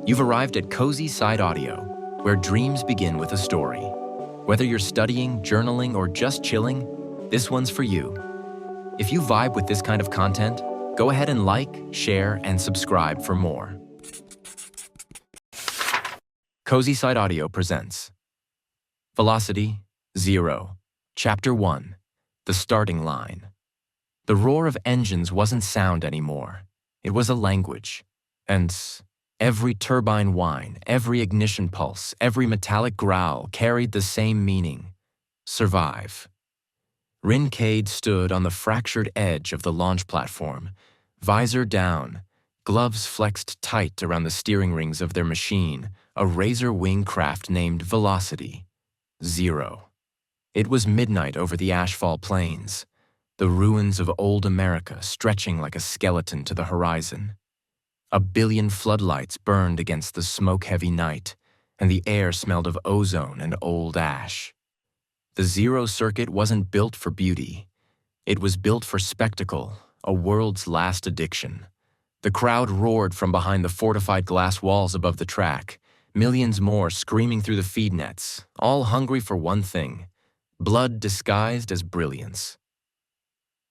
You've arrived at CozySideAudio, where dreams begin with a story. Whether you're studying, journaling, or just chilling, this one's for you. If you vibe with this kind of content, go ahead and like, share, and subscribe for more. CozySideAudio presents Velocity 0, Chapter 1, The Starting Line. The roar of engines wasn't sound anymore. It was a language. And every turbine whine, every ignition pulse, every metallic growl carried the same meaning: survive. Rin Cade stood on the fractured edge of the launch platform, visor down, gloves flexed tight around the steering rings of their machine, a razor wing craft named Velocity 0. It was midnight over the Ashfall Plains, the ruins of old America stretching like a skeleton to the horizon. A billion floodlights burned against the smoke-heavy night, and the air smelled of ozone and old ash. The Zero Circuit wasn't built for beauty. It was built for spectacle, a world's last addiction. The crowd roared from behind the fortified glass walls above the track, millions more screaming through the feed nets, all hungry for one thing: blood disguised as brilliance.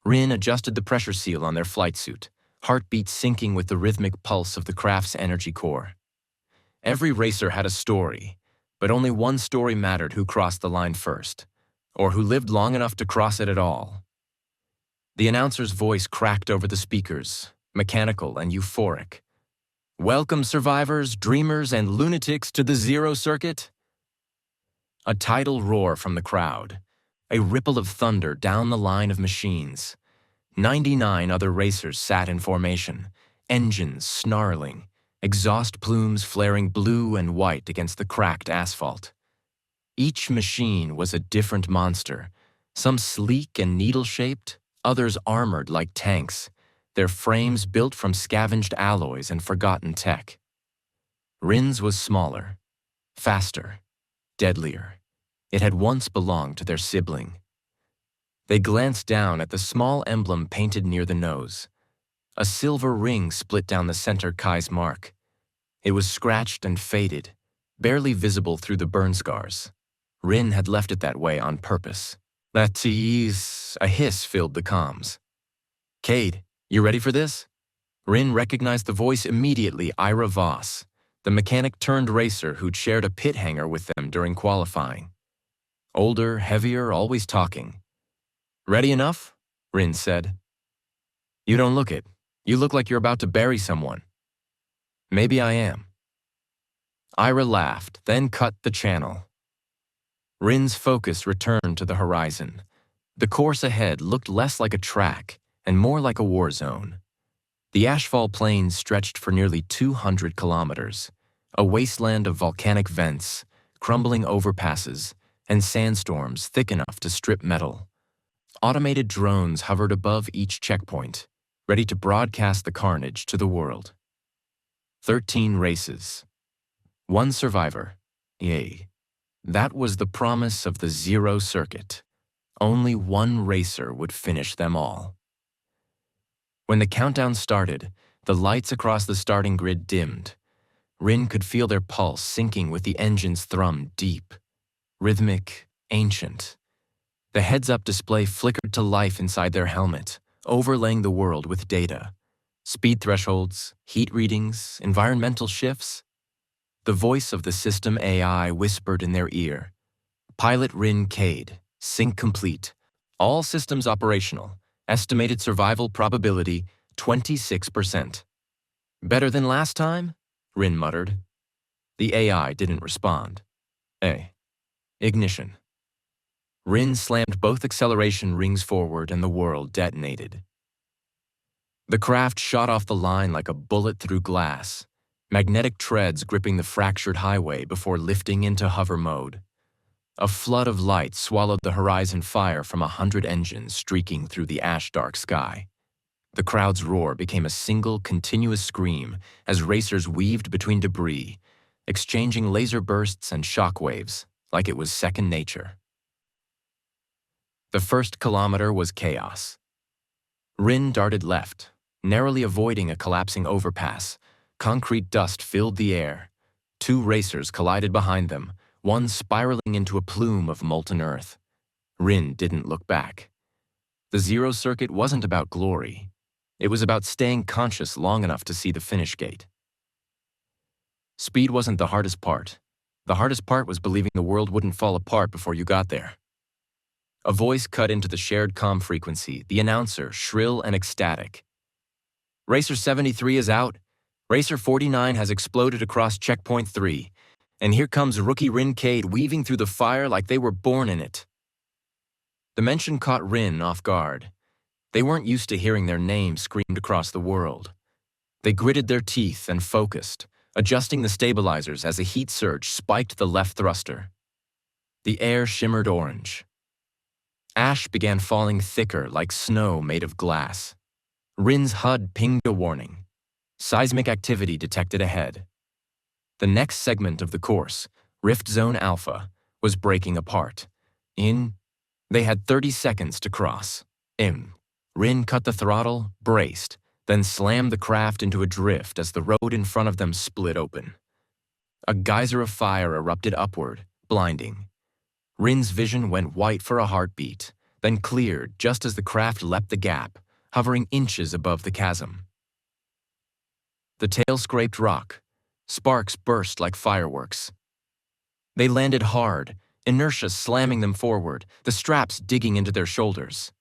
Rin adjusted the pressure seal on their flight suit, heartbeat syncing with the rhythmic pulse of the craft's energy core. Every racer had a story, but only one story mattered: who crossed the line first, or who lived long enough to cross it at all. The announcer's voice cracked over the speakers, mechanical and euphoric. "Welcome, survivors, dreamers, and lunatics to the Zero Circuit." A tidal roar from the crowd, a ripple of thunder down the line of machines. 99 other racers sat in formation, engines snarling, exhaust plumes flaring blue and white against the cracked asphalt. Each machine was a different monster, some sleek and needle-shaped, others armored like tanks, their frames built from scavenged alloys and forgotten tech. Rin's was smaller, faster, deadlier. It had once belonged to their sibling. They glanced down at the small emblem painted near the nose. A silver ring split down the center Kai's mark. It was scratched and faded, barely visible through the burn scars. Rin had left it that way on purpose. That is, a hiss filled the comms. "Cade, you ready for this?" Rin recognized the voice immediately: Ira Voss, the mechanic-turned racer who'd shared a pit hangar with them during qualifying. Older, heavier, always talking. "Ready enough?" Rin said. "You don't look it. You look like you're about to bury someone." "Maybe I am." Ira laughed, then cut the channel. Rin's focus returned to the horizon. The course ahead looked less like a track and more like a war zone. The Ashfall Plains stretched for nearly 200 kilometers, a wasteland of volcanic vents, crumbling overpasses, and sandstorms thick enough to strip metal. Automated drones hovered above each checkpoint, ready to broadcast the carnage to the world. 13 races. One survivor. Yay. That was the promise of the Zero Circuit. Only one racer would finish them all. When the countdown started, the lights across the starting grid dimmed. Rin could feel their pulse sinking with the engine's thrum deep, rhythmic, ancient. The heads-up display flickered to life inside their helmet, overlaying the world with data. Speed thresholds, heat readings, environmental shifts. The voice of the system AI whispered in their ear: "Pilot Rin Cade, sync complete. All systems operational. Estimated survival probability 26%. "Better than last time?" Rin muttered. The AI didn't respond. Ignition. Rin slammed both acceleration rings forward and the world detonated. The craft shot off the line like a bullet through glass, magnetic treads gripping the fractured highway before lifting into hover mode. A flood of light swallowed the horizon fire from 100 engines streaking through the ash-dark sky. The crowd's roar became a single, continuous scream as racers weaved between debris, exchanging laser bursts and shockwaves like it was second nature. The first kilometer was chaos. Rin darted left, narrowly avoiding a collapsing overpass, Concrete dust filled the air. Two racers collided behind them, one spiraling into a plume of molten earth. Rin didn't look back. The Zero Circuit wasn't about glory. It was about staying conscious long enough to see the finish gate. Speed wasn't the hardest part. The hardest part was believing the world wouldn't fall apart before you got there. A voice cut into the shared comm frequency, the announcer, shrill and ecstatic. Racer 73 is out. Racer 49 has exploded across checkpoint 3. And here comes rookie Rin Cade weaving through the fire like they were born in it. The mention caught Rin off guard. They weren't used to hearing their name screamed across the world. They gritted their teeth and focused, adjusting the stabilizers as a heat surge spiked the left thruster. The air shimmered orange. Ash began falling thicker like snow made of glass. Rin's HUD pinged a warning. Seismic activity detected ahead. The next segment of the course, Rift Zone Alpha, was breaking apart. They had 30 seconds to cross. Rin cut the throttle, braced, then slammed the craft into a drift as the road in front of them split open. A geyser of fire erupted upward, blinding. Rin's vision went white for a heartbeat, then cleared just as the craft leapt the gap, hovering inches above the chasm. The tail scraped rock. Sparks burst like fireworks. They landed hard, inertia slamming them forward, the straps digging into their shoulders.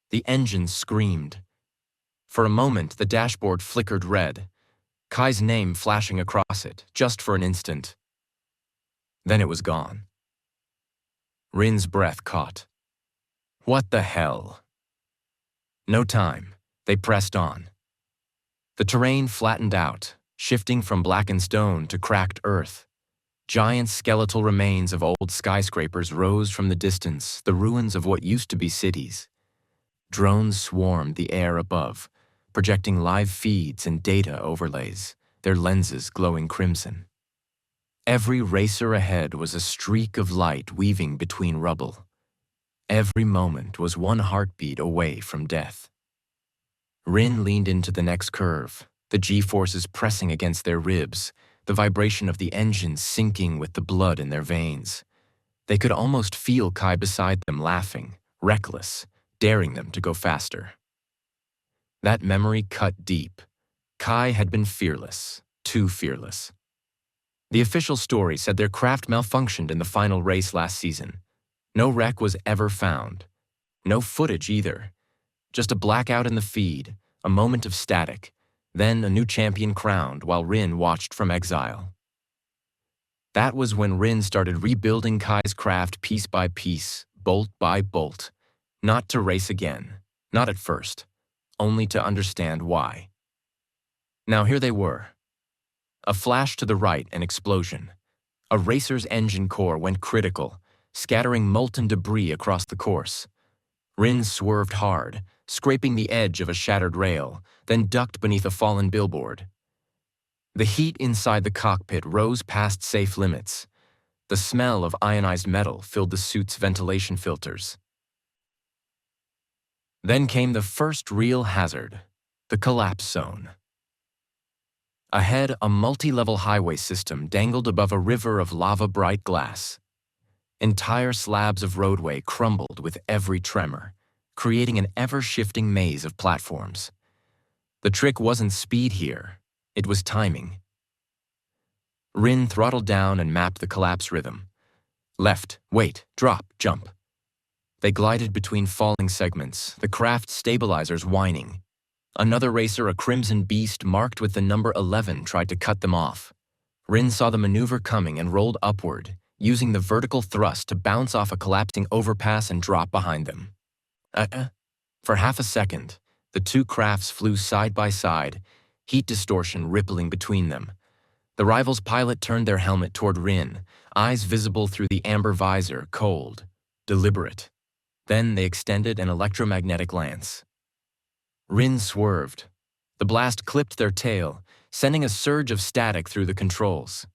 The engines screamed. For a moment, the dashboard flickered red, Kai's name flashing across it, just for an instant. Then it was gone. Rin's breath caught. What the hell? No time. They pressed on. The terrain flattened out, shifting from blackened stone to cracked earth. Giant skeletal remains of old skyscrapers rose from the distance, the ruins of what used to be cities. Drones swarmed the air above, projecting live feeds and data overlays, their lenses glowing crimson. Every racer ahead was a streak of light weaving between rubble. Every moment was one heartbeat away from death. Rin leaned into the next curve, the G-forces pressing against their ribs, the vibration of the engines sinking with the blood in their veins. They could almost feel Kai beside them laughing, reckless, daring them to go faster. That memory cut deep. Kai had been fearless, too fearless. The official story said their craft malfunctioned in the final race last season. No wreck was ever found. No footage either. Just a blackout in the feed, a moment of static, then a new champion crowned while Rin watched from exile. That was when Rin started rebuilding Kai's craft piece by piece, bolt by bolt. Not to race again, not at first, only to understand why. Now here they were. A flash to the right, an explosion. A racer's engine core went critical, scattering molten debris across the course. Rin swerved hard, scraping the edge of a shattered rail, then ducked beneath a fallen billboard. The heat inside the cockpit rose past safe limits. The smell of ionized metal filled the suit's ventilation filters. Then came the first real hazard, the collapse zone. Ahead, a multi-level highway system dangled above a river of lava-bright glass. Entire slabs of roadway crumbled with every tremor, creating an ever-shifting maze of platforms. The trick wasn't speed here, it was timing. Rin throttled down and mapped the collapse rhythm. Left, wait, drop, jump. They glided between falling segments, the craft's stabilizers whining. Another racer, a crimson beast marked with the number 11, tried to cut them off. Rin saw the maneuver coming and rolled upward, using the vertical thrust to bounce off a collapsing overpass and drop behind them. For half a second, the two crafts flew side by side, heat distortion rippling between them. The rival's pilot turned their helmet toward Rin, eyes visible through the amber visor, cold, deliberate. Then they extended an electromagnetic lance. Rin swerved. The blast clipped their tail, sending a surge of static through the controls.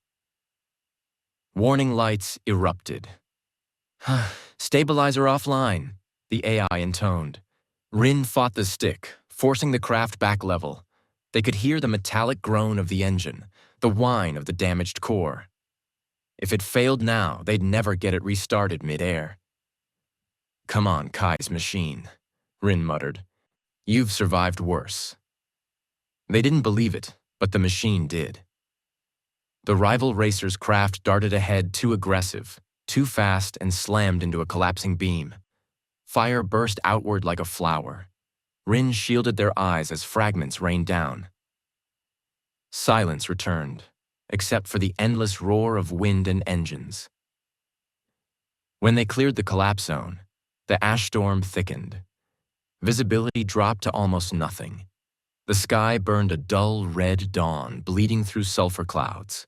Warning lights erupted. Stabilizer offline, the AI intoned. Rin fought the stick, forcing the craft back level. They could hear the metallic groan of the engine, the whine of the damaged core. If it failed now, they'd never get it restarted mid-air. "Come on, Kai's machine," Rin muttered. "You've survived worse." They didn't believe it, but the machine did. The rival racer's craft darted ahead too aggressive, too fast, and slammed into a collapsing beam. Fire burst outward like a flower. Rin shielded their eyes as fragments rained down. Silence returned, except for the endless roar of wind and engines. When they cleared the collapse zone, the ash storm thickened. Visibility dropped to almost nothing. The sky burned a dull red dawn, bleeding through sulfur clouds.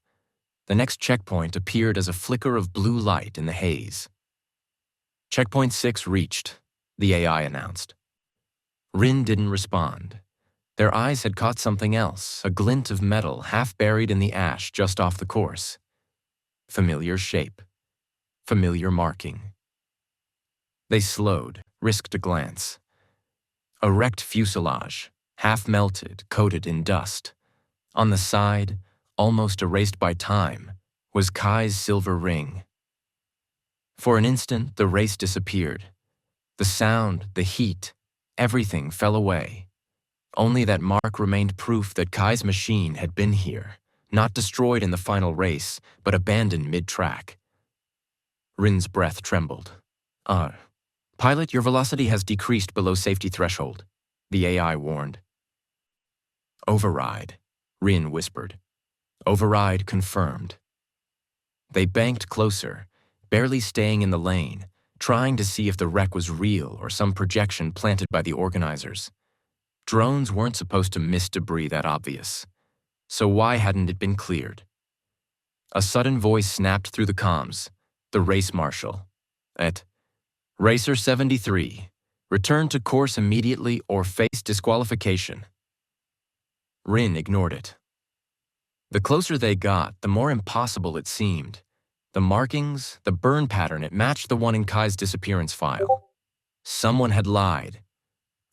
The next checkpoint appeared as a flicker of blue light in the haze. "Checkpoint 6 reached," the AI announced. Rin didn't respond. Their eyes had caught something else, a glint of metal half buried in the ash just off the course. Familiar shape. Familiar marking. They slowed, risked a glance. A wrecked fuselage, half melted, coated in dust. On the side, almost erased by time, was Kai's silver ring. For an instant, the race disappeared. The sound, the heat, everything fell away. Only that mark remained proof that Kai's machine had been here, not destroyed in the final race, but abandoned mid-track. Rin's breath trembled. Pilot, your velocity has decreased below safety threshold," the AI warned. "Override," Rin whispered. "Override confirmed." They banked closer, barely staying in the lane, trying to see if the wreck was real or some projection planted by the organizers. Drones weren't supposed to miss debris that obvious. So why hadn't it been cleared? A sudden voice snapped through the comms, the race marshal. "Racer 73, return to course immediately or face disqualification." Rin ignored it. The closer they got, the more impossible it seemed. The markings, the burn pattern, it matched the one in Kai's disappearance file. Someone had lied.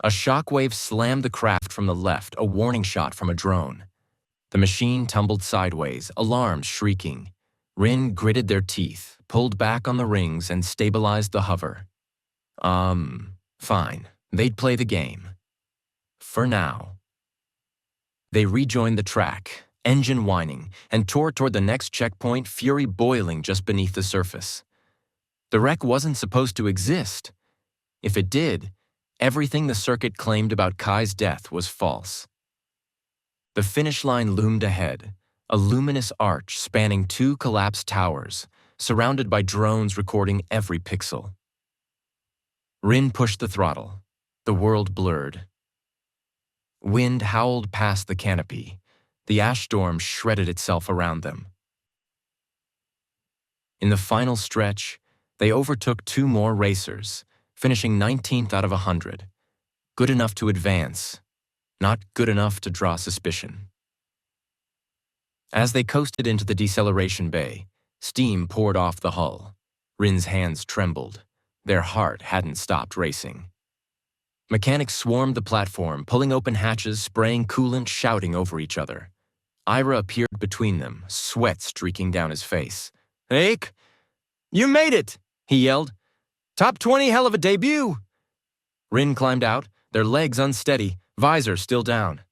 A shockwave slammed the craft from the left, a warning shot from a drone. The machine tumbled sideways, alarms shrieking. Rin gritted their teeth, pulled back on the rings, and stabilized the hover. Fine. They'd play the game. For now. They rejoined the track, engine whining, and tore toward the next checkpoint, fury boiling just beneath the surface. The wreck wasn't supposed to exist. If it did, everything the circuit claimed about Kai's death was false. The finish line loomed ahead, a luminous arch spanning 2 collapsed towers, surrounded by drones recording every pixel. Rin pushed the throttle. The world blurred. Wind howled past the canopy. The ash storm shredded itself around them. In the final stretch, they overtook 2 more racers, finishing 19th out of 100. Good enough to advance, not good enough to draw suspicion. As they coasted into the deceleration bay, steam poured off the hull. Rin's hands trembled. Their heart hadn't stopped racing. Mechanics swarmed the platform, pulling open hatches, spraying coolant, shouting over each other. Ira appeared between them, sweat streaking down his face. "Ake, you made it!" he yelled. "Top 20 hell of a debut!" Rin climbed out, their legs unsteady, visor still down.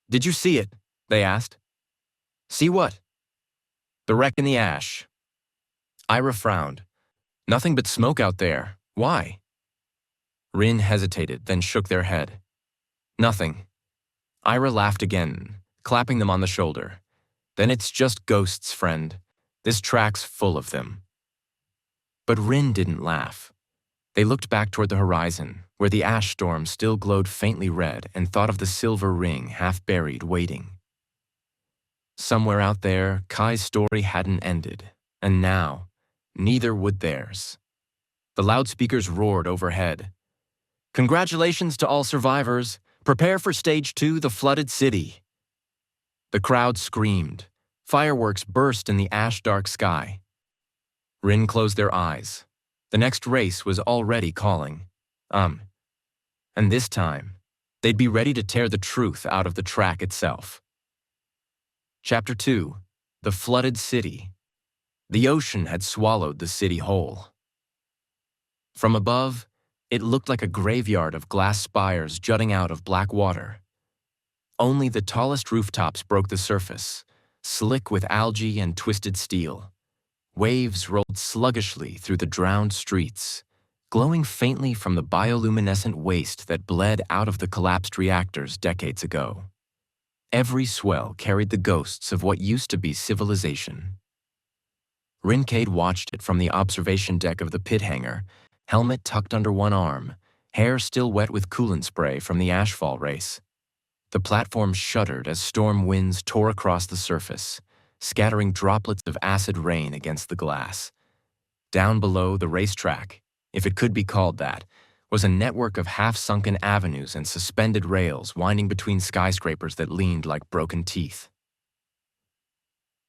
"Did you see it?" they asked. "See what?" "The wreck in the ash." Ira frowned. "Nothing but smoke out there. Why?" Rin hesitated, then shook their head. "Nothing." Ira laughed again, clapping them on the shoulder. "Then it's just ghosts, friend. This track's full of them." But Rin didn't laugh. They looked back toward the horizon, where the ash storm still glowed faintly red, and thought of the silver ring half buried, waiting. Somewhere out there, Kai's story hadn't ended, and now, neither would theirs. The loudspeakers roared overhead. "Congratulations to all survivors. Prepare for Stage 2, the flooded city." The crowd screamed. Fireworks burst in the ash-dark sky. Rin closed their eyes. The next race was already calling. And this time, They'd be ready to tear the truth out of the track itself. Chapter 2. The Flooded City. The ocean had swallowed the city whole. From above, it looked like a graveyard of glass spires jutting out of black water. Only the tallest rooftops broke the surface, slick with algae and twisted steel. Waves rolled sluggishly through the drowned streets, glowing faintly from the bioluminescent waste that bled out of the collapsed reactors decades ago. Every swell carried the ghosts of what used to be civilization. Rincade watched it from the observation deck of the pit hangar, helmet tucked under one arm, hair still wet with coolant spray from the ashfall race. The platform shuddered as storm winds tore across the surface, scattering droplets of acid rain against the glass. Down below, the racetrack, if it could be called that, was a network of half-sunken avenues and suspended rails winding between skyscrapers that leaned like broken teeth.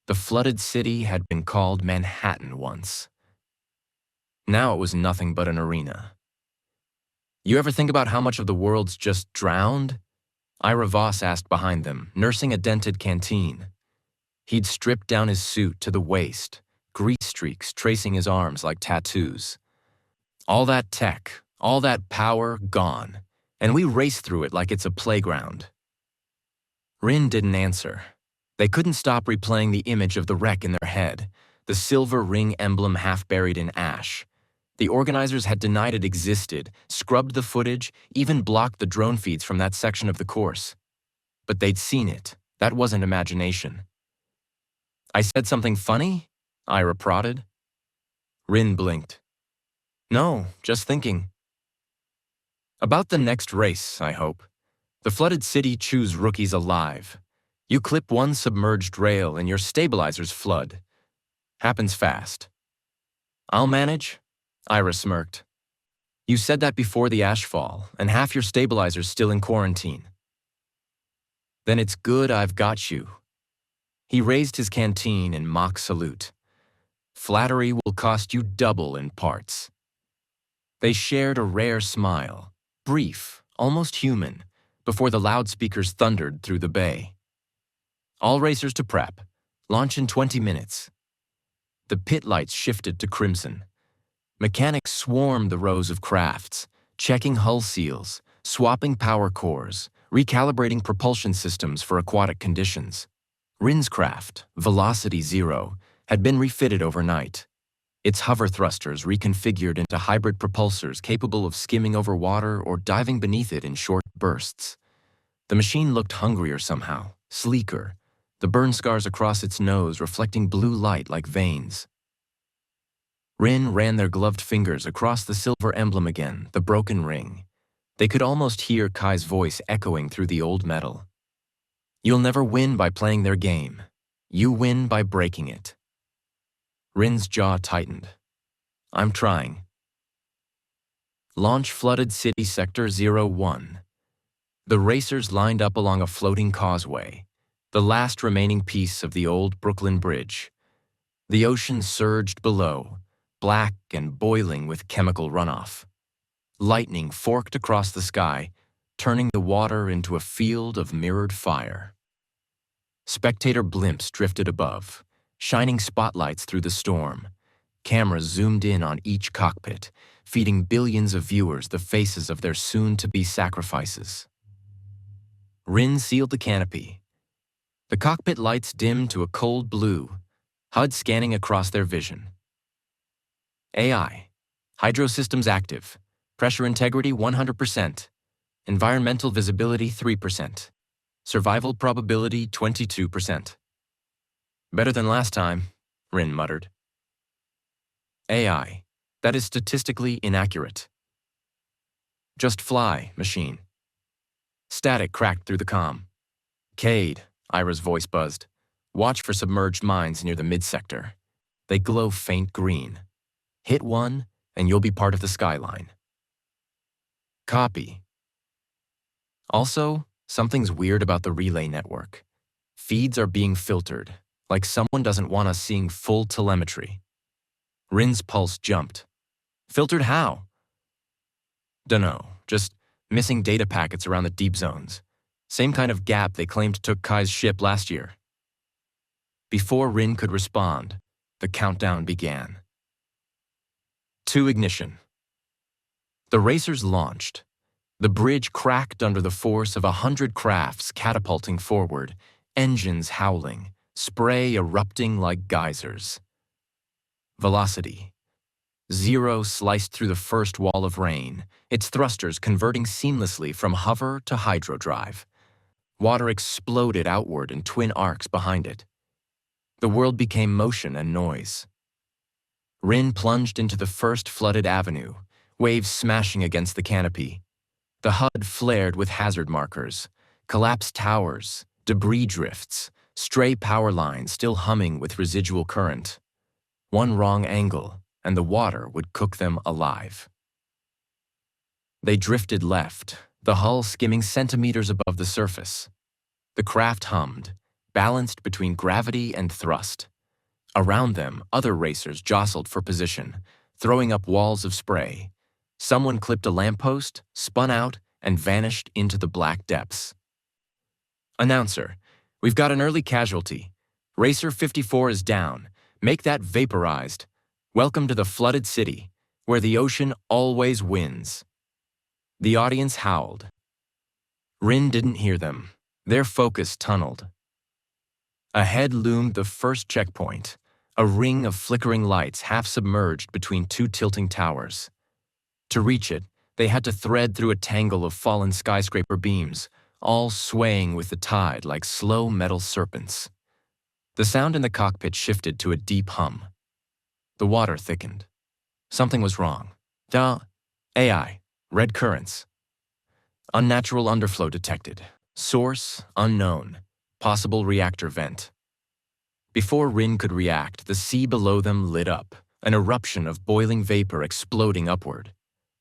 The flooded city had been called Manhattan once. Now it was nothing but an arena. You ever think about how much of the world's just drowned? Ira Voss asked behind them, nursing a dented canteen. He'd stripped down his suit to the waist, grease streaks tracing his arms like tattoos. All that tech, all that power, gone, and we race through it like it's a playground. Rin didn't answer. They couldn't stop replaying the image of the wreck in their head, the silver ring emblem half buried in ash. The organizers had denied it existed, scrubbed the footage, even blocked the drone feeds from that section of the course. But they'd seen it. That wasn't imagination. I said something funny? Ira prodded. Rin blinked. No, just thinking. About the next race, I hope. The flooded city chews rookies alive. You clip one submerged rail and your stabilizers flood. Happens fast. I'll manage, Ira smirked. You said that before the ashfall, and half your stabilizers still in quarantine. Then it's good I've got you. He raised his canteen in mock salute. Flattery will cost you double in parts. They shared a rare smile, brief, almost human, before the loudspeakers thundered through the bay. All racers to prep. Launch in 20 minutes. The pit lights shifted to crimson. Mechanics swarmed the rows of crafts, checking hull seals, swapping power cores, recalibrating propulsion systems for aquatic conditions. Rin's craft, Velocity Zero, had been refitted overnight. Its hover thrusters reconfigured into hybrid propulsors capable of skimming over water or diving beneath it in short bursts. The machine looked hungrier somehow, sleeker, the burn scars across its nose reflecting blue light like veins. Rin ran their gloved fingers across the silver emblem again, the broken ring. They could almost hear Kai's voice echoing through the old metal. You'll never win by playing their game. You win by breaking it. Rin's jaw tightened. I'm trying. Launch flooded city sector 01. The racers lined up along a floating causeway, the last remaining piece of the old Brooklyn Bridge. The ocean surged below, black and boiling with chemical runoff. Lightning forked across the sky, turning the water into a field of mirrored fire. Spectator blimps drifted above, shining spotlights through the storm. Cameras zoomed in on each cockpit, feeding billions of viewers the faces of their soon-to-be sacrifices. Rin sealed the canopy. The cockpit lights dimmed to a cold blue, HUD scanning across their vision. AI. Hydro systems active. Pressure integrity 100%. Environmental visibility 3%. Survival probability 22%. Better than last time, Rin muttered. AI. That is statistically inaccurate. Just fly, machine. Static cracked through the comm. Cade, Ira's voice buzzed. Watch for submerged mines near the midsector. They glow faint green. Hit one, and you'll be part of the skyline. Copy. Also, something's weird about the relay network. Feeds are being filtered, like someone doesn't want us seeing full telemetry. Rin's pulse jumped. Filtered how? Dunno, just missing data packets around the deep zones. Same kind of gap they claimed took Kai's ship last year. Before Rin could respond, the countdown began. To ignition. The racers launched. The bridge cracked under the force of 100 crafts catapulting forward, engines howling, spray erupting like geysers. Velocity. 0 sliced through the first wall of rain, its thrusters converting seamlessly from hover to hydrodrive. Water exploded outward in twin arcs behind it. The world became motion and noise. Rin plunged into the first flooded avenue, waves smashing against the canopy. The HUD flared with hazard markers, collapsed towers, debris drifts, stray power lines still humming with residual current. One wrong angle, and the water would cook them alive. They drifted left, the hull skimming centimeters above the surface. The craft hummed, balanced between gravity and thrust. Around them, other racers jostled for position, throwing up walls of spray. Someone clipped a lamppost, spun out, and vanished into the black depths. Announcer, we've got an early casualty. Racer 54 is down. Make that vaporized. Welcome to the flooded city, where the ocean always wins. The audience howled. Rin didn't hear them. Their focus tunneled. Ahead loomed the first checkpoint, a ring of flickering lights half submerged between two tilting towers. To reach it, they had to thread through a tangle of fallen skyscraper beams, all swaying with the tide like slow metal serpents. The sound in the cockpit shifted to a deep hum. The water thickened. Something was wrong. AI, red currents. Unnatural underflow detected. Source, unknown. Possible reactor vent. Before Rin could react, the sea below them lit up, an eruption of boiling vapor exploding upward.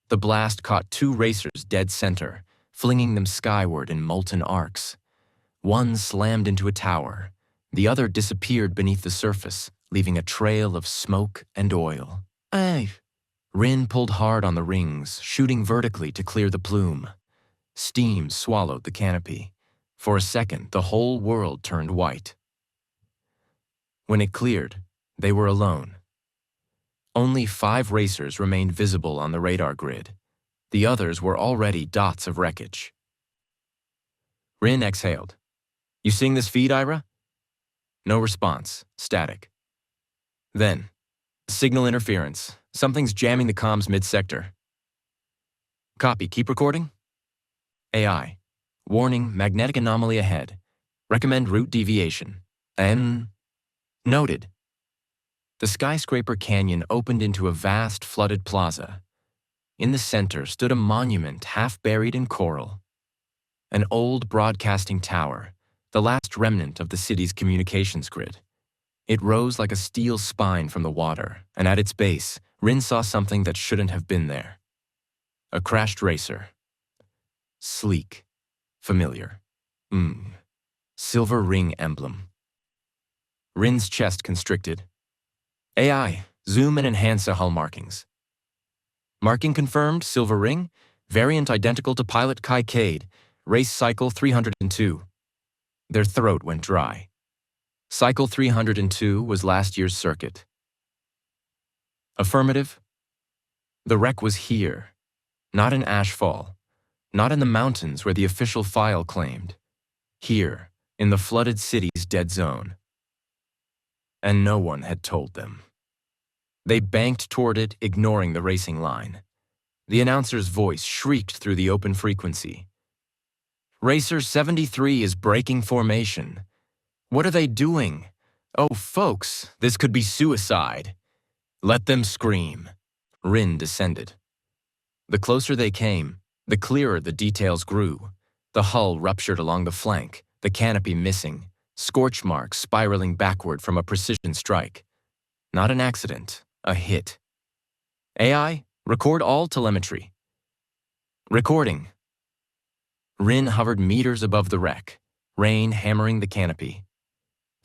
The blast caught two racers dead center, flinging them skyward in molten arcs. One slammed into a tower. The other disappeared beneath the surface, leaving a trail of smoke and oil. Rin pulled hard on the rings, shooting vertically to clear the plume. Steam swallowed the canopy. For a second, the whole world turned white. When it cleared, they were alone. Only 5 racers remained visible on the radar grid. The others were already dots of wreckage. Rin exhaled. You seeing this feed, Ira? No response, static. Then, signal interference. Something's jamming the comms mid-sector. Copy, keep recording? AI. Warning, magnetic anomaly ahead. Recommend route deviation. Noted. The skyscraper canyon opened into a vast flooded plaza. In the center stood a monument half buried in coral. An old broadcasting tower, the last remnant of the city's communications grid. It rose like a steel spine from the water, and at its base, Rin saw something that shouldn't have been there. A crashed racer. Sleek. Familiar. Silver ring emblem. Rin's chest constricted. AI, zoom and enhance the hull markings. Marking confirmed, silver ring, variant identical to pilot Kai Cade, race cycle 302. Their throat went dry. Cycle 302 was last year's circuit. Affirmative. The wreck was here, not in Ashfall, not in the mountains where the official file claimed. Here, in the flooded city's dead zone. And no one had told them. They banked toward it, ignoring the racing line. The announcer's voice shrieked through the open frequency. Racer 73 is breaking formation. What are they doing? Oh, folks, this could be suicide. Let them scream. Rin descended. The closer they came, the clearer the details grew. The hull ruptured along the flank, the canopy missing, scorch marks spiraling backward from a precision strike. Not an accident, a hit. AI, record all telemetry. Recording. Rin hovered meters above the wreck, rain hammering the canopy.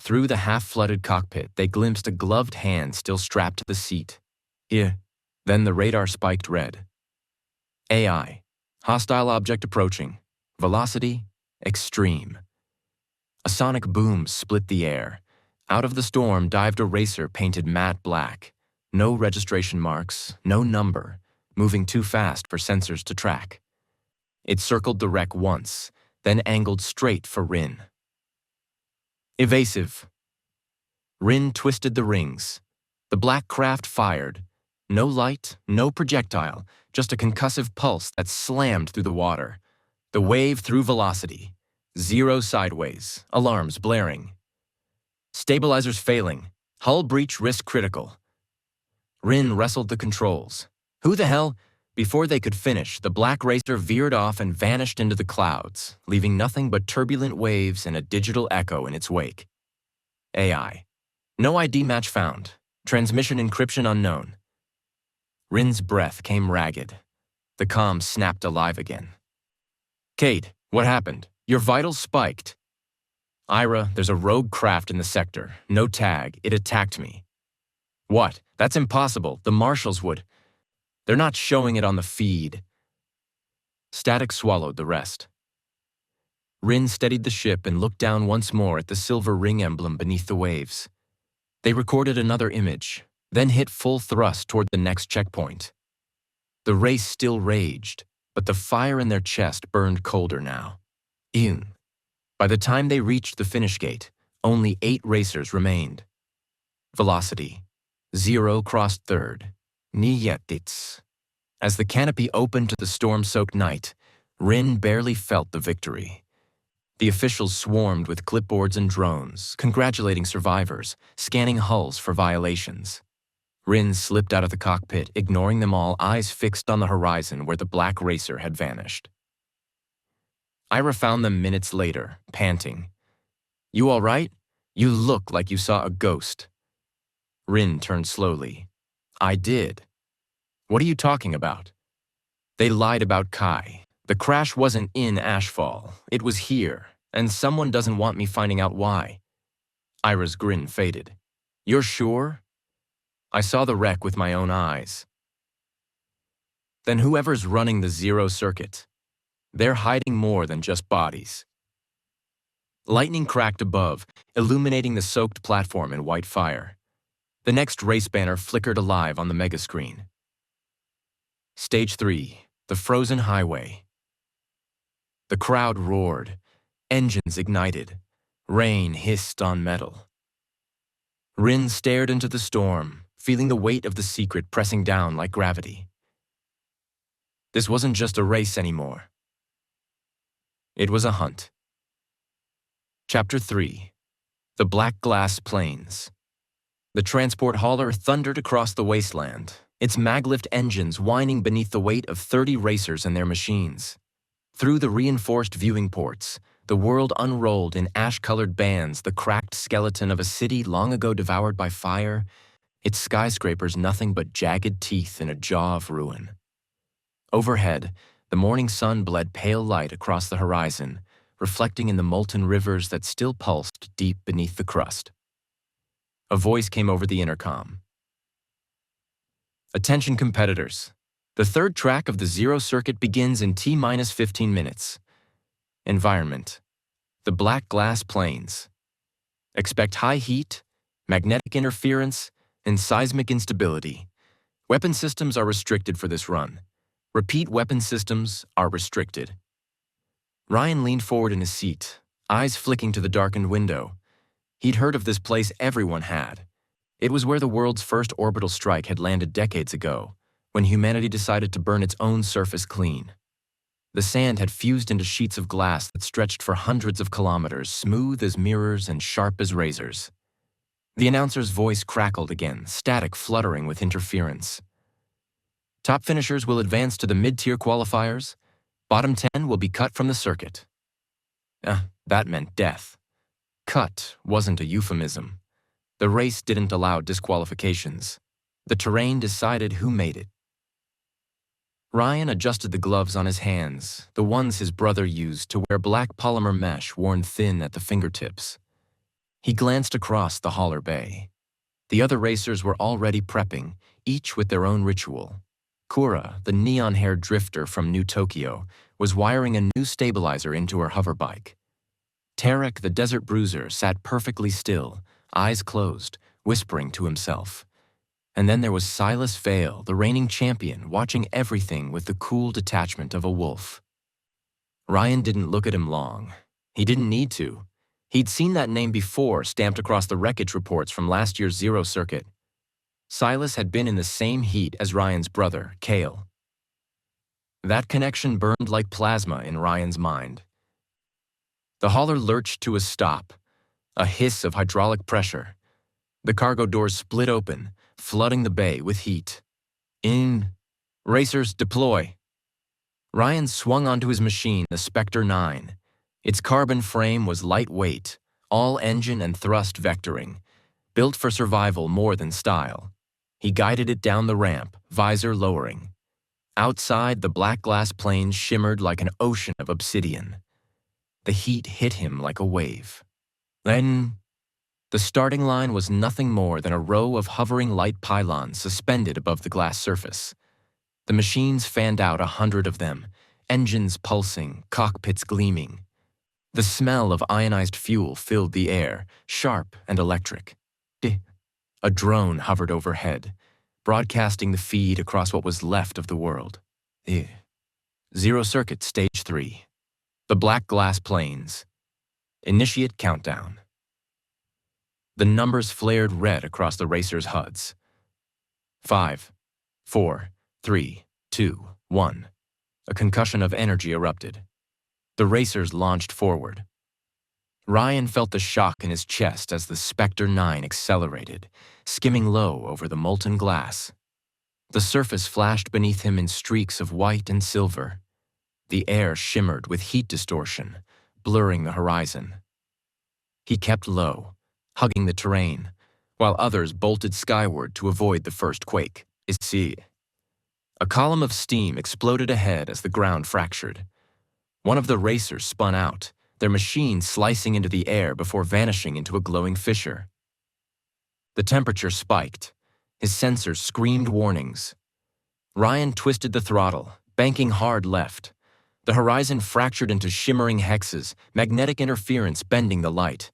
Through the half-flooded cockpit, they glimpsed a gloved hand still strapped to the seat. Then the radar spiked red. AI, Hostile object approaching. Velocity, extreme. A sonic boom split the air. Out of the storm dived a racer painted matte black. No registration marks, no number, moving too fast for sensors to track. It circled the wreck once, then angled straight for Rin. Evasive. Rin twisted the rings. The black craft fired. No light, no projectile, just a concussive pulse that slammed through the water. The wave threw velocity. 0 sideways, alarms blaring. Stabilizers failing. Hull breach risk critical. Rin wrestled the controls. Who the hell? Before they could finish, the black racer veered off and vanished into the clouds, leaving nothing but turbulent waves and a digital echo in its wake. AI. No ID match found. Transmission encryption unknown. Rin's breath came ragged. The comm snapped alive again. Kate, what happened? Your vitals spiked. Ira, there's a rogue craft in the sector. No tag. It attacked me. What? That's impossible. The marshals would. They're not showing it on the feed. Static swallowed the rest. Rin steadied the ship and looked down once more at the silver ring emblem beneath the waves. They recorded another image, then hit full thrust toward the next checkpoint. The race still raged, but the fire in their chest burned colder now. Ew. By the time they reached the finish gate, only 8 racers remained. Velocity. 0 crossed third. Niyetits. As the canopy opened to the storm-soaked night, Rin barely felt the victory. The officials swarmed with clipboards and drones, congratulating survivors, scanning hulls for violations. Rin slipped out of the cockpit, ignoring them all, eyes fixed on the horizon where the black racer had vanished. Ira found them minutes later, panting. You all right? You look like you saw a ghost. Rin turned slowly. I did. What are you talking about? They lied about Kai. The crash wasn't in Ashfall. It was here, and someone doesn't want me finding out why. Ira's grin faded. You're sure? I saw the wreck with my own eyes. Then whoever's running the Zero Circuit, they're hiding more than just bodies. Lightning cracked above, illuminating the soaked platform in white fire. The next race banner flickered alive on the megascreen. Stage 3, the frozen highway. The crowd roared. Engines ignited. Rain hissed on metal. Rin stared into the storm, feeling the weight of the secret pressing down like gravity. This wasn't just a race anymore. It was a hunt. Chapter 3. The Black Glass Plains. The transport hauler thundered across the wasteland, its maglift engines whining beneath the weight of 30 racers and their machines. Through the reinforced viewing ports, the world unrolled in ash-colored bands, the cracked skeleton of a city long ago devoured by fire, its skyscrapers nothing but jagged teeth in a jaw of ruin. Overhead, the morning sun bled pale light across the horizon, reflecting in the molten rivers that still pulsed deep beneath the crust. A voice came over the intercom. Attention competitors. The third track of the Zero Circuit begins in T-minus 15 minutes. Environment. The Black Glass Plains. Expect high heat, magnetic interference, and seismic instability. Weapon systems are restricted for this run. Repeat, weapon systems are restricted. Ryan leaned forward in his seat, eyes flicking to the darkened window. He'd heard of this place, everyone had. It was where the world's first orbital strike had landed decades ago, when humanity decided to burn its own surface clean. The sand had fused into sheets of glass that stretched for hundreds of kilometers, smooth as mirrors and sharp as razors. The announcer's voice crackled again, static fluttering with interference. Top finishers will advance to the mid-tier qualifiers. Bottom 10 will be cut from the circuit. That meant death. Cut wasn't a euphemism. The race didn't allow disqualifications. The terrain decided who made it. Ryan adjusted the gloves on his hands, the ones his brother used to wear black polymer mesh worn thin at the fingertips. He glanced across the hauler bay. The other racers were already prepping, each with their own ritual. Kura, the neon-haired drifter from New Tokyo, was wiring a new stabilizer into her hoverbike. Tarek, the desert bruiser, sat perfectly still, eyes closed, whispering to himself. And then there was Silas Vale, the reigning champion, watching everything with the cool detachment of a wolf. Ryan didn't look at him long. He didn't need to. He'd seen that name before, stamped across the wreckage reports from last year's Zero Circuit. Silas had been in the same heat as Ryan's brother, Kale. That connection burned like plasma in Ryan's mind. The hauler lurched to a stop, a hiss of hydraulic pressure. The cargo doors split open, flooding the bay with heat. In. Racers, deploy. Ryan swung onto his machine, the Spectre 9. Its carbon frame was lightweight, all engine and thrust vectoring, built for survival more than style. He guided it down the ramp, visor lowering. Outside, the black glass plains shimmered like an ocean of obsidian. The heat hit him like a wave. Then, the starting line was nothing more than a row of hovering light pylons suspended above the glass surface. The machines fanned out 100 of them, engines pulsing, cockpits gleaming. The smell of ionized fuel filled the air, sharp and electric. A drone hovered overhead, broadcasting the feed across what was left of the world. Zero Circuit Stage 3. The black glass plains. Initiate countdown. The numbers flared red across the racers' HUDs. 5, 4, 3, 2, 1. A concussion of energy erupted. The racers launched forward. Ryan felt the shock in his chest as the Spectre 9 accelerated, skimming low over the molten glass. The surface flashed beneath him in streaks of white and silver. The air shimmered with heat distortion, blurring the horizon. He kept low, hugging the terrain, while others bolted skyward to avoid the first quake. A column of steam exploded ahead as the ground fractured. One of the racers spun out, their machine slicing into the air before vanishing into a glowing fissure. The temperature spiked. His sensors screamed warnings. Ryan twisted the throttle, banking hard left. The horizon fractured into shimmering hexes, magnetic interference bending the light.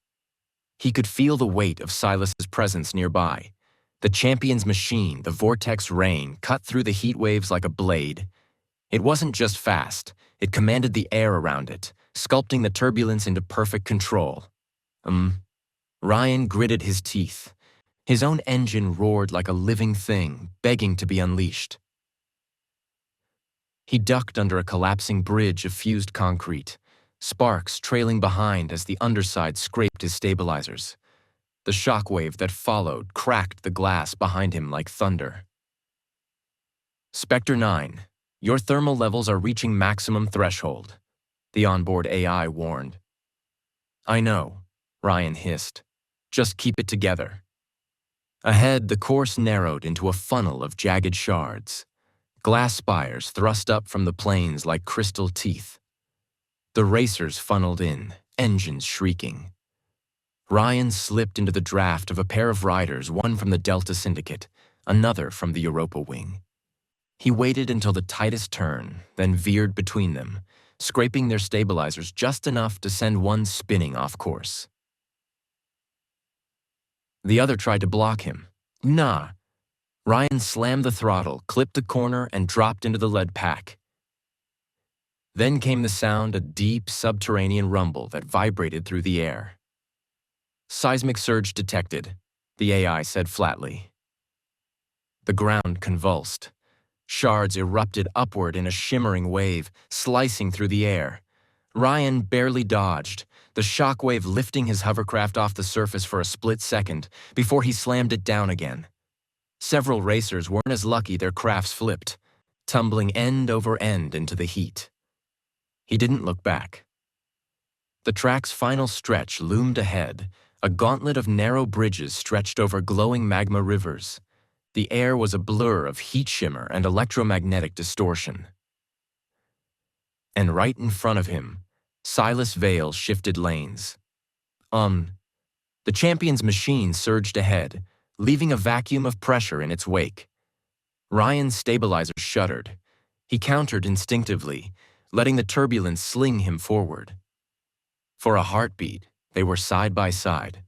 He could feel the weight of Silas's presence nearby. The champion's machine, the vortex rain, cut through the heat waves like a blade. It wasn't just fast, it commanded the air around it, sculpting the turbulence into perfect control. Ryan gritted his teeth. His own engine roared like a living thing, begging to be unleashed. He ducked under a collapsing bridge of fused concrete, sparks trailing behind as the underside scraped his stabilizers. The shockwave that followed cracked the glass behind him like thunder. Spectre 9, your thermal levels are reaching maximum threshold, the onboard AI warned. I know, Ryan hissed. Just keep it together. Ahead, the course narrowed into a funnel of jagged shards. Glass spires thrust up from the plains like crystal teeth. The racers funneled in, engines shrieking. Ryan slipped into the draft of a pair of riders, one from the Delta Syndicate, another from the Europa Wing. He waited until the tightest turn, then veered between them, scraping their stabilizers just enough to send one spinning off course. The other tried to block him. Nah. Ryan slammed the throttle, clipped the corner, and dropped into the lead pack. Then came the sound, a deep, subterranean rumble that vibrated through the air. Seismic surge detected, the AI said flatly. The ground convulsed. Shards erupted upward in a shimmering wave, slicing through the air. Ryan barely dodged, the shockwave lifting his hovercraft off the surface for a split second before he slammed it down again. Several racers weren't as lucky their crafts flipped, tumbling end over end into the heat. He didn't look back. The track's final stretch loomed ahead, a gauntlet of narrow bridges stretched over glowing magma rivers. The air was a blur of heat shimmer and electromagnetic distortion. And right in front of him, Silas Vale shifted lanes. The champion's machine surged ahead, leaving a vacuum of pressure in its wake. Ryan's stabilizer shuddered. He countered instinctively, letting the turbulence sling him forward. For a heartbeat, they were side by side.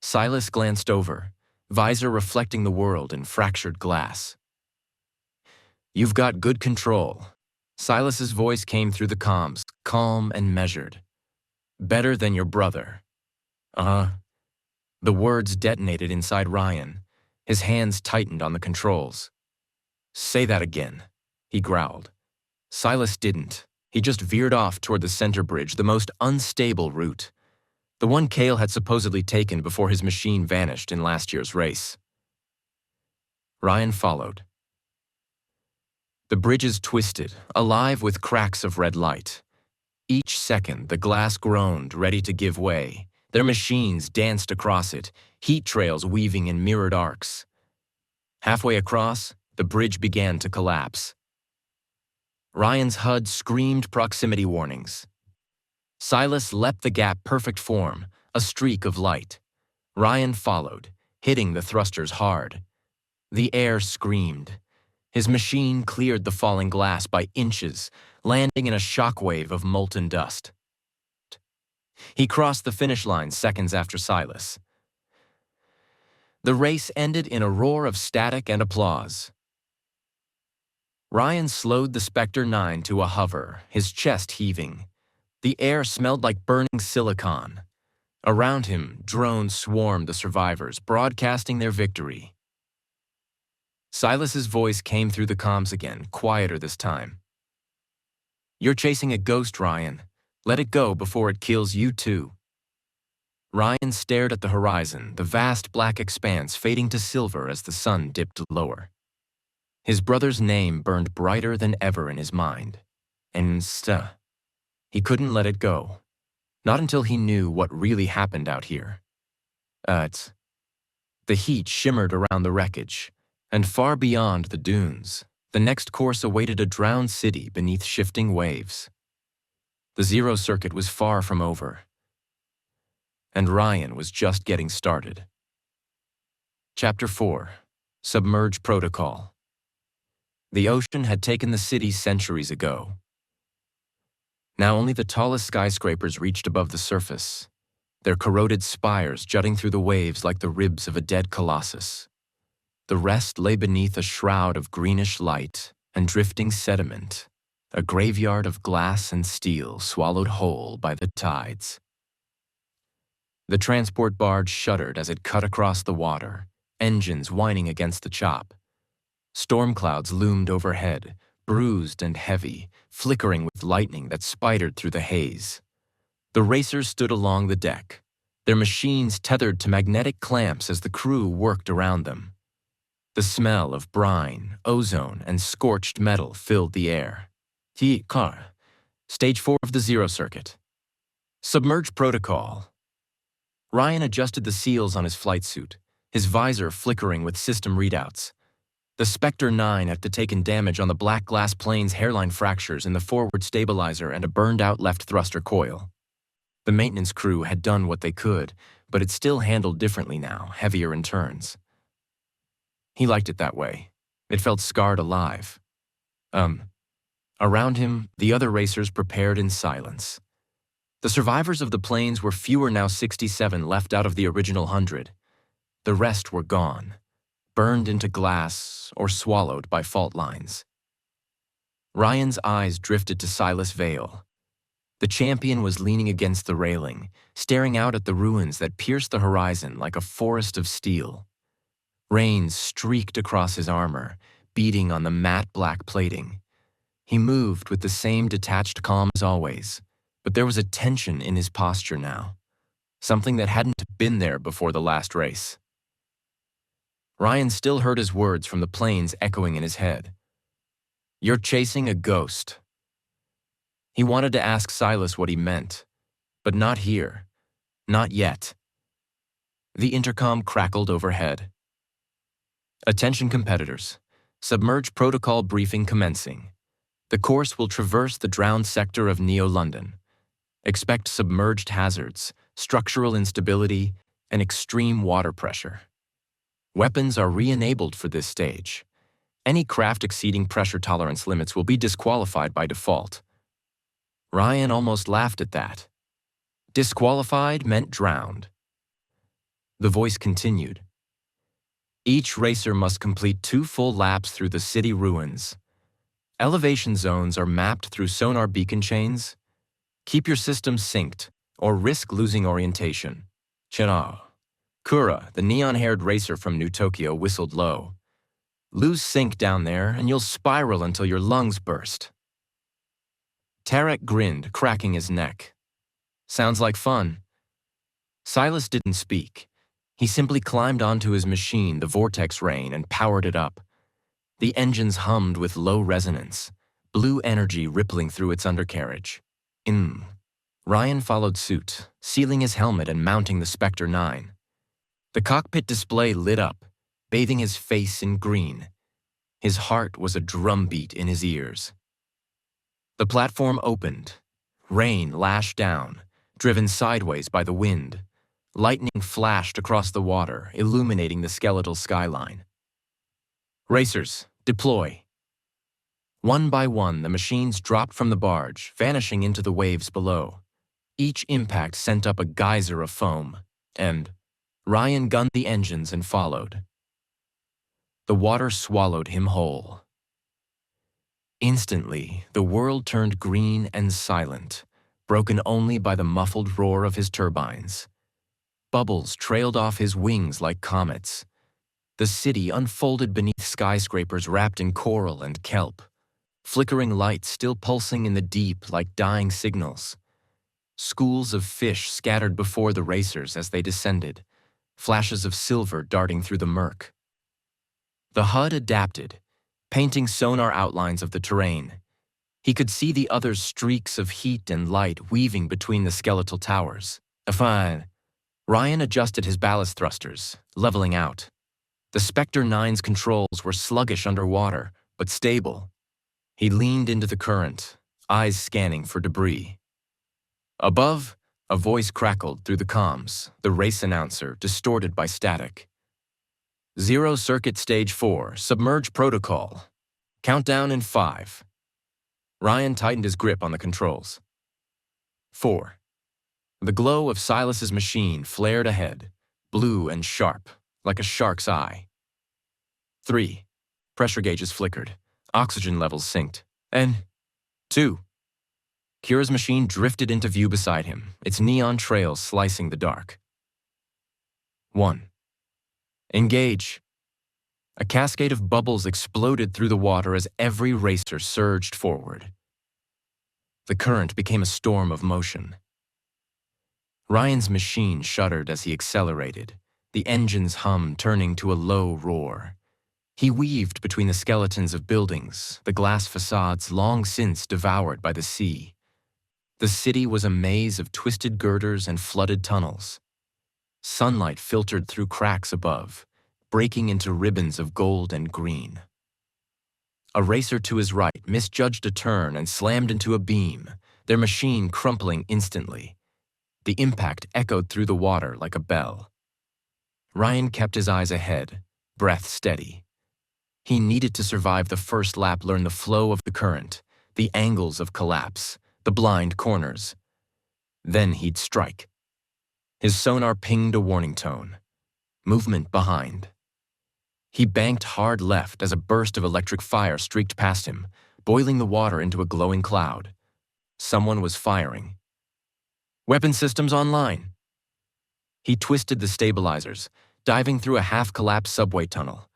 Silas glanced over, visor reflecting the world in fractured glass. "You've got good control." Silas's voice came through the comms, calm and measured. "Better than your brother." "Uh-huh." The words detonated inside Ryan. His hands tightened on the controls. "Say that again," he growled. Silas didn't. He just veered off toward the center bridge, the most unstable route. The one Cale had supposedly taken before his machine vanished in last year's race. Ryan followed. The bridges twisted, alive with cracks of red light. Each second, the glass groaned, ready to give way. Their machines danced across it, heat trails weaving in mirrored arcs. Halfway across, the bridge began to collapse. Ryan's HUD screamed proximity warnings. Silas leapt the gap perfect form, a streak of light. Ryan followed, hitting the thrusters hard. The air screamed. His machine cleared the falling glass by inches, landing in a shockwave of molten dust. He crossed the finish line seconds after Silas. The race ended in a roar of static and applause. Ryan slowed the Spectre 9 to a hover, his chest heaving. The air smelled like burning silicon. Around him, drones swarmed the survivors, broadcasting their victory. Silas's voice came through the comms again, quieter this time. "You're chasing a ghost, Ryan. Let it go before it kills you too." Ryan stared at the horizon, the vast black expanse fading to silver as the sun dipped lower. His brother's name burned brighter than ever in his mind. And he couldn't let it go. Not until he knew what really happened out here. The heat shimmered around the wreckage, and far beyond the dunes, the next course awaited a drowned city beneath shifting waves. The Zero Circuit was far from over, and Ryan was just getting started. Chapter 4: Submerge Protocol. The ocean had taken the city centuries ago. Now only the tallest skyscrapers reached above the surface, their corroded spires jutting through the waves like the ribs of a dead colossus. The rest lay beneath a shroud of greenish light and drifting sediment, a graveyard of glass and steel swallowed whole by the tides. The transport barge shuddered as it cut across the water, engines whining against the chop. Storm clouds loomed overhead, bruised and heavy, flickering with lightning that spidered through the haze. The racers stood along the deck, their machines tethered to magnetic clamps as the crew worked around them. The smell of brine, ozone, and scorched metal filled the air. Stage 4 of the Zero Circuit. Submerge Protocol. Ryan adjusted the seals on his flight suit, his visor flickering with system readouts. The Spectre 9 had taken damage on the black glass plane's hairline fractures in the forward stabilizer and a burned-out left thruster coil. The maintenance crew had done what they could, but it still handled differently now, heavier in turns. He liked it that way. It felt scarred alive. Around him, the other racers prepared in silence. The survivors of the planes were fewer now, 67 left out of the original 100. The rest were gone, burned into glass or swallowed by fault lines. Ryan's eyes drifted to Silas Vale. The champion was leaning against the railing, staring out at the ruins that pierced the horizon like a forest of steel. Rain streaked across his armor, beating on the matte black plating. He moved with the same detached calm as always, but there was a tension in his posture now, something that hadn't been there before the last race. Ryan still heard his words from the planes echoing in his head. "You're chasing a ghost." He wanted to ask Silas what he meant, but not here. Not yet. The intercom crackled overhead. "Attention competitors. Submerge Protocol briefing commencing. The course will traverse the drowned sector of Neo-London. Expect submerged hazards, structural instability, and extreme water pressure. Weapons are re-enabled for this stage. Any craft exceeding pressure tolerance limits will be disqualified by default. Ryan almost laughed at that. Disqualified meant drowned. The voice continued. Each racer must complete 2 full laps through the city ruins. Elevation zones are mapped through sonar beacon chains. Keep your system synced, or risk losing orientation. Chino. Kura, the neon-haired racer from New Tokyo, whistled low. Lose sync down there, and you'll spiral until your lungs burst. Tarek grinned, cracking his neck. Sounds like fun. Silas didn't speak. He simply climbed onto his machine, the Vortex Rain, and powered it up. The engines hummed with low resonance, blue energy rippling through its undercarriage. Ryan followed suit, sealing his helmet and mounting the Spectre 9. The cockpit display lit up, bathing his face in green. His heart was a drumbeat in his ears. The platform opened. Rain lashed down, driven sideways by the wind. Lightning flashed across the water, illuminating the skeletal skyline. Racers, deploy. One by one, the machines dropped from the barge, vanishing into the waves below. Each impact sent up a geyser of foam, and Ryan gunned the engines and followed. The water swallowed him whole. Instantly, the world turned green and silent, broken only by the muffled roar of his turbines. Bubbles trailed off his wings like comets. The city unfolded beneath skyscrapers wrapped in coral and kelp, flickering lights still pulsing in the deep like dying signals. Schools of fish scattered before the racers as they descended, flashes of silver darting through the murk. The HUD adapted, painting sonar outlines of the terrain. He could see the other streaks of heat and light weaving between the skeletal towers. Fine. Ryan adjusted his ballast thrusters, leveling out. The Spectre 9's controls were sluggish underwater, but stable. He leaned into the current, eyes scanning for debris. Above, a voice crackled through the comms, the race announcer distorted by static. Zero Circuit Stage 4, Submerge Protocol. Countdown in 5. Ryan tightened his grip on the controls. 4. The glow of Silas's machine flared ahead, blue and sharp, like a shark's eye. 3. Pressure gauges flickered, oxygen levels synced. And 2. Kira's machine drifted into view beside him, its neon trails slicing the dark. 1. Engage. A cascade of bubbles exploded through the water as every racer surged forward. The current became a storm of motion. Ryan's machine shuddered as he accelerated, the engine's hum turning to a low roar. He weaved between the skeletons of buildings, the glass facades long since devoured by the sea. The city was a maze of twisted girders and flooded tunnels. Sunlight filtered through cracks above, breaking into ribbons of gold and green. A racer to his right misjudged a turn and slammed into a beam, their machine crumpling instantly. The impact echoed through the water like a bell. Ryan kept his eyes ahead, breath steady. He needed to survive the first lap, learn the flow of the current, the angles of collapse, the blind corners. Then he'd strike. His sonar pinged a warning tone. Movement behind. He banked hard left as a burst of electric fire streaked past him, boiling the water into a glowing cloud. Someone was firing. Weapon systems online. He twisted the stabilizers, diving through a half-collapsed subway tunnel.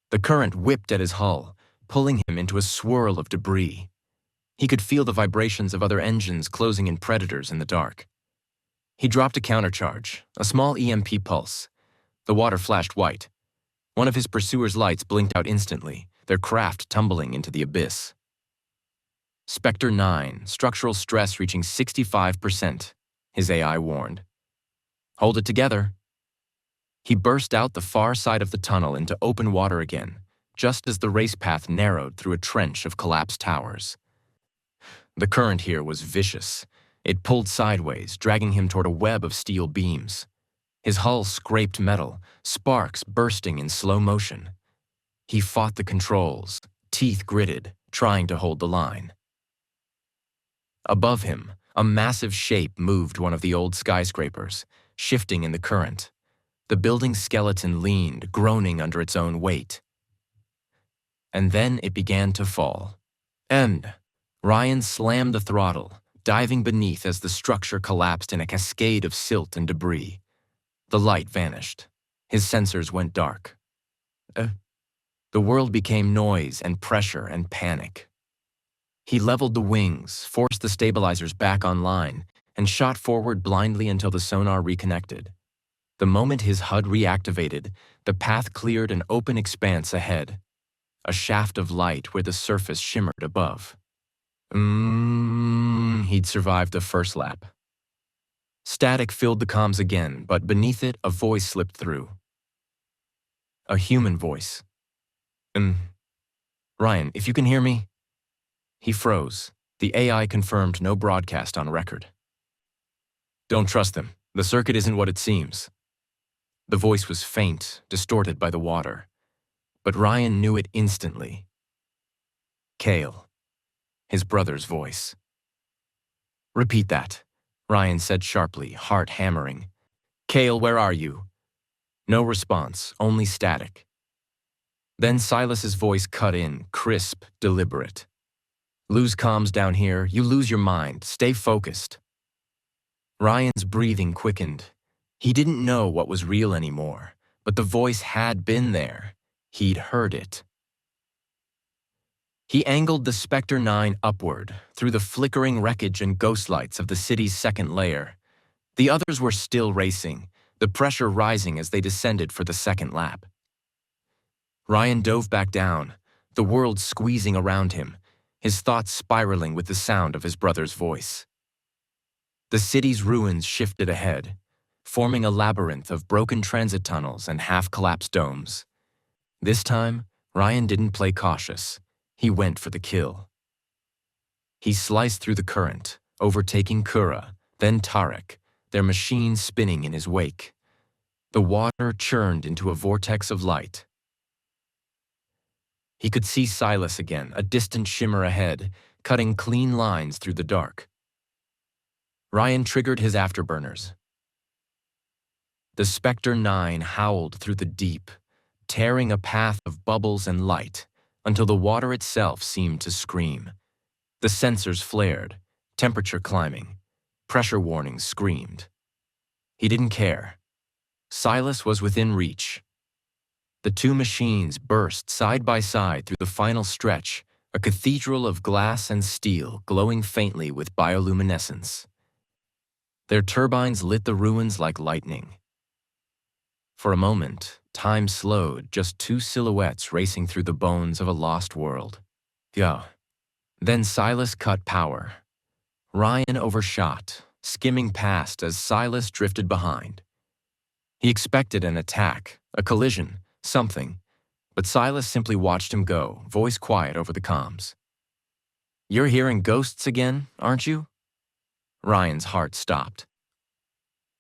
The current whipped at his hull, pulling him into a swirl of debris. He could feel the vibrations of other engines closing in predators in the dark. He dropped a countercharge, a small EMP pulse. The water flashed white. One of his pursuer's lights blinked out instantly, their craft tumbling into the abyss. Spectre 9, structural stress reaching 65%, his AI warned. Hold it together. He burst out the far side of the tunnel into open water again, just as the race path narrowed through a trench of collapsed towers. The current here was vicious. It pulled sideways, dragging him toward a web of steel beams. His hull scraped metal, sparks bursting in slow motion. He fought the controls, teeth gritted, trying to hold the line. Above him, a massive shape moved one of the old skyscrapers, shifting in the current. The building's skeleton leaned, groaning under its own weight. And then it began to fall. And Ryan slammed the throttle, diving beneath as the structure collapsed in a cascade of silt and debris. The light vanished. His sensors went dark. The world became noise and pressure and panic. He leveled the wings, forced the stabilizers back online, and shot forward blindly until the sonar reconnected. The moment his HUD reactivated, the path cleared an open expanse ahead. A shaft of light where the surface shimmered above. He'd survived the first lap. Static filled the comms again, but beneath it, a voice slipped through. A human voice. Ryan, if you can hear me? He froze. The AI confirmed no broadcast on record. Don't trust them. The circuit isn't what it seems. The voice was faint, distorted by the water. But Ryan knew it instantly. Cale. His brother's voice. Repeat that, Ryan said sharply, heart hammering. Cale, where are you? No response, only static. Then Silas's voice cut in, crisp, deliberate. Lose comms down here, you lose your mind, stay focused. Ryan's breathing quickened. He didn't know what was real anymore, but the voice had been there. He'd heard it. He angled the Spectre 9 upward, through the flickering wreckage and ghost lights of the city's second layer. The others were still racing, the pressure rising as they descended for the second lap. Ryan dove back down, the world squeezing around him, his thoughts spiraling with the sound of his brother's voice. The city's ruins shifted ahead, forming a labyrinth of broken transit tunnels and half-collapsed domes. This time, Ryan didn't play cautious. He went for the kill. He sliced through the current, overtaking Kura, then Tarek, their machine spinning in his wake. The water churned into a vortex of light. He could see Silas again, a distant shimmer ahead, cutting clean lines through the dark. Ryan triggered his afterburners. The Spectre 9 howled through the deep, tearing a path of bubbles and light, until the water itself seemed to scream. The sensors flared, temperature climbing, pressure warnings screamed. He didn't care. Silas was within reach. The two machines burst side by side through the final stretch, a cathedral of glass and steel glowing faintly with bioluminescence. Their turbines lit the ruins like lightning. For a moment, time slowed, just two silhouettes racing through the bones of a lost world. Yeah. Then Silas cut power. Ryan overshot, skimming past as Silas drifted behind. He expected an attack, a collision, something, but Silas simply watched him go, voice quiet over the comms. You're hearing ghosts again, aren't you? Ryan's heart stopped.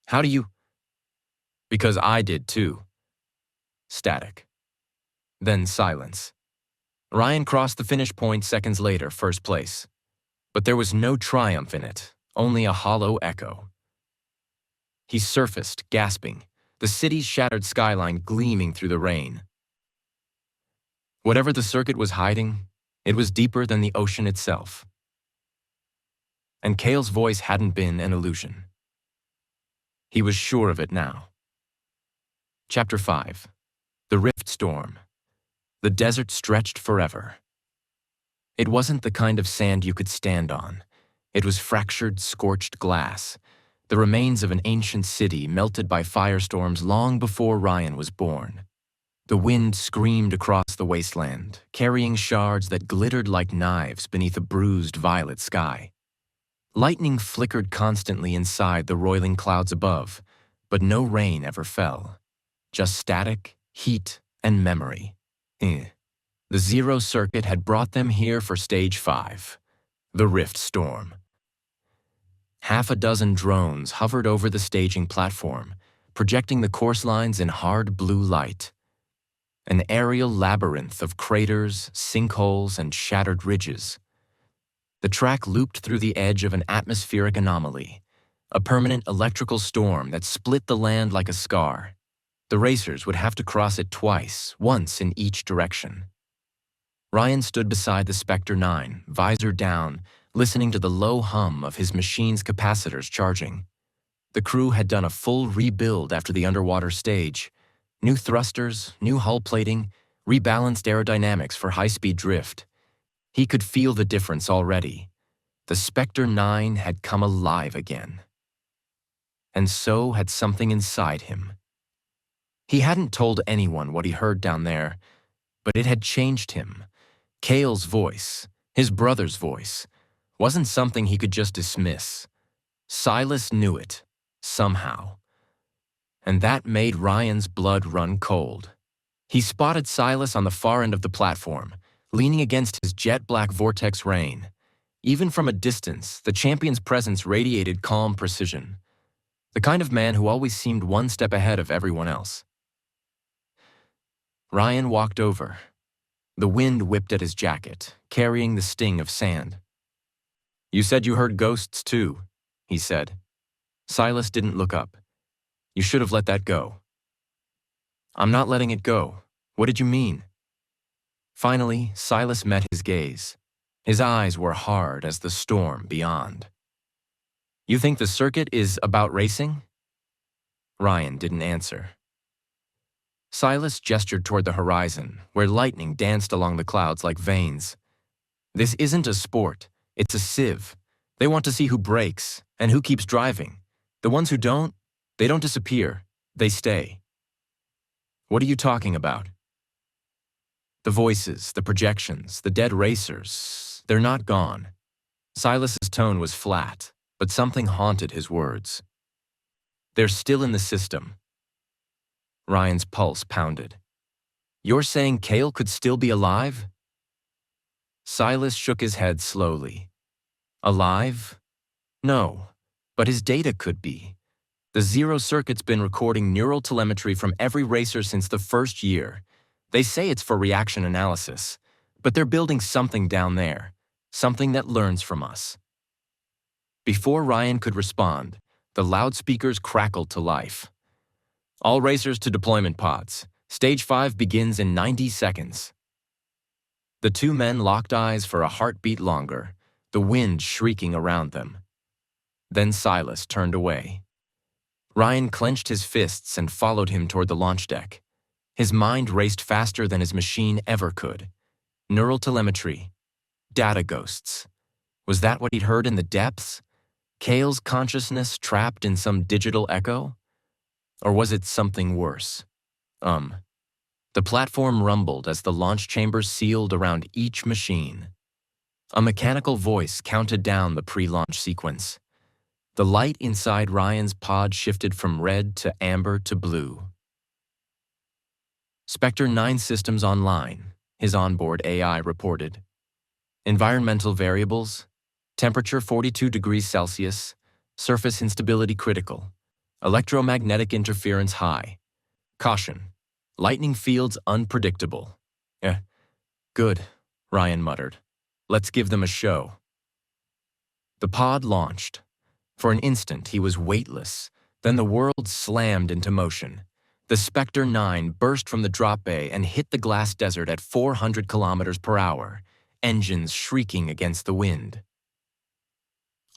How do you? Because I did too. Static. Then silence. Ryan crossed the finish point seconds later, first place. But there was no triumph in it, only a hollow echo. He surfaced, gasping, the city's shattered skyline gleaming through the rain. Whatever the circuit was hiding, it was deeper than the ocean itself. And Cale's voice hadn't been an illusion. He was sure of it now. Chapter 5. The Rift Storm. The desert stretched forever. It wasn't the kind of sand you could stand on. It was fractured, scorched glass, the remains of an ancient city melted by firestorms long before Ryan was born. The wind screamed across the wasteland, carrying shards that glittered like knives beneath a bruised violet sky. Lightning flickered constantly inside the roiling clouds above, but no rain ever fell. Just static, heat, and memory. The Zero Circuit had brought them here for Stage 5, the Rift Storm. Half a dozen drones hovered over the staging platform, projecting the course lines in hard blue light. an aerial labyrinth of craters, sinkholes, and shattered ridges. The track looped through the edge of an atmospheric anomaly, a permanent electrical storm that split the land like a scar. The racers would have to cross it twice, once in each direction. Ryan stood beside the Spectre 9, visor down, listening to the low hum of his machine's capacitors charging. The crew had done a full rebuild after the underwater stage. New thrusters, new hull plating, rebalanced aerodynamics for high-speed drift. He could feel the difference already. The Spectre 9 had come alive again. And so had something inside him. He hadn't told anyone what he heard down there, but it had changed him. Cale's voice, his brother's voice, wasn't something he could just dismiss. Silas knew it, somehow. And that made Ryan's blood run cold. He spotted Silas on the far end of the platform, leaning against his jet-black vortex rain. Even from a distance, the champion's presence radiated calm precision. The kind of man who always seemed one step ahead of everyone else. Ryan walked over. The wind whipped at his jacket, carrying the sting of sand. "You said you heard ghosts too," he said. Silas didn't look up. "You should have let that go." "I'm not letting it go. What did you mean?" Finally, Silas met his gaze. His eyes were hard as the storm beyond. "You think the circuit is about racing?" Ryan didn't answer. Silas gestured toward the horizon, where lightning danced along the clouds like veins. "This isn't a sport, it's a sieve. They want to see who breaks and who keeps driving. The ones who don't, they don't disappear, they stay." "What are you talking about?" "The voices, the projections, the dead racers, they're not gone." Silas's tone was flat, but something haunted his words. "They're still in the system." Ryan's pulse pounded. "You're saying Cale could still be alive?" Silas shook his head slowly. "Alive? No, but his data could be. The Zero Circuit's been recording neural telemetry from every racer since the first year. They say it's for reaction analysis, but they're building something down there, something that learns from us." Before Ryan could respond, the loudspeakers crackled to life. "All racers to deployment pods. Stage 5 begins in 90 seconds. The two men locked eyes for a heartbeat longer, the wind shrieking around them. Then Silas turned away. Ryan clenched his fists and followed him toward the launch deck. His mind raced faster than his machine ever could. Neural telemetry. Data ghosts. Was that what he'd heard in the depths? Cale's consciousness trapped in some digital echo? Or was it something worse? The platform rumbled as the launch chambers sealed around each machine. A mechanical voice counted down the pre-launch sequence. The light inside Ryan's pod shifted from red to amber to blue. "Spectre 9 systems online," his onboard AI reported. "Environmental variables, temperature 42 degrees Celsius, surface instability critical, electromagnetic interference high. Caution, lightning fields unpredictable." Good, Ryan muttered. "Let's give them a show." The pod launched. For an instant, he was weightless. Then the world slammed into motion. The Spectre 9 burst from the drop bay and hit the glass desert at 400 kilometers per hour, engines shrieking against the wind.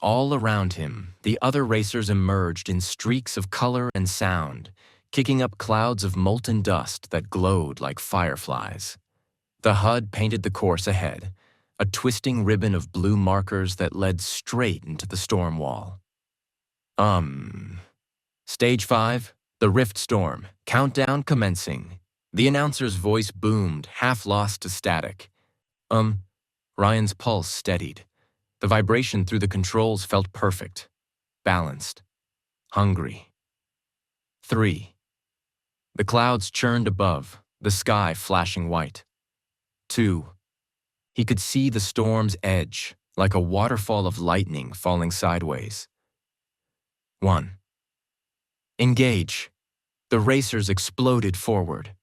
All around him, the other racers emerged in streaks of color and sound, kicking up clouds of molten dust that glowed like fireflies. The HUD painted the course ahead, a twisting ribbon of blue markers that led straight into the storm wall. Stage 5, the Rift Storm, countdown commencing. The announcer's voice boomed, half lost to static. Ryan's pulse steadied. The vibration through the controls felt perfect, balanced, hungry. 3. The clouds churned above, the sky flashing white. 2. He could see the storm's edge, like a waterfall of lightning falling sideways. 1. Engage. The racers exploded forward.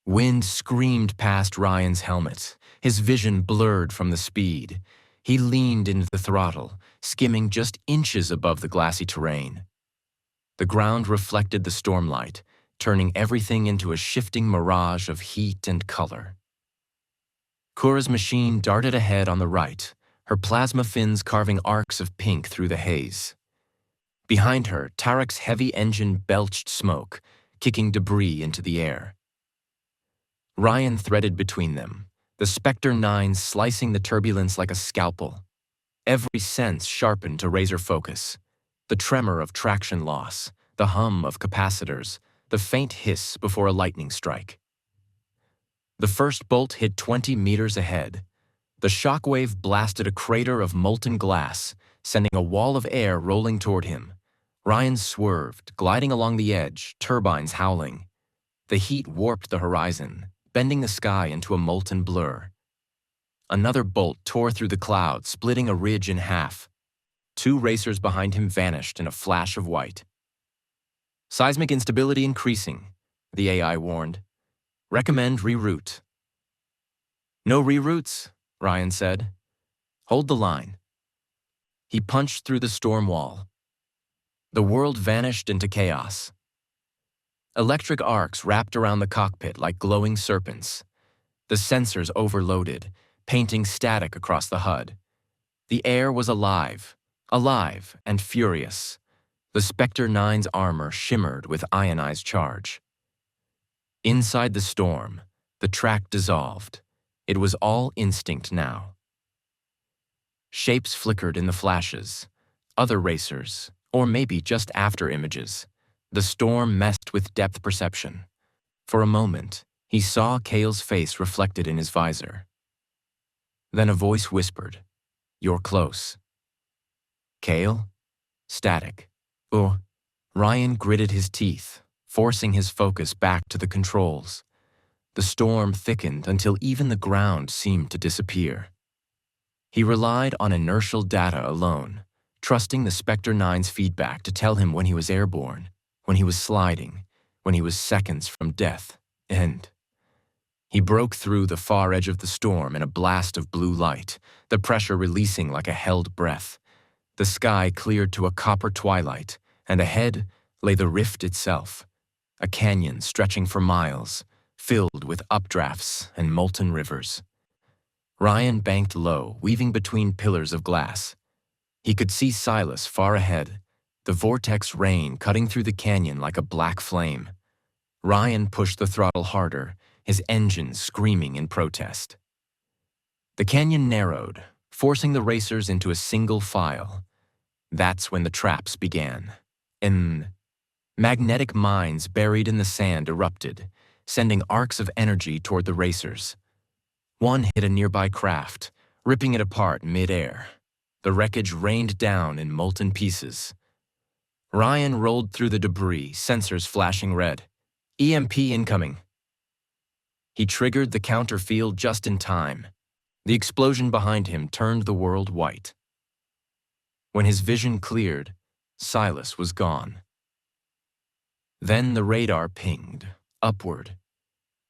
Wind screamed past Ryan's helmet, his vision blurred from the speed. He leaned into the throttle, skimming just inches above the glassy terrain. The ground reflected the stormlight, turning everything into a shifting mirage of heat and color. Kura's machine darted ahead on the right, her plasma fins carving arcs of pink through the haze. Behind her, Tarek's heavy engine belched smoke, kicking debris into the air. Ryan threaded between them, the Spectre 9 slicing the turbulence like a scalpel. Every sense sharpened to razor focus. The tremor of traction loss, the hum of capacitors, the faint hiss before a lightning strike. The first bolt hit 20 meters ahead. The shockwave blasted a crater of molten glass, sending a wall of air rolling toward him. Ryan swerved, gliding along the edge, turbines howling. The heat warped the horizon, bending the sky into a molten blur. Another bolt tore through the clouds, splitting a ridge in half. 2 racers behind him vanished in a flash of white. Seismic instability increasing, the AI warned. Recommend reroute. No reroutes, Ryan said. Hold the line. He punched through the storm wall. The world vanished into chaos. Electric arcs wrapped around the cockpit like glowing serpents. The sensors overloaded, painting static across the HUD. The air was alive and furious. The Spectre 9's armor shimmered with ionized charge. Inside the storm, the track dissolved. It was all instinct now. Shapes flickered in the flashes. Other racers, or maybe just after images. The storm messed with depth perception. For a moment, he saw Kale's face reflected in his visor. Then a voice whispered, "You're close." Kale? Static. Oh. Ryan gritted his teeth, forcing his focus back to the controls. The storm thickened until even the ground seemed to disappear. He relied on inertial data alone, trusting the Spectre 9's feedback to tell him when he was airborne, when he was sliding, when he was seconds from death. He broke through the far edge of the storm in a blast of blue light, the pressure releasing like a held breath. The sky cleared to a copper twilight, and ahead lay the rift itself, a canyon stretching for miles, filled with updrafts and molten rivers. Ryan banked low, weaving between pillars of glass. He could see Silas far ahead, the vortex rain cutting through the canyon like a black flame. Ryan pushed the throttle harder, his engine screaming in protest. The canyon narrowed, forcing the racers into a single file. That's when the traps began. Magnetic mines buried in the sand erupted, sending arcs of energy toward the racers. One hit a nearby craft, ripping it apart mid-air. The wreckage rained down in molten pieces. Ryan rolled through the debris, sensors flashing red. EMP incoming. He triggered the counter field just in time. The explosion behind him turned the world white. When his vision cleared, Silas was gone. Then the radar pinged, upward.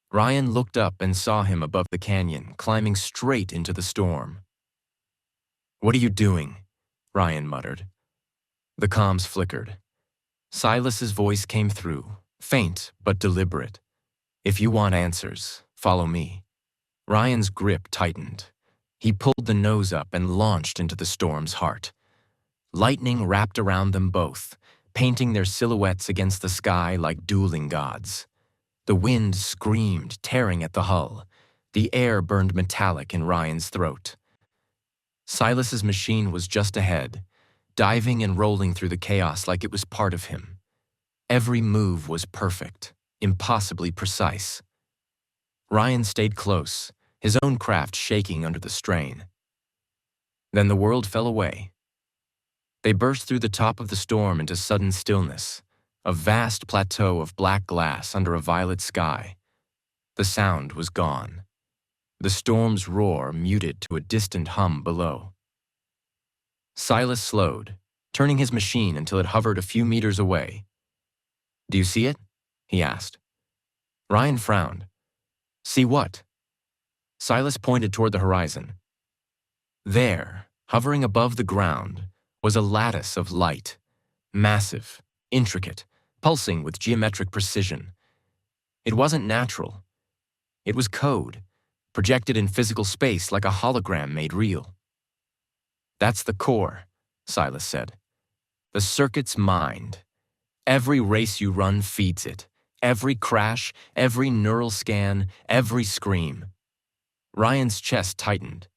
Ryan looked up and saw him above the canyon, climbing straight into the storm. "What are you doing?" Ryan muttered. The comms flickered. Silas's voice came through, faint but deliberate. "If you want answers, follow me." Ryan's grip tightened. He pulled the nose up and launched into the storm's heart. Lightning wrapped around them both, painting their silhouettes against the sky like dueling gods. The wind screamed, tearing at the hull. The air burned metallic in Ryan's throat. Silas's machine was just ahead, diving and rolling through the chaos like it was part of him. Every move was perfect, impossibly precise. Ryan stayed close, his own craft shaking under the strain. Then the world fell away. They burst through the top of the storm into sudden stillness, a vast plateau of black glass under a violet sky. The sound was gone. The storm's roar muted to a distant hum below. Silas slowed, turning his machine until it hovered a few meters away. "Do you see it?" he asked. Ryan frowned. See what? Silas pointed toward the horizon. There, hovering above the ground, was a lattice of light, massive, intricate, pulsing with geometric precision. It wasn't natural. It was code, projected in physical space like a hologram made real. That's the core, Silas said. The circuit's mind. Every race you run feeds it. Every crash, every neural scan, every scream. Ryan's chest tightened.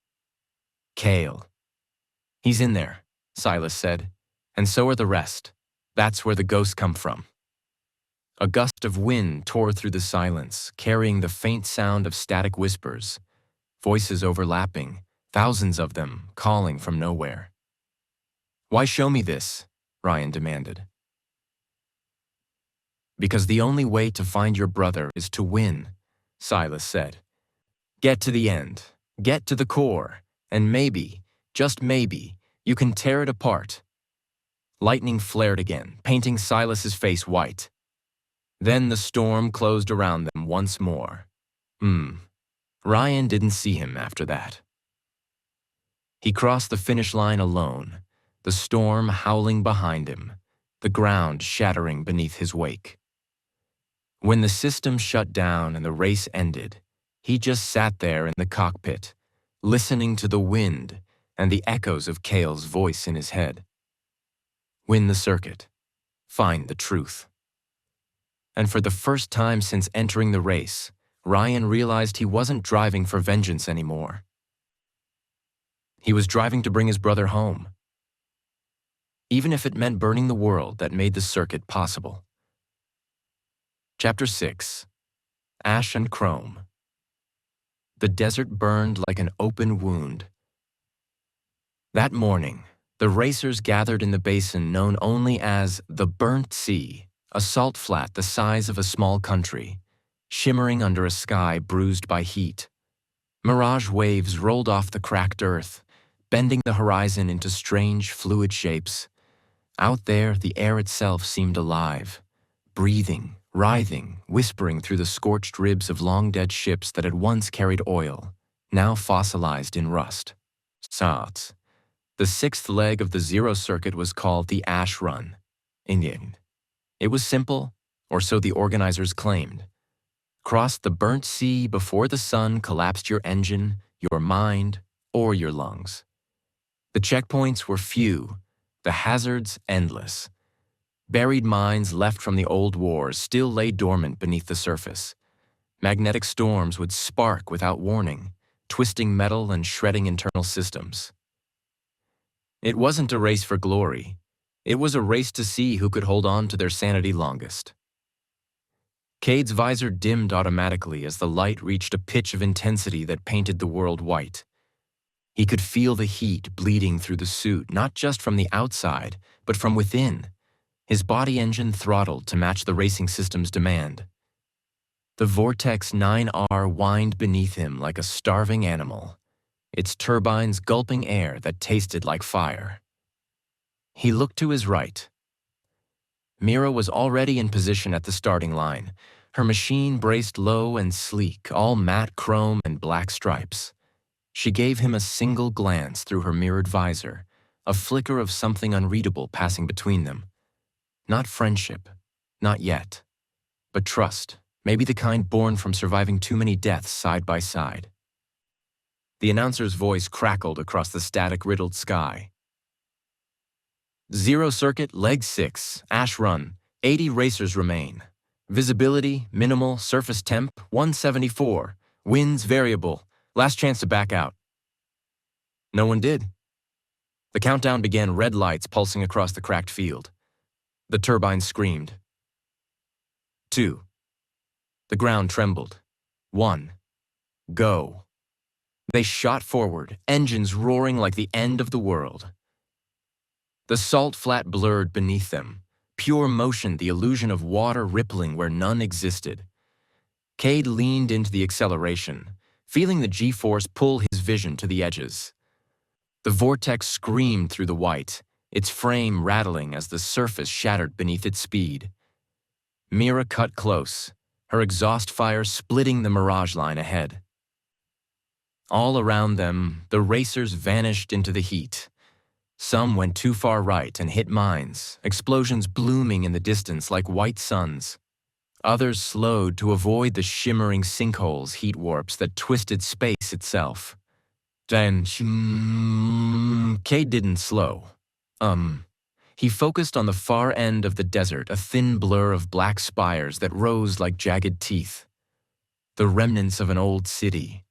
Kale. He's in there, Silas said, and so are the rest. That's where the ghosts come from. A gust of wind tore through the silence, carrying the faint sound of static whispers, voices overlapping, thousands of them calling from nowhere. Why show me this? Ryan demanded. Because the only way to find your brother is to win, Silas said. Get to the end, get to the core, and maybe, just maybe, you can tear it apart. Lightning flared again, painting Silas's face white. Then the storm closed around them once more. Ryan didn't see him after that. He crossed the finish line alone, the storm howling behind him, the ground shattering beneath his wake. When the system shut down and the race ended, he just sat there in the cockpit, listening to the wind and the echoes of Kale's voice in his head. Win the circuit. Find the truth. And for the first time since entering the race, Ryan realized he wasn't driving for vengeance anymore. He was driving to bring his brother home. Even if it meant burning the world that made the circuit possible. Chapter 6. Ash and Chrome. The desert burned like an open wound. That morning, the racers gathered in the basin known only as the Burnt Sea, a salt flat the size of a small country, shimmering under a sky bruised by heat. Mirage waves rolled off the cracked earth, bending the horizon into strange, fluid shapes. Out there, the air itself seemed alive, breathing, writhing, whispering through the scorched ribs of long-dead ships that had once carried oil, now fossilized in rust. Sats. The sixth leg of the Zero Circuit was called the Ash Run. Indian. It was simple, or so the organizers claimed. Cross the burnt sea before the sun collapsed your engine, your mind, or your lungs. The checkpoints were few, the hazards endless. Buried mines left from the old wars still lay dormant beneath the surface. Magnetic storms would spark without warning, twisting metal and shredding internal systems. It wasn't a race for glory. It was a race to see who could hold on to their sanity longest. Cade's visor dimmed automatically as the light reached a pitch of intensity that painted the world white. He could feel the heat bleeding through the suit, not just from the outside, but from within. His body engine throttled to match the racing system's demand. The Vortex 9R whined beneath him like a starving animal, its turbines gulping air that tasted like fire. He looked to his right. Mira was already in position at the starting line, her machine braced low and sleek, all matte chrome and black stripes. She gave him a single glance through her mirrored visor, a flicker of something unreadable passing between them. Not friendship, not yet, but trust, maybe the kind born from surviving too many deaths side by side. The announcer's voice crackled across the static-riddled sky. Zero Circuit, Leg 6, Ash Run, 80 racers remain. Visibility, minimal, surface temp, 174. Winds, variable. Last chance to back out. No one did. The countdown began, red lights pulsing across the cracked field. The turbine screamed. 2. The ground trembled. 1. Go. They shot forward, engines roaring like the end of the world. The salt flat blurred beneath them, pure motion, the illusion of water rippling where none existed. Cade leaned into the acceleration, feeling the G-force pull his vision to the edges. The vortex screamed through the white, its frame rattling as the surface shattered beneath its speed. Mira cut close, her exhaust fire splitting the mirage line ahead. All around them, the racers vanished into the heat. Some went too far right and hit mines, explosions blooming in the distance like white suns. Others slowed to avoid the shimmering sinkholes, heat warps that twisted space itself. Then, Cade didn't slow. He focused on the far end of the desert, a thin blur of black spires that rose like jagged teeth. The remnants of an old city.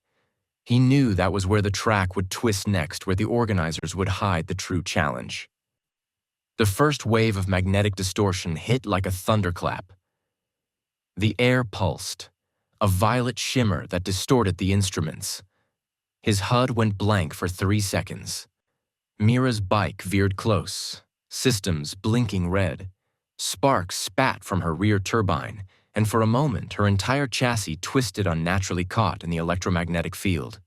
He knew that was where the track would twist next, where the organizers would hide the true challenge. The first wave of magnetic distortion hit like a thunderclap. The air pulsed, a violet shimmer that distorted the instruments. His HUD went blank for 3 seconds. Mira's bike veered close, systems blinking red. Sparks spat from her rear turbine, and for a moment her entire chassis twisted unnaturally caught in the electromagnetic field.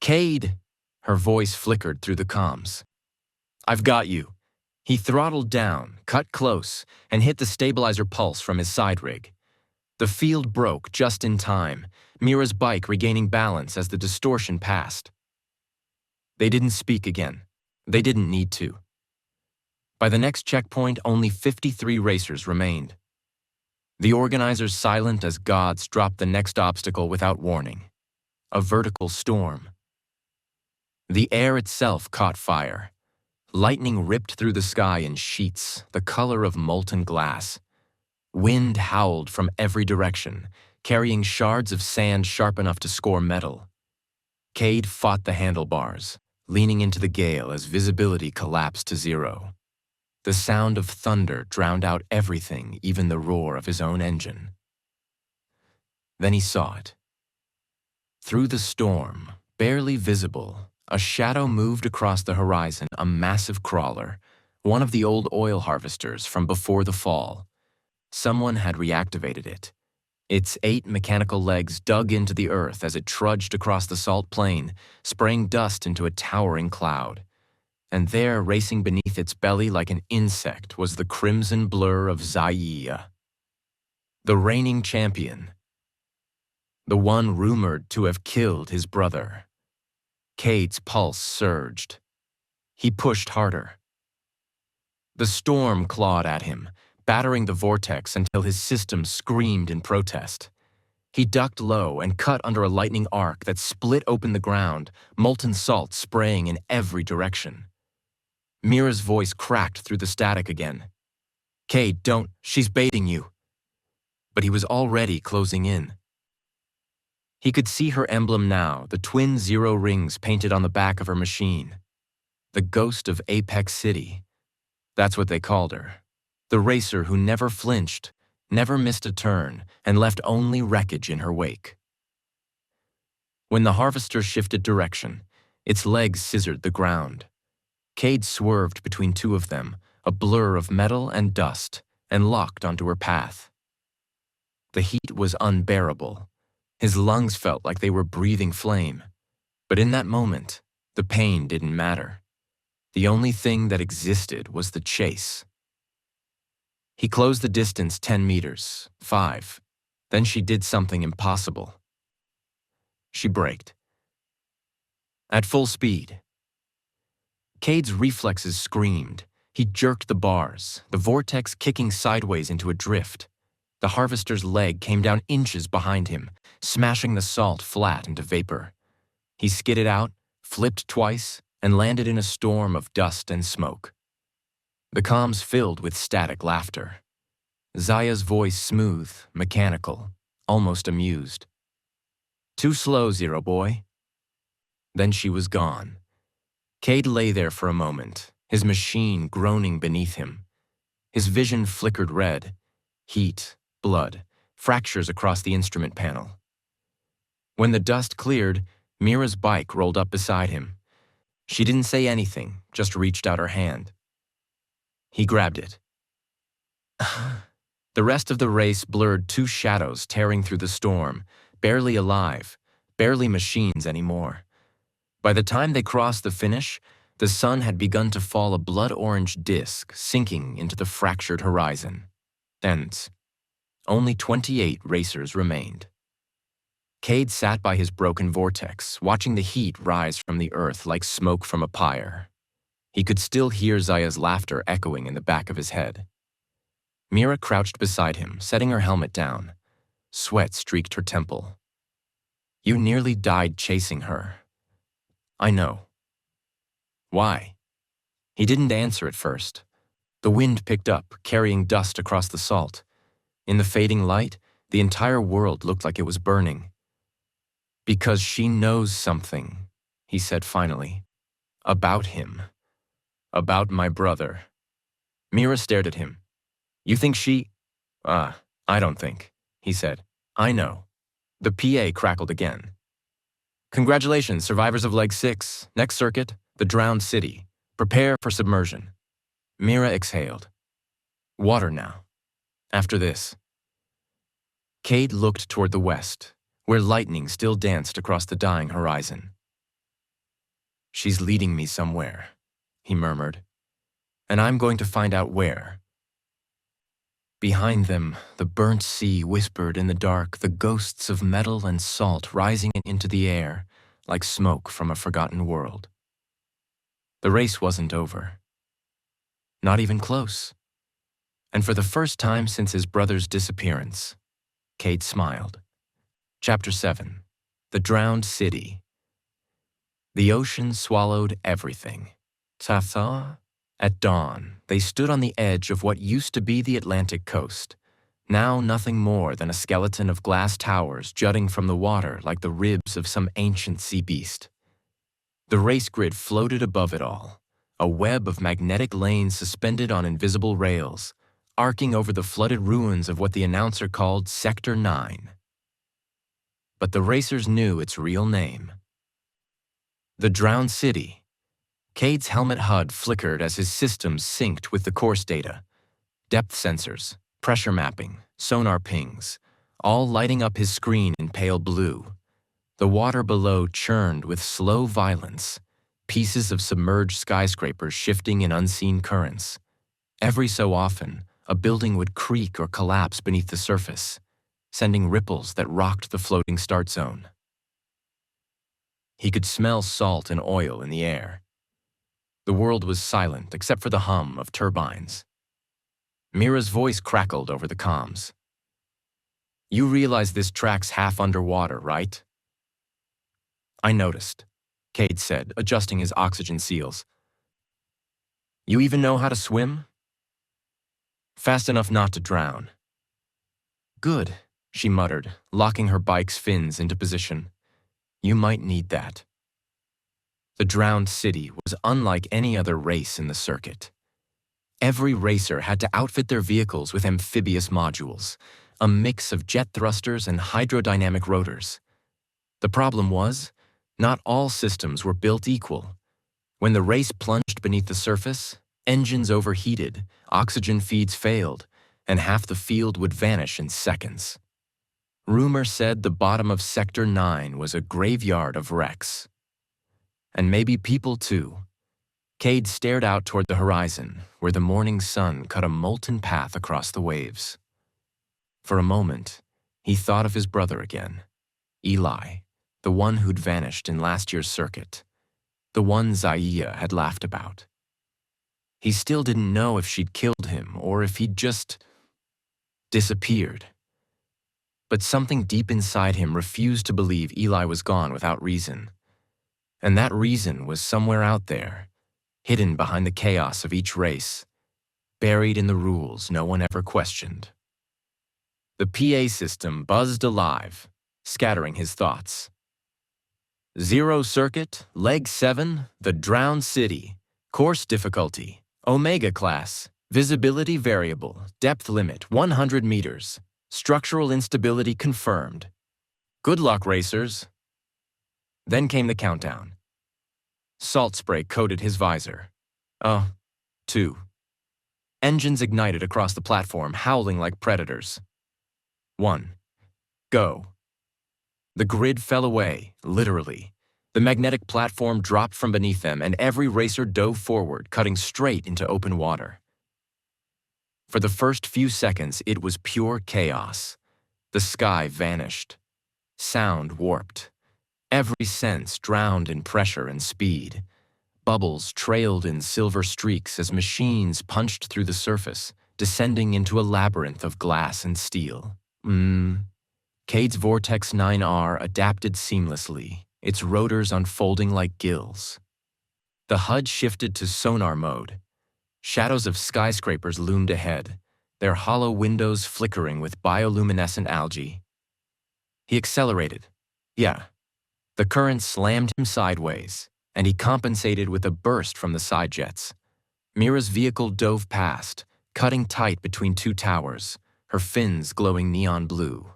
"Cade!" Her voice flickered through the comms. "I've got you." He throttled down, cut close, and hit the stabilizer pulse from his side rig. The field broke just in time, Mira's bike regaining balance as the distortion passed. They didn't speak again. They didn't need to. By the next checkpoint, only 53 racers remained. The organizers silent as gods dropped the next obstacle without warning. A vertical storm. The air itself caught fire. Lightning ripped through the sky in sheets, the color of molten glass. Wind howled from every direction, carrying shards of sand sharp enough to score metal. Cade fought the handlebars, leaning into the gale as visibility collapsed to zero. The sound of thunder drowned out everything, even the roar of his own engine. Then he saw it. Through the storm, barely visible, a shadow moved across the horizon, a massive crawler, one of the old oil harvesters from before the fall. Someone had reactivated it. Its 8 mechanical legs dug into the earth as it trudged across the salt plain, spraying dust into a towering cloud. And there, racing beneath its belly like an insect, was the crimson blur of Zaya. The reigning champion. The one rumored to have killed his brother. Cade's pulse surged. He pushed harder. The storm clawed at him, battering the vortex until his system screamed in protest. He ducked low and cut under a lightning arc that split open the ground, molten salt spraying in every direction. Mira's voice cracked through the static again. "Cade, don't, she's baiting you." But he was already closing in. He could see her emblem now, the twin zero rings painted on the back of her machine. The ghost of Apex City. That's what they called her. The racer who never flinched, never missed a turn, and left only wreckage in her wake. When the harvester shifted direction, its legs scissored the ground. Cade swerved between 2 of them, a blur of metal and dust, and locked onto her path. The heat was unbearable. His lungs felt like they were breathing flame. But in that moment, the pain didn't matter. The only thing that existed was the chase. He closed the distance 10 meters, 5. Then she did something impossible. She braked. At full speed. Cade's reflexes screamed. He jerked the bars, the vortex kicking sideways into a drift. The harvester's leg came down inches behind him, smashing the salt flat into vapor. He skidded out, flipped twice, and landed in a storm of dust and smoke. The comms filled with static laughter. Zaya's voice smooth, mechanical, almost amused. "Too slow, Zero Boy." Then she was gone. Cade lay there for a moment, his machine groaning beneath him. His vision flickered red. Heat, blood, fractures across the instrument panel. When the dust cleared, Mira's bike rolled up beside him. She didn't say anything, just reached out her hand. He grabbed it. The rest of the race blurred 2 shadows tearing through the storm, barely alive, barely machines anymore. By the time they crossed the finish, the sun had begun to fall, a blood-orange disk sinking into the fractured horizon. And Only 28 racers remained. Cade sat by his broken vortex, watching the heat rise from the earth like smoke from a pyre. He could still hear Zaya's laughter echoing in the back of his head. Mira crouched beside him, setting her helmet down. Sweat streaked her temple. You nearly died chasing her. I know. Why? He didn't answer at first. The wind picked up, carrying dust across the salt. In the fading light, the entire world looked like it was burning. Because she knows something, he said finally. About him. About my brother. Mira stared at him. You think she… I don't think, he said. I know. The PA crackled again. Congratulations, survivors of Leg 6. Next circuit, the drowned city. Prepare for submersion. Mira exhaled. Water now. After this. Cade looked toward the west, where lightning still danced across the dying horizon. She's leading me somewhere, he murmured. And I'm going to find out where. Behind them, the burnt sea whispered in the dark, the ghosts of metal and salt rising into the air like smoke from a forgotten world. The race wasn't over. Not even close. And for the first time since his brother's disappearance, Cade smiled. Chapter 7. The Drowned City. The ocean swallowed everything. Tafta? At dawn, they stood on the edge of what used to be the Atlantic coast, now nothing more than a skeleton of glass towers jutting from the water like the ribs of some ancient sea beast. The race grid floated above it all, a web of magnetic lanes suspended on invisible rails, arcing over the flooded ruins of what the announcer called Sector 9. But the racers knew its real name. The Drowned City. Cade's helmet HUD flickered as his systems synced with the course data. Depth sensors, pressure mapping, sonar pings, all lighting up his screen in pale blue. The water below churned with slow violence, pieces of submerged skyscrapers shifting in unseen currents. Every so often, a building would creak or collapse beneath the surface, sending ripples that rocked the floating start zone. He could smell salt and oil in the air. The world was silent except for the hum of turbines. Mira's voice crackled over the comms. You realize this track's half underwater, right? I noticed, Cade said, adjusting his oxygen seals. You even know how to swim? Fast enough not to drown. Good, she muttered, locking her bike's fins into position. You might need that. The Drowned City was unlike any other race in the circuit. Every racer had to outfit their vehicles with amphibious modules, a mix of jet thrusters and hydrodynamic rotors. The problem was, not all systems were built equal. When the race plunged beneath the surface, engines overheated, oxygen feeds failed, and half the field would vanish in seconds. Rumor said the bottom of Sector 9 was a graveyard of wrecks. And maybe people too. Cade stared out toward the horizon, where the morning sun cut a molten path across the waves. For a moment, he thought of his brother again. Eli, the one who'd vanished in last year's circuit. The one Zaya had laughed about. He still didn't know if she'd killed him or if he'd just disappeared. But something deep inside him refused to believe Eli was gone without reason. And that reason was somewhere out there, hidden behind the chaos of each race, buried in the rules no one ever questioned. The PA system buzzed alive, scattering his thoughts. 0 circuit, leg 7, the Drowned City, course difficulty, Omega class, visibility variable, depth limit 100 meters, structural instability confirmed. Good luck, racers. Then came the countdown. Salt spray coated his visor. 2. Engines ignited across the platform, howling like predators. 1. Go. The grid fell away, literally. The magnetic platform dropped from beneath them, and every racer dove forward, cutting straight into open water. For the first few seconds, it was pure chaos. The sky vanished. Sound warped. Every sense drowned in pressure and speed. Bubbles trailed in silver streaks as machines punched through the surface, descending into a labyrinth of glass and steel. Cade's Vortex 9R adapted seamlessly, its rotors unfolding like gills. The HUD shifted to sonar mode. Shadows of skyscrapers loomed ahead, their hollow windows flickering with bioluminescent algae. He accelerated. Yeah. The current slammed him sideways, and he compensated with a burst from the side jets. Mira's vehicle dove past, cutting tight between two towers, her fins glowing neon blue.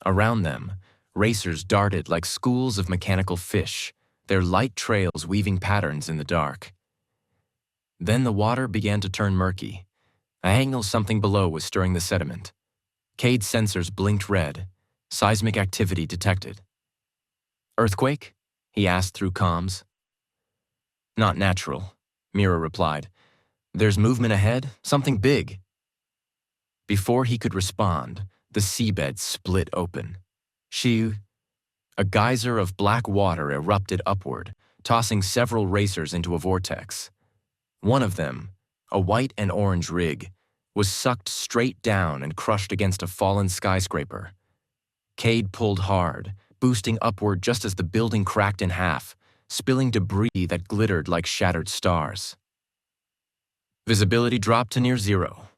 Around them, racers darted like schools of mechanical fish, their light trails weaving patterns in the dark. Then the water began to turn murky. A angle something below was stirring the sediment. Cade's sensors blinked red. Seismic activity detected. Earthquake? He asked through comms. Not natural, Mira replied. There's movement ahead, something big. Before he could respond, the seabed split open. A geyser of black water erupted upward, tossing several racers into a vortex. One of them, a white and orange rig, was sucked straight down and crushed against a fallen skyscraper. Cade pulled hard, boosting upward just as the building cracked in half, spilling debris that glittered like shattered stars. Visibility dropped to near zero.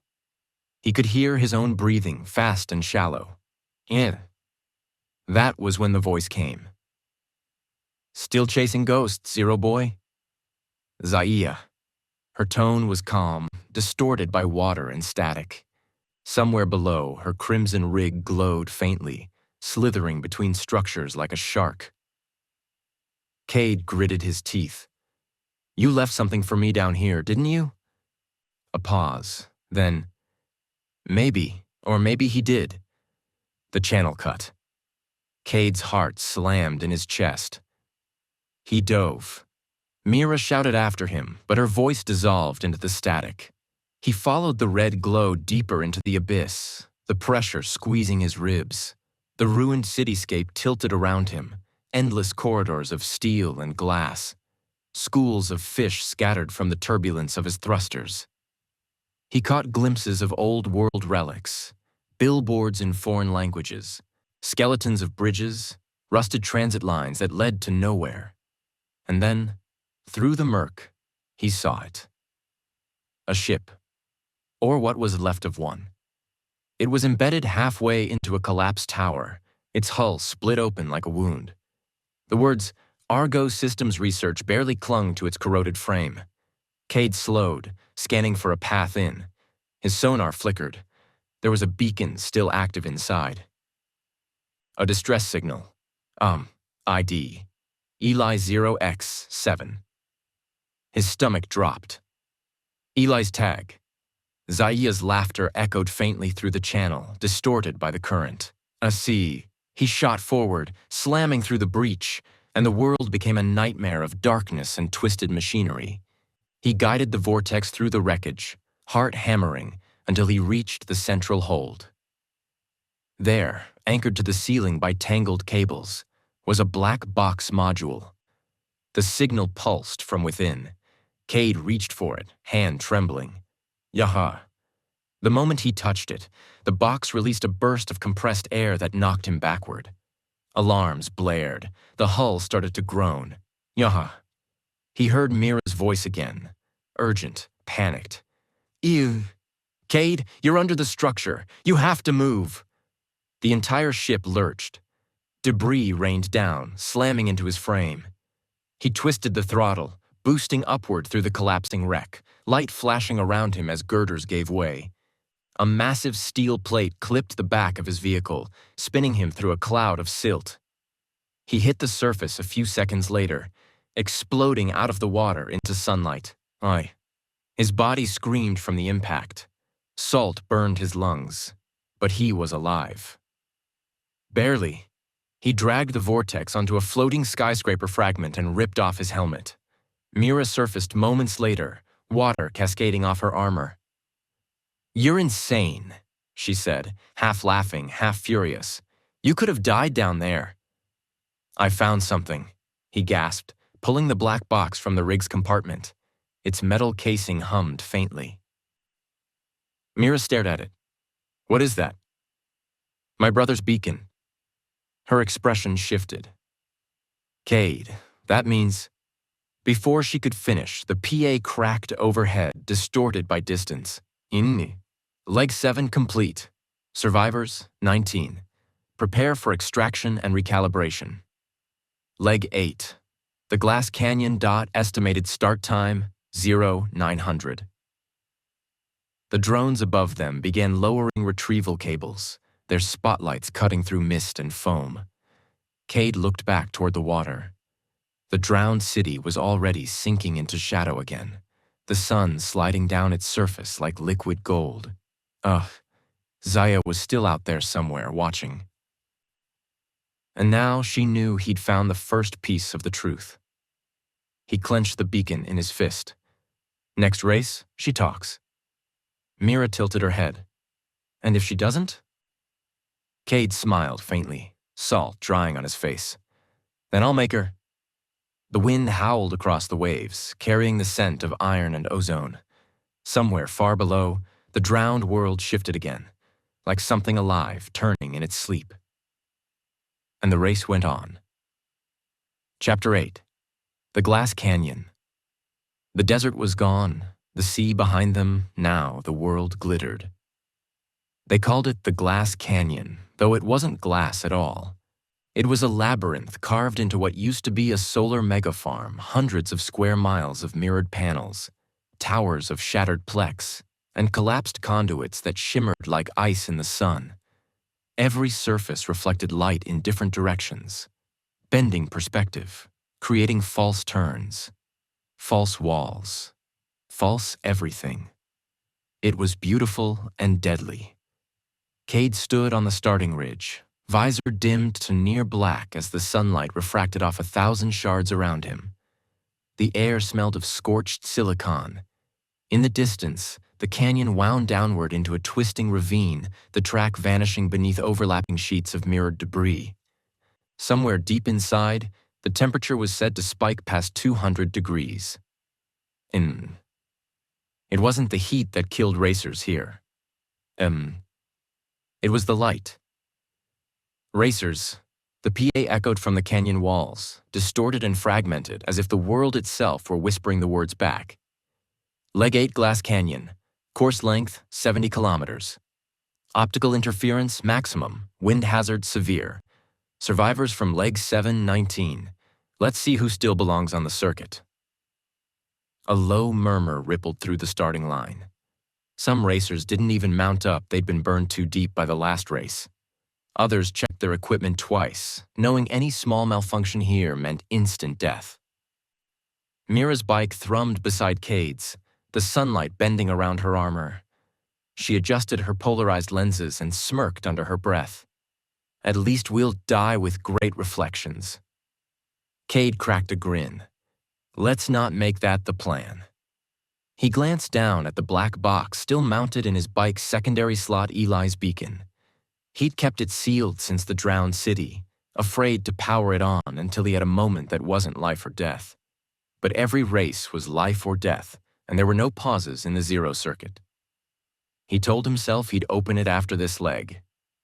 He could hear his own breathing, fast and shallow. That was when the voice came. Still chasing ghosts, Zero Boy? Zaya. Her tone was calm, distorted by water and static. Somewhere below, her crimson rig glowed faintly, slithering between structures like a shark. Cade gritted his teeth. You left something for me down here, didn't you? A pause, then, maybe, or maybe he did. The channel cut. Cade's heart slammed in his chest. He dove. Mira shouted after him, but her voice dissolved into the static. He followed the red glow deeper into the abyss, the pressure squeezing his ribs. The ruined cityscape tilted around him, endless corridors of steel and glass, schools of fish scattered from the turbulence of his thrusters. He caught glimpses of old-world relics, billboards in foreign languages, skeletons of bridges, rusted transit lines that led to nowhere. And then, through the murk, he saw it. A ship, or what was left of one. It was embedded halfway into a collapsed tower, its hull split open like a wound. The words, Argo Systems Research, barely clung to its corroded frame. Cade slowed, scanning for a path in. His sonar flickered. There was a beacon still active inside. A distress signal. ID. Eli 0X7. His stomach dropped. Eli's tag. Zaya's laughter echoed faintly through the channel, distorted by the current. He shot forward, slamming through the breach, and the world became a nightmare of darkness and twisted machinery. He guided the vortex through the wreckage, heart hammering, until he reached the central hold. There, anchored to the ceiling by tangled cables, was a black box module. The signal pulsed from within. Cade reached for it, hand trembling. Yaha. The moment he touched it, the box released a burst of compressed air that knocked him backward. Alarms blared. The hull started to groan. Yaha. He heard Mira's voice again, urgent, panicked. Ew. Cade, you're under the structure. You have to move. The entire ship lurched. Debris rained down, slamming into his frame. He twisted the throttle, boosting upward through the collapsing wreck, light flashing around him as girders gave way. A massive steel plate clipped the back of his vehicle, spinning him through a cloud of silt. He hit the surface a few seconds later, exploding out of the water into sunlight. Aye. His body screamed from the impact. Salt burned his lungs, but he was alive. Barely. He dragged the vortex onto a floating skyscraper fragment and ripped off his helmet. Mira surfaced moments later, water cascading off her armor. "You're insane," she said, half laughing, half furious. "You could have died down there." "I found something," he gasped, pulling the black box from the rig's compartment. Its metal casing hummed faintly. Mira stared at it. "What is that?" "My brother's beacon." Her expression shifted. "Cade, that means—" Before she could finish, the PA cracked overhead, distorted by distance. "Inni. Leg 7 complete. Survivors, 19. Prepare for extraction and recalibration. Leg 8. The Glass Canyon dot estimated start time, 0900. The drones above them began lowering retrieval cables, their spotlights cutting through mist and foam. Cade looked back toward the water. The drowned city was already sinking into shadow again, the sun sliding down its surface like liquid gold. Ugh, Zaya was still out there somewhere, watching. And now she knew he'd found the first piece of the truth. He clenched the beacon in his fist. "Next race, she talks." Mira tilted her head. "And if she doesn't?" Cade smiled faintly, salt drying on his face. "Then I'll make her." The wind howled across the waves, carrying the scent of iron and ozone. Somewhere far below, the drowned world shifted again, like something alive turning in its sleep. And the race went on. Chapter 8. The Glass Canyon. The desert was gone, the sea behind them. Now the world glittered. They called it the Glass Canyon, though it wasn't glass at all. It was a labyrinth carved into what used to be a solar megafarm, hundreds of square miles of mirrored panels, towers of shattered plex, and collapsed conduits that shimmered like ice in the sun. Every surface reflected light in different directions, bending perspective, creating false turns, false walls, false everything. It was beautiful and deadly. Cade stood on the starting ridge, visor dimmed to near black as the sunlight refracted off 1,000 shards around him. The air smelled of scorched silicon. In the distance, the canyon wound downward into a twisting ravine, the track vanishing beneath overlapping sheets of mirrored debris. Somewhere deep inside, the temperature was said to spike past 200 degrees. It wasn't the heat that killed racers here. It was the light. "Racers," the PA echoed from the canyon walls, distorted and fragmented as if the world itself were whispering the words back. "Leg 8 Glass Canyon. Course length, 70 kilometers. Optical interference, maximum. Wind hazard, severe. Survivors from Leg 7, 19. Let's see who still belongs on the circuit." A low murmur rippled through the starting line. Some racers didn't even mount up, they'd been burned too deep by the last race. Others checked their equipment twice, knowing any small malfunction here meant instant death. Mira's bike thrummed beside Cade's, the sunlight bending around her armor. She adjusted her polarized lenses and smirked under her breath. "At least we'll die with great reflections." Cade cracked a grin. "Let's not make that the plan." He glanced down at the black box still mounted in his bike's secondary slot, Eli's beacon. He'd kept it sealed since the drowned city, afraid to power it on until he had a moment that wasn't life or death. But every race was life or death, and there were no pauses in the zero circuit. He told himself he'd open it after this leg.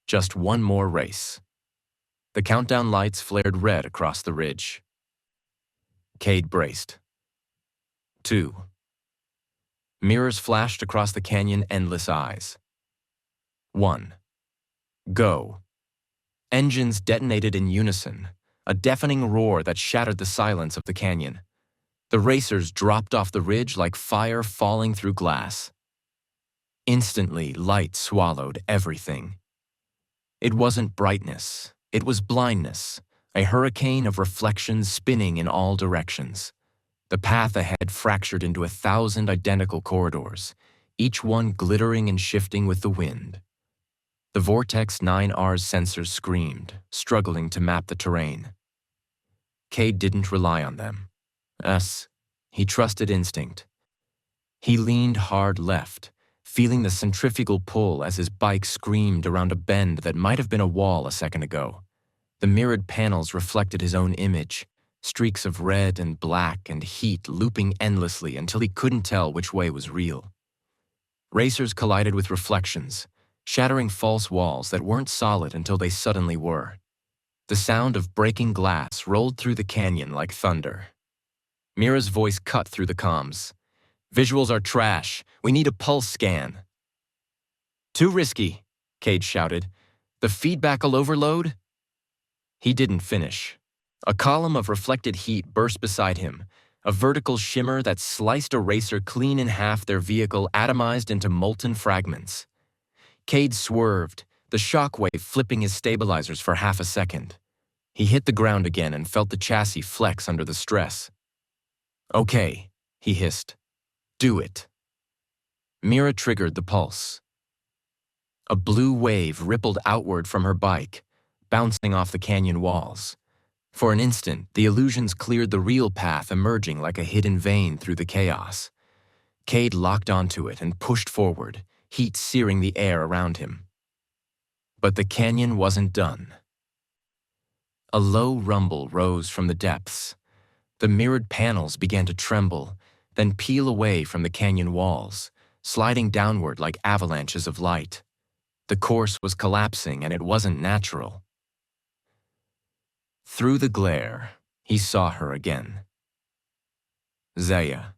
Just one more race. The countdown lights flared red across the ridge. Cade braced. 2. Mirrors flashed across the canyon, endless eyes. 1. Go. Engines detonated in unison, a deafening roar that shattered the silence of the canyon. The racers dropped off the ridge like fire falling through glass. Instantly, light swallowed everything. It wasn't brightness, it was blindness, a hurricane of reflections spinning in all directions. The path ahead fractured into 1,000 identical corridors, each one glittering and shifting with the wind. The Vortex 9R's sensors screamed, struggling to map the terrain. Cade didn't rely on them. He trusted instinct. He leaned hard left, feeling the centrifugal pull as his bike screamed around a bend that might have been a wall a second ago. The mirrored panels reflected his own image, streaks of red and black and heat looping endlessly until he couldn't tell which way was real. Racers collided with reflections, shattering false walls that weren't solid until they suddenly were. The sound of breaking glass rolled through the canyon like thunder. Mira's voice cut through the comms. "Visuals are trash. We need a pulse scan." "Too risky," Cade shouted. "The feedback'll overload?" He didn't finish. A column of reflected heat burst beside him, a vertical shimmer that sliced a racer clean in half, their vehicle atomized into molten fragments. Cade swerved, the shockwave flipping his stabilizers for half a second. He hit the ground again and felt the chassis flex under the stress. "Okay," he hissed. "Do it." Mira triggered the pulse. A blue wave rippled outward from her bike, bouncing off the canyon walls. For an instant, the illusions cleared the real path, emerging like a hidden vein through the chaos. Cade locked onto it and pushed forward, heat searing the air around him. But the canyon wasn't done. A low rumble rose from the depths. The mirrored panels began to tremble, then peel away from the canyon walls, sliding downward like avalanches of light. The course was collapsing, and it wasn't natural. Through the glare, he saw her again. Zaya.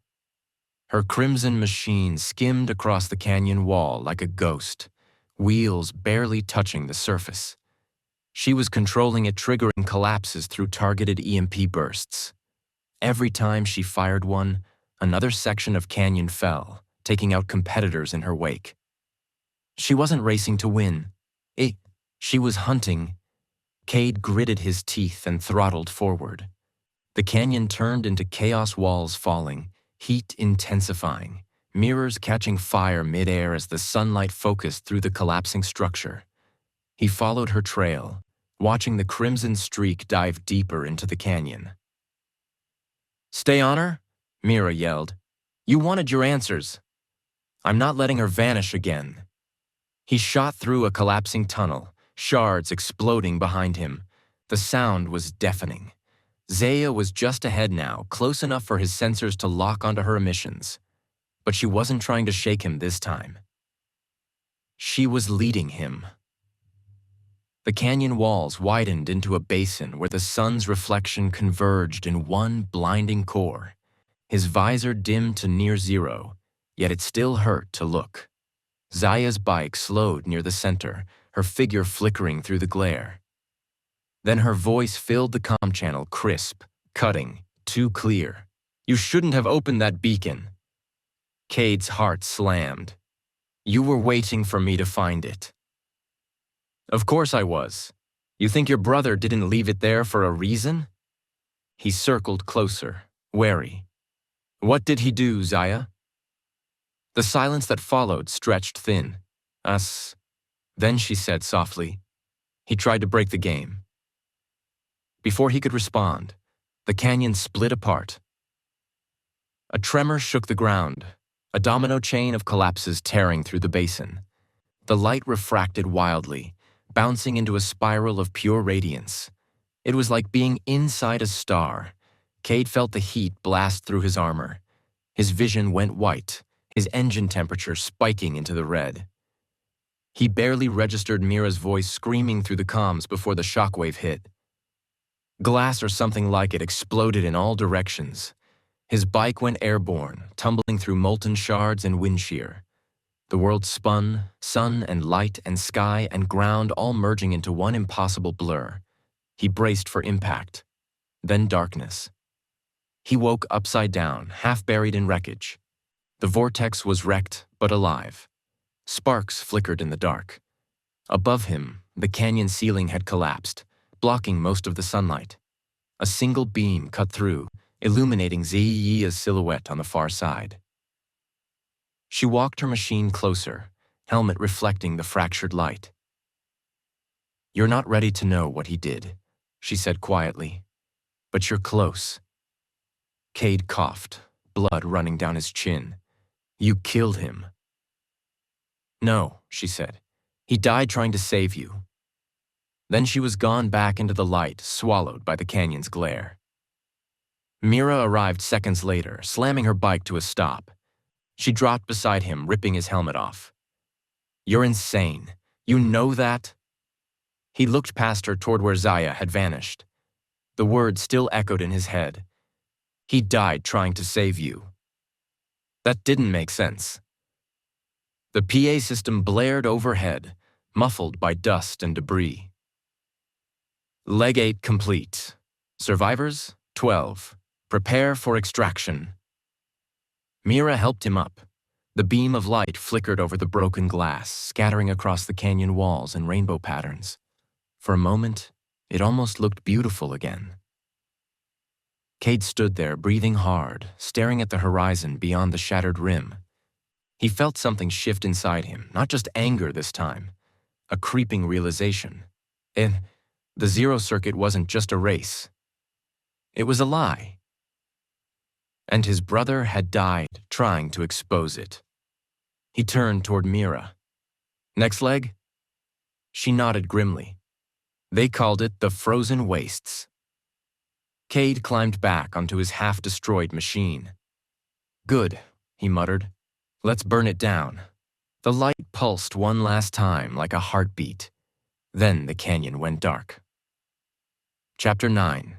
Her crimson machine skimmed across the canyon wall like a ghost, wheels barely touching the surface. She was controlling it, triggering collapses through targeted EMP bursts. Every time she fired one, another section of canyon fell, taking out competitors in her wake. She wasn't racing to win. She was hunting. Cade gritted his teeth and throttled forward. The canyon turned into chaos, walls falling, heat intensifying, mirrors catching fire midair as the sunlight focused through the collapsing structure. He followed her trail, watching the crimson streak dive deeper into the canyon. "Stay on her?" Mira yelled. "You wanted your answers." "I'm not letting her vanish again." He shot through a collapsing tunnel, shards exploding behind him. The sound was deafening. Zaya was just ahead now, close enough for his sensors to lock onto her emissions. But she wasn't trying to shake him this time. She was leading him. The canyon walls widened into a basin where the sun's reflection converged in one blinding core. His visor dimmed to near zero, yet it still hurt to look. Zaya's bike slowed near the center, her figure flickering through the glare. Then her voice filled the comm channel, crisp, cutting, too clear. "You shouldn't have opened that beacon." Cade's heart slammed. "You were waiting for me to find it." "Of course I was. You think your brother didn't leave it there for a reason?" He circled closer, wary. "What did he do, Zaya?" The silence that followed stretched thin. "Us." Then she said softly, "He tried to break the game." Before he could respond, the canyon split apart. A tremor shook the ground, a domino chain of collapses tearing through the basin. The light refracted wildly, bouncing into a spiral of pure radiance. It was like being inside a star. Cade felt the heat blast through his armor. His vision went white, his engine temperature spiking into the red. He barely registered Mira's voice screaming through the comms before the shockwave hit. Glass or something like it exploded in all directions. His bike went airborne, tumbling through molten shards and wind shear. The world spun, sun and light and sky and ground all merging into one impossible blur. He braced for impact. Then darkness. He woke upside down, half buried in wreckage. The vortex was wrecked, but alive. Sparks flickered in the dark. Above him, the canyon ceiling had collapsed, blocking most of the sunlight. A single beam cut through, illuminating Zaya's silhouette on the far side. She walked her machine closer, helmet reflecting the fractured light. "You're not ready to know what he did," she said quietly. "But you're close." Cade coughed, blood running down his chin. "You killed him." No, she said. He died trying to save you. Then she was gone back into the light, swallowed by the canyon's glare. Mira arrived seconds later, slamming her bike to a stop. She dropped beside him, ripping his helmet off. You're insane. You know that? He looked past her toward where Zaya had vanished. The words still echoed in his head. He died trying to save you. That didn't make sense. The PA system blared overhead, muffled by dust and debris. Leg 8 complete. Survivors, 12. Prepare for extraction. Mira helped him up. The beam of light flickered over the broken glass, scattering across the canyon walls in rainbow patterns. For a moment, it almost looked beautiful again. Cade stood there, breathing hard, staring at the horizon beyond the shattered rim. He felt something shift inside him, not just anger this time, a creeping realization. The Zero Circuit wasn't just a race. It was a lie. And his brother had died trying to expose it. He turned toward Mira. Next leg? She nodded grimly. They called it the Frozen Wastes. Cade climbed back onto his half-destroyed machine. Good, he muttered. Let's burn it down. The light pulsed one last time like a heartbeat. Then the canyon went dark. Chapter 9.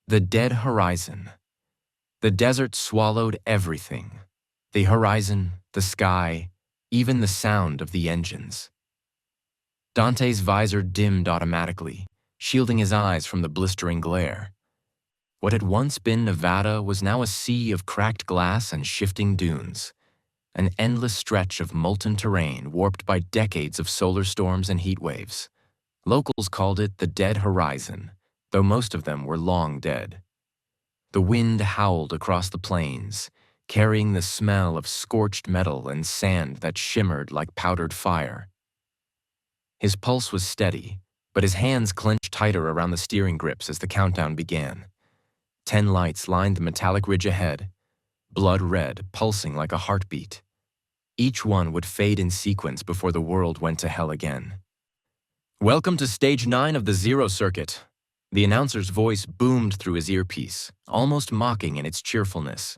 The Dead Horizon. The desert swallowed everything. The horizon, the sky, even the sound of the engines. Dante's visor dimmed automatically, shielding his eyes from the blistering glare. What had once been Nevada was now a sea of cracked glass and shifting dunes, an endless stretch of molten terrain warped by decades of solar storms and heat waves. Locals called it the Dead Horizon, though most of them were long dead. The wind howled across the plains, carrying the smell of scorched metal and sand that shimmered like powdered fire. His pulse was steady, but his hands clenched tighter around the steering grips as the countdown began. 10 lights lined the metallic ridge ahead, blood red, pulsing like a heartbeat. Each one would fade in sequence before the world went to hell again. Welcome to Stage 9 of the Zero Circuit. The announcer's voice boomed through his earpiece, almost mocking in its cheerfulness.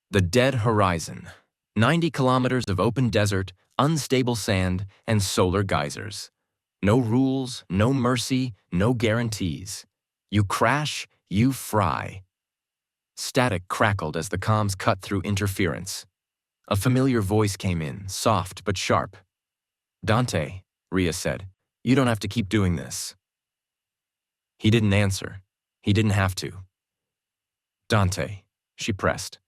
The Dead Horizon. 90 kilometers of open desert, unstable sand, and solar geysers. No rules, no mercy, no guarantees. You crash, you fry. Static crackled as the comms cut through interference. A familiar voice came in, soft but sharp. Dante, Rhea said, you don't have to keep doing this. He didn't answer. He didn't have to. Dante, she pressed.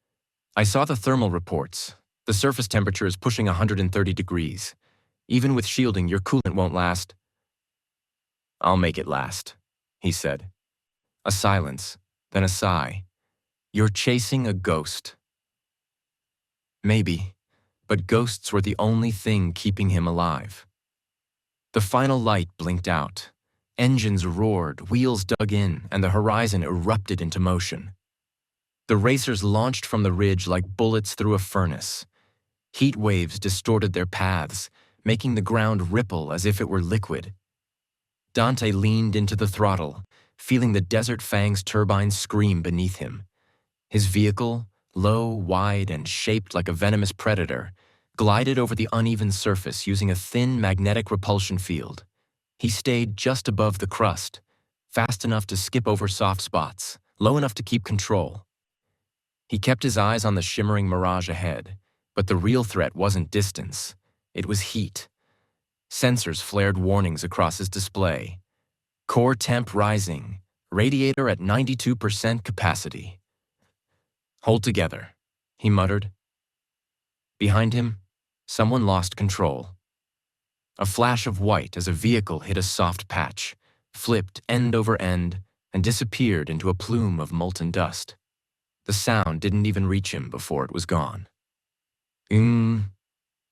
I saw the thermal reports. The surface temperature is pushing 130 degrees. Even with shielding, your coolant won't last. I'll make it last, he said. A silence, then a sigh. You're chasing a ghost. Maybe, but ghosts were the only thing keeping him alive. The final light blinked out. Engines roared, wheels dug in, and the horizon erupted into motion. The racers launched from the ridge like bullets through a furnace. Heat waves distorted their paths, making the ground ripple as if it were liquid. Dante leaned into the throttle, feeling the Desert Fang's turbines scream beneath him. His vehicle, low, wide, and shaped like a venomous predator, glided over the uneven surface using a thin magnetic repulsion field. He stayed just above the crust, fast enough to skip over soft spots, low enough to keep control. He kept his eyes on the shimmering mirage ahead, but the real threat wasn't distance. It was heat. Sensors flared warnings across his display. Core temp rising, radiator at 92% capacity. Hold together, he muttered. Behind him, someone lost control. A flash of white as a vehicle hit a soft patch, flipped end over end, and disappeared into a plume of molten dust. The sound didn't even reach him before it was gone.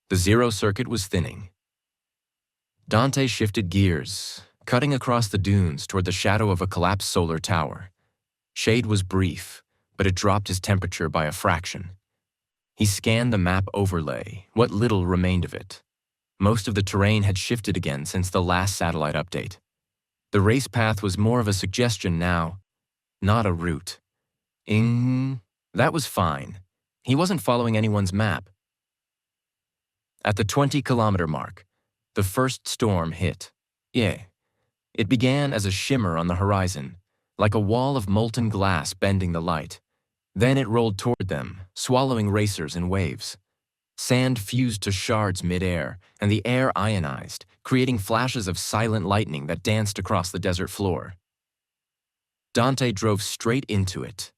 The Zero Circuit was thinning. Dante shifted gears, cutting across the dunes toward the shadow of a collapsed solar tower. Shade was brief, but it dropped his temperature by a fraction. He scanned the map overlay, what little remained of it. Most of the terrain had shifted again since the last satellite update. The race path was more of a suggestion now, not a route. That was fine. He wasn't following anyone's map. At the 20-kilometer mark, the first storm hit. Yeah. It began as a shimmer on the horizon, like a wall of molten glass bending the light. Then it rolled toward them, swallowing racers in waves. Sand fused to shards mid-air, and the air ionized, creating flashes of silent lightning that danced across the desert floor. Dante drove straight into it.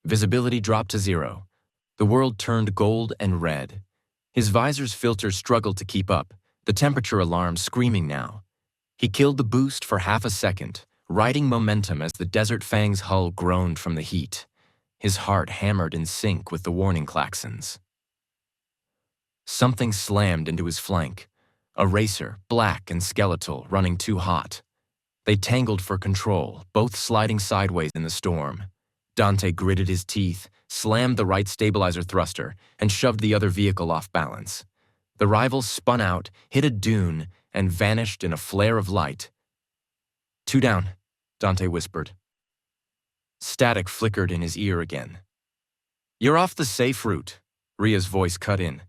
Visibility dropped to 0. The world turned gold and red. His visor's filter struggled to keep up, the temperature alarm screaming now. He killed the boost for half a second, riding momentum as the Desert Fang's hull groaned from the heat. His heart hammered in sync with the warning klaxons. Something slammed into his flank. A racer, black and skeletal, running too hot. They tangled for control, both sliding sideways in the storm. Dante gritted his teeth, slammed the right stabilizer thruster, and shoved the other vehicle off balance. The rival spun out, hit a dune, and vanished in a flare of light. "Two down," Dante whispered. Static flickered in his ear again. "You're off the safe route," Ria's voice cut in.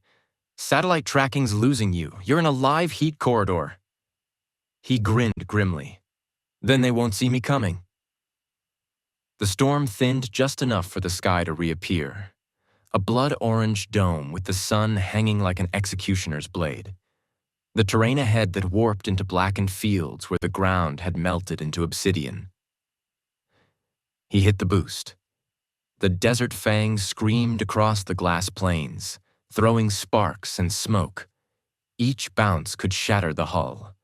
"Satellite tracking's losing you. You're in a live heat corridor." He grinned grimly. "Then they won't see me coming." The storm thinned just enough for the sky to reappear. A blood-orange dome with the sun hanging like an executioner's blade. The terrain ahead that warped into blackened fields where the ground had melted into obsidian. He hit the boost. The Desert Fang screamed across the glass plains, throwing sparks and smoke. Each bounce could shatter the hull.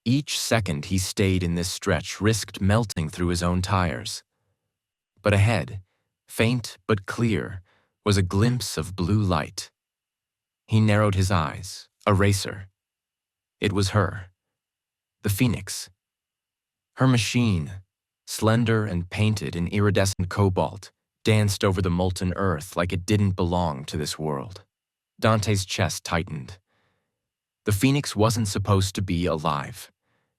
Each second he stayed in this stretch risked melting through his own tires. But ahead, faint but clear, was a glimpse of blue light. He narrowed his eyes. A racer. It was her. The Phoenix. Her machine, slender and painted in iridescent cobalt, danced over the molten earth like it didn't belong to this world. Dante's chest tightened. The Phoenix wasn't supposed to be alive.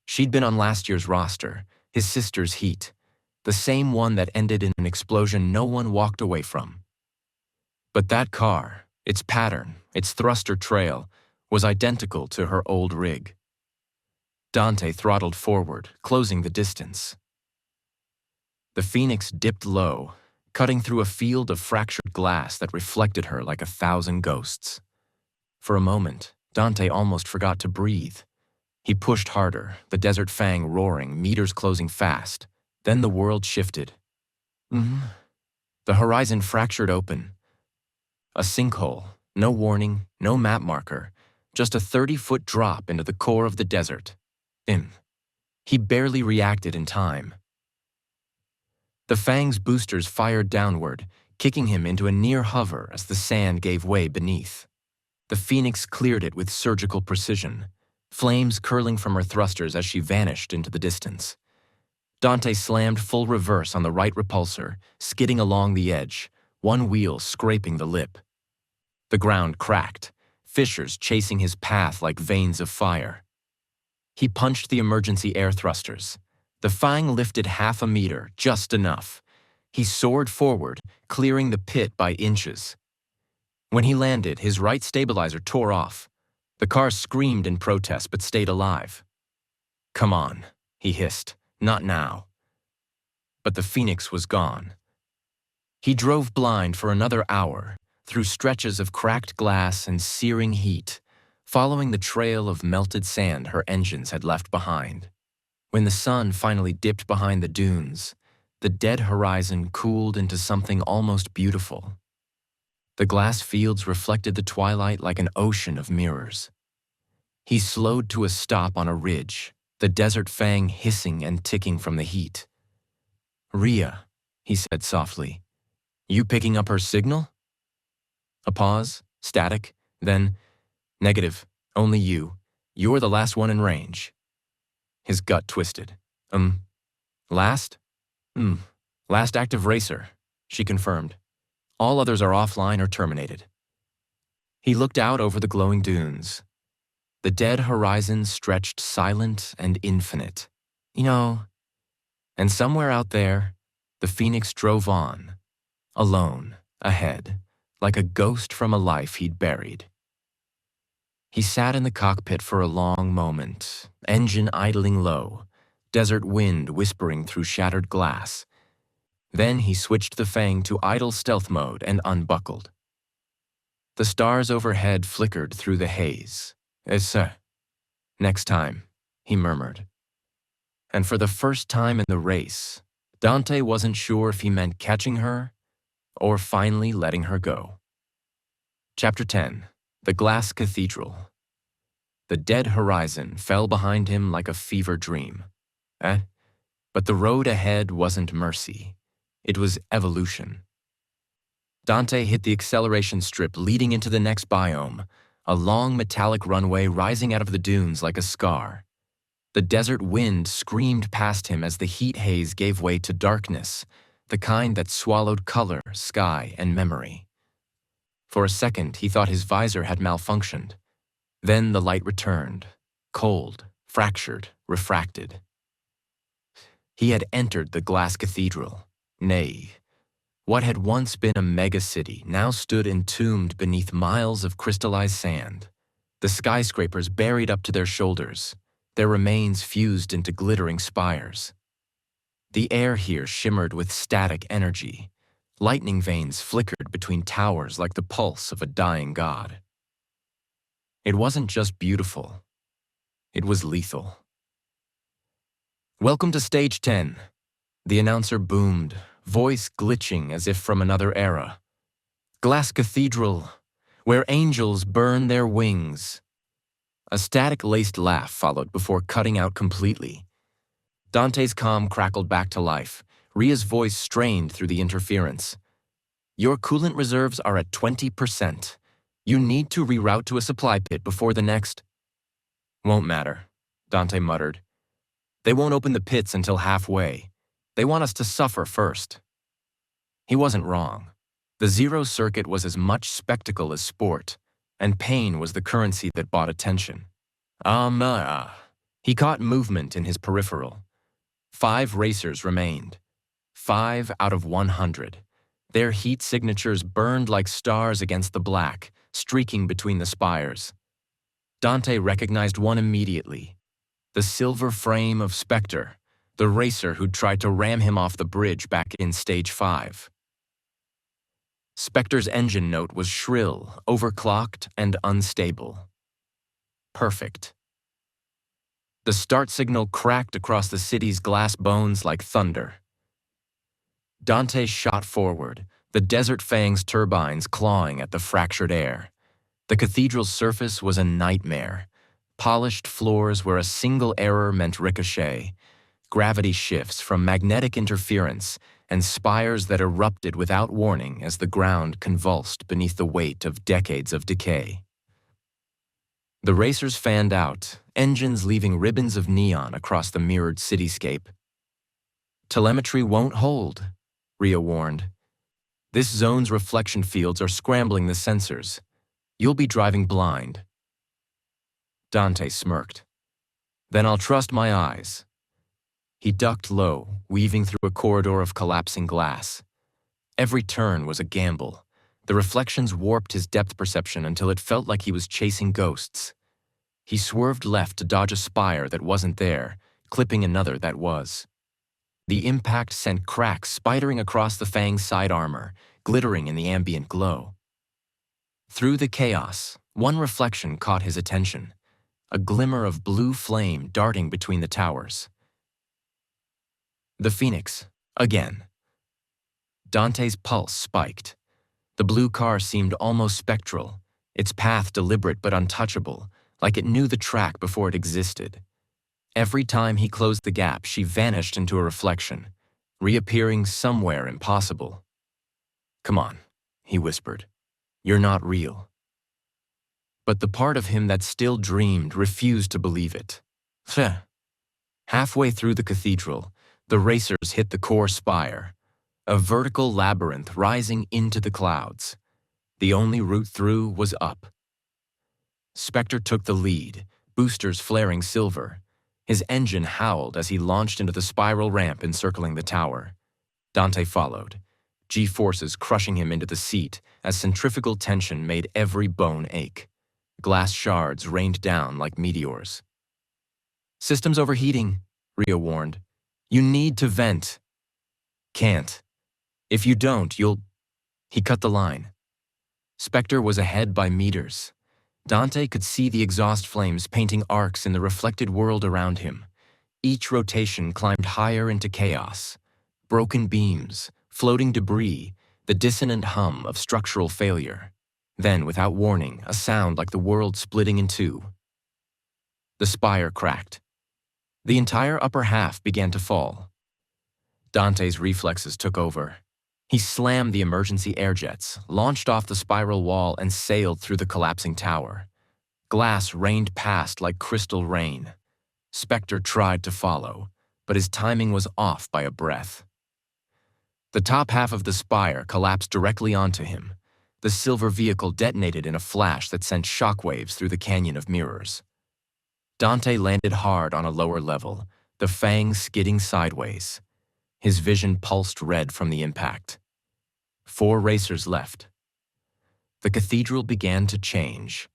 She'd been on last year's roster, his sister's heat, the same one that ended in an explosion no one walked away from. But that car, its pattern, its thruster trail, was identical to her old rig. Dante throttled forward, closing the distance. The Phoenix dipped low, cutting through a field of fractured glass that reflected her like 1,000 ghosts. For a moment, Dante almost forgot to breathe. He pushed harder, the Desert Fang roaring, meters closing fast. Then the world shifted. The horizon fractured open. A sinkhole, no warning, no map marker, just a 30-foot drop into the core of the desert. He barely reacted in time. The Fang's boosters fired downward, kicking him into a near hover as the sand gave way beneath. The Phoenix cleared it with surgical precision, flames curling from her thrusters as she vanished into the distance. Dante slammed full reverse on the right repulsor, skidding along the edge, one wheel scraping the lip. The ground cracked, fissures chasing his path like veins of fire. He punched the emergency air thrusters. The Fang lifted half a meter, just enough. He soared forward, clearing the pit by inches. When he landed, his right stabilizer tore off. The car screamed in protest but stayed alive. "Come on," he hissed. "Not now." But the Phoenix was gone. He drove blind for another hour, through stretches of cracked glass and searing heat, following the trail of melted sand her engines had left behind. When the sun finally dipped behind the dunes, the dead horizon cooled into something almost beautiful. The glass fields reflected the twilight like an ocean of mirrors. He slowed to a stop on a ridge, the Desert Fang hissing and ticking from the heat. "Ria," he said softly, "you picking up her signal?" A pause, static, then, "Negative, only you. You're the last one in range." His gut twisted. Last? Last active racer," she confirmed. "All others are offline or terminated." He looked out over the glowing dunes. The dead horizon stretched silent and infinite. And somewhere out there, the Phoenix drove on, alone, ahead, like a ghost from a life he'd buried. He sat in the cockpit for a long moment, engine idling low, desert wind whispering through shattered glass. Then he switched the Fang to idle stealth mode and unbuckled. The stars overhead flickered through the haze. Next time, he murmured. And for the first time in the race, Dante wasn't sure if he meant catching her or finally letting her go. Chapter 10. The Glass Cathedral. The dead horizon fell behind him like a fever dream. But the road ahead wasn't mercy. It was evolution. Dante hit the acceleration strip leading into the next biome, a long metallic runway rising out of the dunes like a scar. The desert wind screamed past him as the heat haze gave way to darkness, the kind that swallowed color, sky, and memory. For a second, he thought his visor had malfunctioned. Then the light returned, cold, fractured, refracted. He had entered the glass cathedral. Nay, what had once been a megacity now stood entombed beneath miles of crystallized sand, the skyscrapers buried up to their shoulders, their remains fused into glittering spires. The air here shimmered with static energy. Lightning veins flickered between towers like the pulse of a dying god. It wasn't just beautiful. It was lethal. "Welcome to Stage 10, the announcer boomed, voice glitching as if from another era. "Glass Cathedral, where angels burn their wings." A static-laced laugh followed before cutting out completely. Dante's comm crackled back to life, Ria's voice strained through the interference. "Your coolant reserves are at 20%. You need to reroute to a supply pit before the next—" "Won't matter," Dante muttered. "They won't open the pits until halfway. They want us to suffer first." He wasn't wrong. The zero circuit was as much spectacle as sport, and pain was the currency that bought attention. He caught movement in his peripheral. 5 racers remained. 5 out of 100. Their heat signatures burned like stars against the black, streaking between the spires. Dante recognized one immediately. The silver frame of Spectre, the racer who'd tried to ram him off the bridge back in Stage 5. Spectre's engine note was shrill, overclocked, and unstable. Perfect. The start signal cracked across the city's glass bones like thunder. Dante shot forward, the desert fang's turbines clawing at the fractured air. The cathedral's surface was a nightmare. Polished floors where a single error meant ricochet, gravity shifts from magnetic interference, and spires that erupted without warning as the ground convulsed beneath the weight of decades of decay. The racers fanned out, engines leaving ribbons of neon across the mirrored cityscape. "Telemetry won't hold," Ria warned. "This zone's reflection fields are scrambling the sensors. You'll be driving blind." Dante smirked. "Then I'll trust my eyes." He ducked low, weaving through a corridor of collapsing glass. Every turn was a gamble. The reflections warped his depth perception until it felt like he was chasing ghosts. He swerved left to dodge a spire that wasn't there, clipping another that was. The impact sent cracks spidering across the Fang's side armor, glittering in the ambient glow. Through the chaos, one reflection caught his attention, a glimmer of blue flame darting between the towers. The Phoenix, again. Dante's pulse spiked. The blue car seemed almost spectral, its path deliberate but untouchable, like it knew the track before it existed. Every time he closed the gap, she vanished into a reflection, reappearing somewhere impossible. "Come on," he whispered. "You're not real." But the part of him that still dreamed refused to believe it. Halfway through the cathedral, the racers hit the core spire, a vertical labyrinth rising into the clouds. The only route through was up. Spectre took the lead, boosters flaring silver. His engine howled as he launched into the spiral ramp encircling the tower. Dante followed, G-forces crushing him into the seat as centrifugal tension made every bone ache. Glass shards rained down like meteors. "System's overheating," Ria warned. "You need to vent." "Can't. If you don't, you'll—" He cut the line. Spectre was ahead by meters. Dante could see the exhaust flames painting arcs in the reflected world around him. Each rotation climbed higher into chaos. Broken beams, floating debris, the dissonant hum of structural failure. Then, without warning, a sound like the world splitting in two. The spire cracked. The entire upper half began to fall. Dante's reflexes took over. He slammed the emergency air jets, launched off the spiral wall, and sailed through the collapsing tower. Glass rained past like crystal rain. Spectre tried to follow, but his timing was off by a breath. The top half of the spire collapsed directly onto him. The silver vehicle detonated in a flash that sent shockwaves through the canyon of mirrors. Dante landed hard on a lower level, the fangs skidding sideways. His vision pulsed red from the impact. 4 racers left. The cathedral began to change.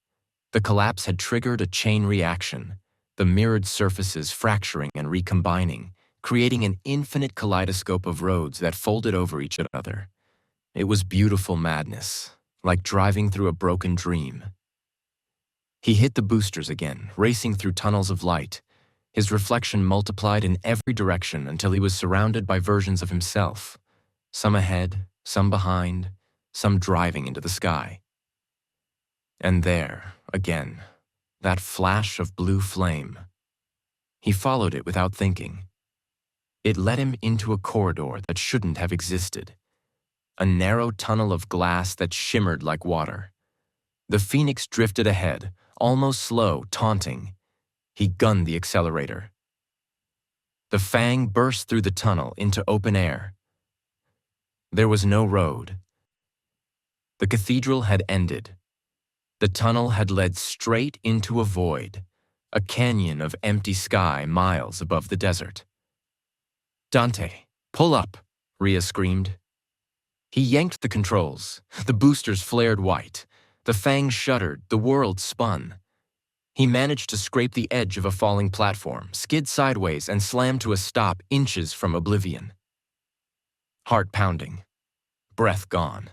The collapse had triggered a chain reaction, the mirrored surfaces fracturing and recombining, creating an infinite kaleidoscope of roads that folded over each other. It was beautiful madness, like driving through a broken dream. He hit the boosters again, racing through tunnels of light. His reflection multiplied in every direction until he was surrounded by versions of himself, some ahead, some behind, some driving into the sky. And there, again, that flash of blue flame. He followed it without thinking. It led him into a corridor that shouldn't have existed, a narrow tunnel of glass that shimmered like water. The Phoenix drifted ahead, almost slow, taunting. He gunned the accelerator. The Fang burst through the tunnel into open air. There was no road. The cathedral had ended. The tunnel had led straight into a void, a canyon of empty sky miles above the desert. "Dante, pull up," Ria screamed. He yanked the controls. The boosters flared white. The Fang shuddered. The world spun. He managed to scrape the edge of a falling platform, skid sideways, and slam to a stop inches from oblivion. Heart pounding. Breath gone.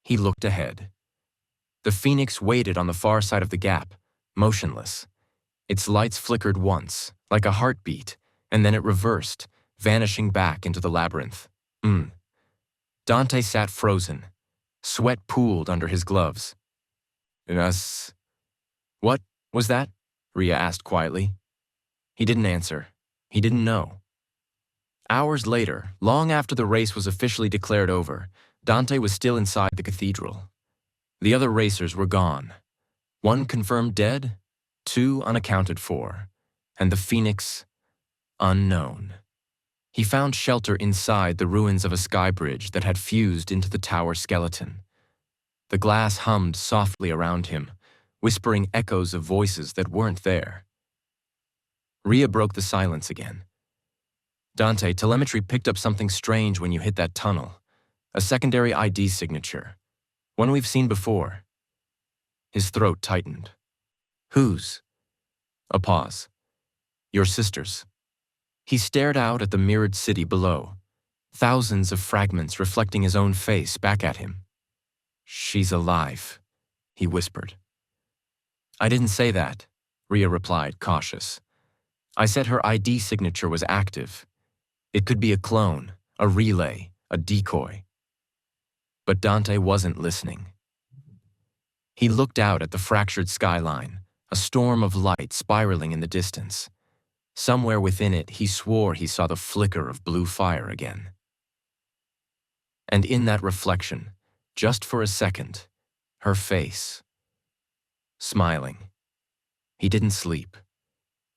He looked ahead. The Phoenix waited on the far side of the gap, motionless. Its lights flickered once, like a heartbeat, and then it reversed, vanishing back into the labyrinth. Dante sat frozen. Sweat pooled under his gloves. "What was that?" Ria asked quietly. He didn't answer. He didn't know. Hours later, long after the race was officially declared over, Dante was still inside the cathedral. The other racers were gone. 1 confirmed dead, 2 unaccounted for, and the Phoenix unknown. He found shelter inside the ruins of a sky bridge that had fused into the tower skeleton. The glass hummed softly around him, whispering echoes of voices that weren't there. Ria broke the silence again. "Dante, telemetry picked up something strange when you hit that tunnel. A secondary ID signature. One we've seen before." His throat tightened. "Whose?" A pause. "Your sister's." He stared out at the mirrored city below, thousands of fragments reflecting his own face back at him. "She's alive," he whispered. "I didn't say that," Ria replied, cautious. "I said her ID signature was active. It could be a clone, a relay, a decoy." But Dante wasn't listening. He looked out at the fractured skyline, a storm of light spiraling in the distance. Somewhere within it, he swore he saw the flicker of blue fire again. And in that reflection, just for a second, her face. Smiling. He didn't sleep.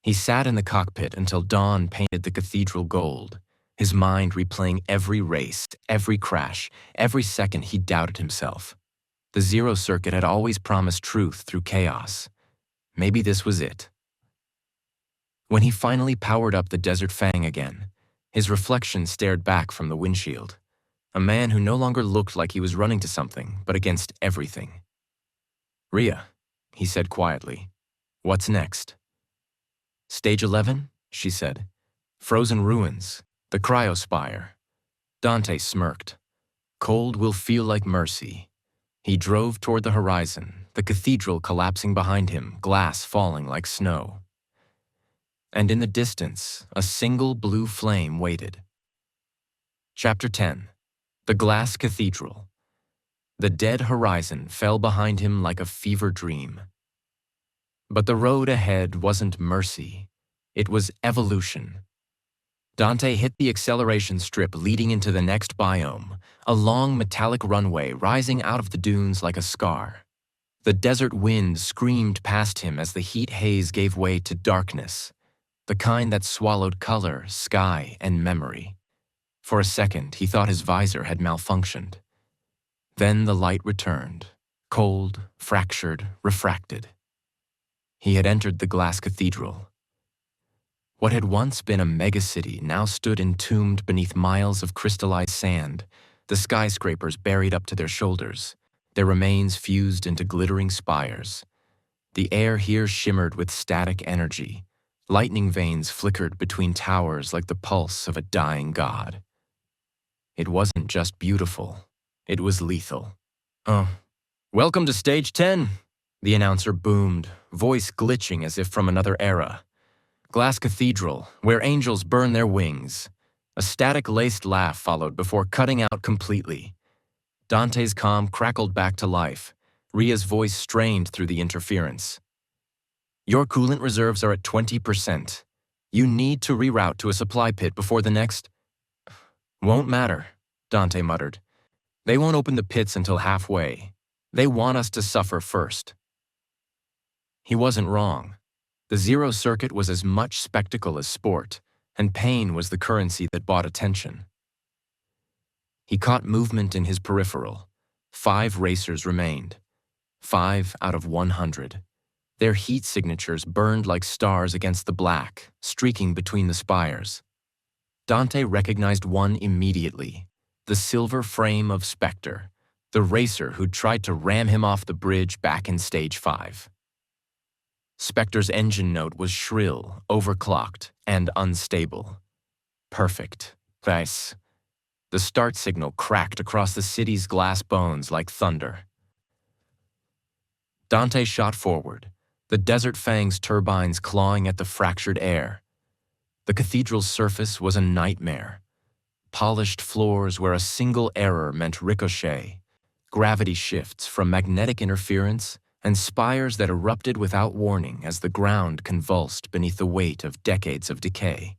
He sat in the cockpit until dawn painted the cathedral gold, his mind replaying every race, every crash, every second he doubted himself. The zero circuit had always promised truth through chaos. Maybe this was it. When he finally powered up the Desert Fang again, his reflection stared back from the windshield. A man who no longer looked like he was running to something, but against everything. "Rhea," he said quietly, "what's next?" "Stage 11, she said. "Frozen ruins, the cryospire." Dante smirked. "Cold will feel like mercy." He drove toward the horizon, the cathedral collapsing behind him, glass falling like snow. And in the distance, a single blue flame waited. Chapter 10. The Glass Cathedral. The dead horizon fell behind him like a fever dream. But the road ahead wasn't mercy. It was evolution. Dante hit the acceleration strip leading into the next biome, a long metallic runway rising out of the dunes like a scar. The desert wind screamed past him as the heat haze gave way to darkness, the kind that swallowed color, sky, and memory. For a second, he thought his visor had malfunctioned. Then the light returned, cold, fractured, refracted. He had entered the glass cathedral. What had once been a megacity now stood entombed beneath miles of crystallized sand, the skyscrapers buried up to their shoulders, their remains fused into glittering spires. The air here shimmered with static energy. Lightning veins flickered between towers like the pulse of a dying god. It wasn't just beautiful, it was lethal. "Oh, welcome to Stage 10, the announcer boomed, voice glitching as if from another era. "Glass Cathedral, where angels burn their wings." A static-laced laugh followed before cutting out completely. Dante's comm crackled back to life. Rhea's voice strained through the interference. "Your coolant reserves are at 20%. You need to reroute to a supply pit before the next—" "Won't matter," Dante muttered. "They won't open the pits until halfway. They want us to suffer first." He wasn't wrong. The Zero Circuit was as much spectacle as sport, and pain was the currency that bought attention. He caught movement in his peripheral. 5 racers remained. 5 out of 100. Their heat signatures burned like stars against the black, streaking between the spires. Dante recognized one immediately, the silver frame of Spectre, the racer who'd tried to ram him off the bridge back in Stage 5. Spectre's engine note was shrill, overclocked, and unstable. Perfect. Nice. The start signal cracked across the city's glass bones like thunder. Dante shot forward, the Desert Fang's turbines clawing at the fractured air. The cathedral's surface was a nightmare. Polished floors where a single error meant ricochet, gravity shifts from magnetic interference, and spires that erupted without warning as the ground convulsed beneath the weight of decades of decay.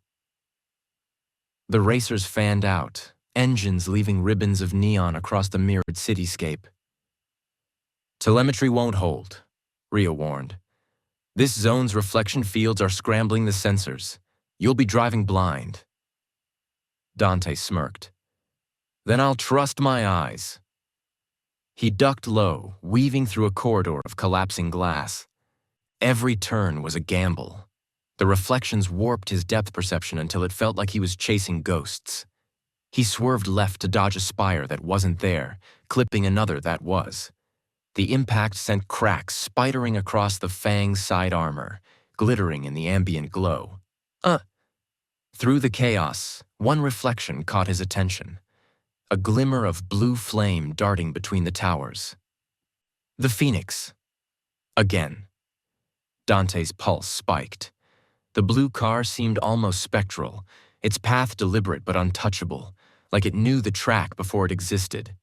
The racers fanned out, engines leaving ribbons of neon across the mirrored cityscape. "Telemetry won't hold," Rhea warned. "This zone's reflection fields are scrambling the sensors. You'll be driving blind." Dante smirked. "Then I'll trust my eyes." He ducked low, weaving through a corridor of collapsing glass. Every turn was a gamble. The reflections warped his depth perception until it felt like he was chasing ghosts. He swerved left to dodge a spire that wasn't there, clipping another that was. The impact sent cracks spidering across the Fang's side armor, glittering in the ambient glow. Through the chaos, one reflection caught his attention. A glimmer of blue flame darting between the towers. The Phoenix. Again. Dante's pulse spiked. The blue car seemed almost spectral, its path deliberate but untouchable, like it knew the track before it existed.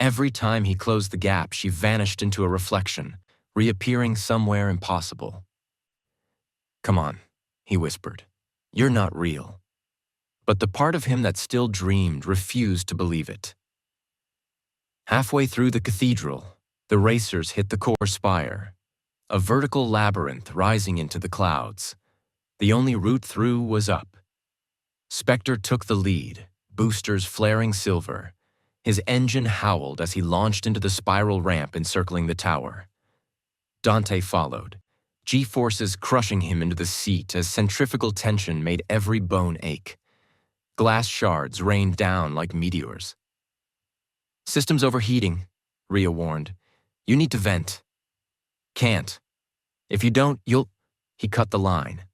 Every time he closed the gap, she vanished into a reflection, reappearing somewhere impossible. "Come on," he whispered. "You're not real." But the part of him that still dreamed refused to believe it. Halfway through the cathedral, the racers hit the core spire, a vertical labyrinth rising into the clouds. The only route through was up. Spectre took the lead, boosters flaring silver. His engine howled as he launched into the spiral ramp encircling the tower. Dante followed, G-forces crushing him into the seat as centrifugal tension made every bone ache. Glass shards rained down like meteors. "System's overheating," Rhea warned. "You need to vent." "Can't. If you don't, you'll—" He cut the line.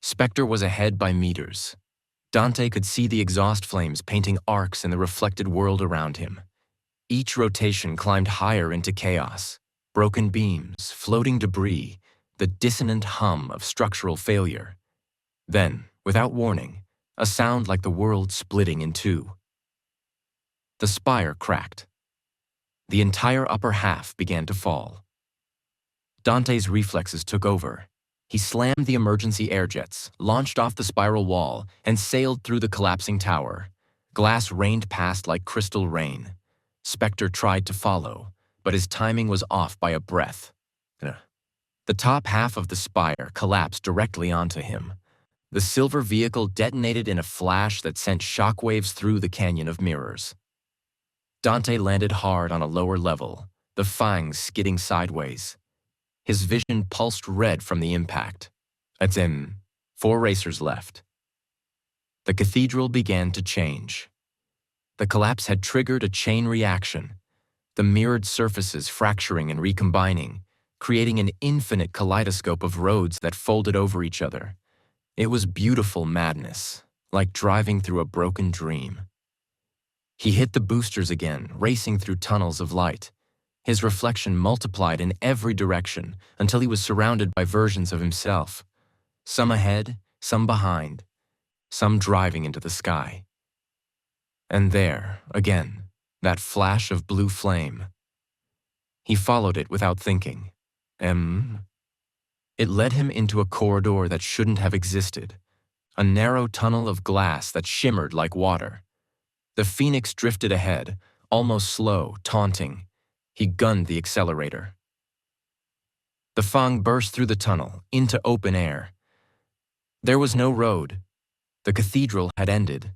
Spectre was ahead by meters. Dante could see the exhaust flames painting arcs in the reflected world around him. Each rotation climbed higher into chaos. Broken beams, floating debris, the dissonant hum of structural failure. Then, without warning, a sound like the world splitting in two. The spire cracked. The entire upper half began to fall. Dante's reflexes took over. He slammed the emergency air jets, launched off the spiral wall, and sailed through the collapsing tower. Glass rained past like crystal rain. Spectre tried to follow, but his timing was off by a breath. The top half of the spire collapsed directly onto him. The silver vehicle detonated in a flash that sent shockwaves through the canyon of mirrors. Dante landed hard on a lower level, the fangs skidding sideways. His vision pulsed red from the impact. That's him. 4 racers left. The cathedral began to change. The collapse had triggered a chain reaction, the mirrored surfaces fracturing and recombining, creating an infinite kaleidoscope of roads that folded over each other. It was beautiful madness, like driving through a broken dream. He hit the boosters again, racing through tunnels of light. His reflection multiplied in every direction until he was surrounded by versions of himself. Some ahead, some behind, some driving into the sky. And there, again, that flash of blue flame. He followed it without thinking. It led him into a corridor that shouldn't have existed, a narrow tunnel of glass that shimmered like water. The Phoenix drifted ahead, almost slow, taunting. He gunned the accelerator. The Fang burst through the tunnel, into open air. There was no road. The cathedral had ended.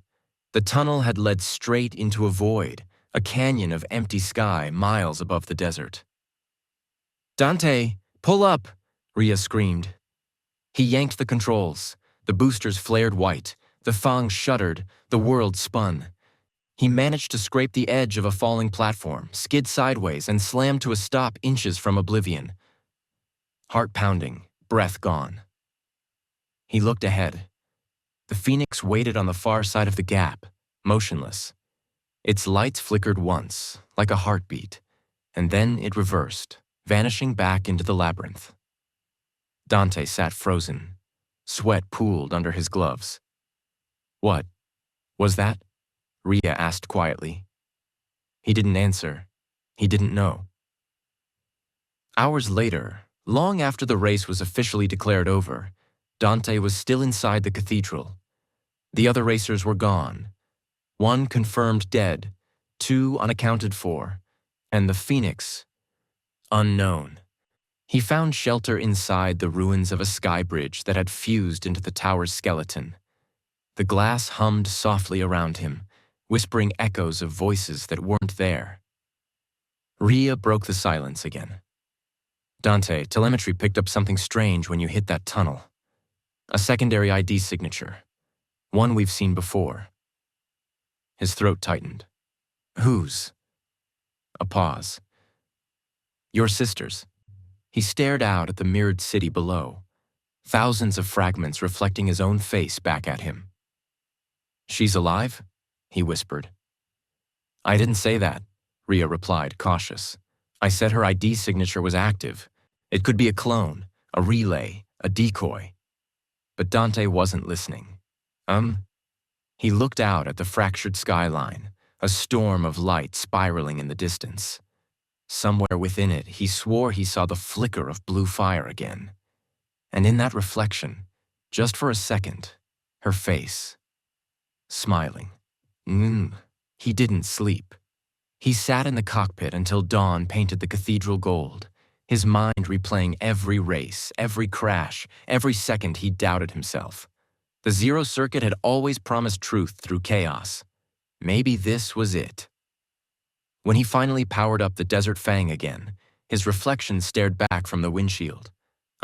The tunnel had led straight into a void, a canyon of empty sky miles above the desert. "Dante, pull up!" Rhea screamed. He yanked the controls. The boosters flared white. The Fang shuddered. The world spun. He managed to scrape the edge of a falling platform, skid sideways, and slam to a stop inches from oblivion. Heart pounding, breath gone. He looked ahead. The Phoenix waited on the far side of the gap, motionless. Its lights flickered once, like a heartbeat, and then it reversed, vanishing back into the labyrinth. Dante sat frozen. Sweat pooled under his gloves. "What was that?" Rhea asked quietly. He didn't answer. He didn't know. Hours later, long after the race was officially declared over, Dante was still inside the cathedral. The other racers were gone. 1 confirmed dead, 2 unaccounted for, and the Phoenix, unknown. He found shelter inside the ruins of a sky bridge that had fused into the tower's skeleton. The glass hummed softly around him, whispering echoes of voices that weren't there. Rhea broke the silence again. "Dante, telemetry picked up something strange when you hit that tunnel. A secondary ID signature. One we've seen before." His throat tightened. "Whose?" A pause. "Your sister's." He stared out at the mirrored city below, thousands of fragments reflecting his own face back at him. "She's alive?" he whispered. "I didn't say that," Rhea replied, cautious. "I said her ID signature was active. It could be a clone, a relay, a decoy." But Dante wasn't listening. He looked out at the fractured skyline, a storm of light spiraling in the distance. Somewhere within it, he swore he saw the flicker of blue fire again. And in that reflection, just for a second, her face, smiling. He didn't sleep. He sat in the cockpit until dawn painted the cathedral gold, his mind replaying every race, every crash, every second he doubted himself. The zero circuit had always promised truth through chaos. Maybe this was it. When he finally powered up the Desert Fang again, his reflection stared back from the windshield.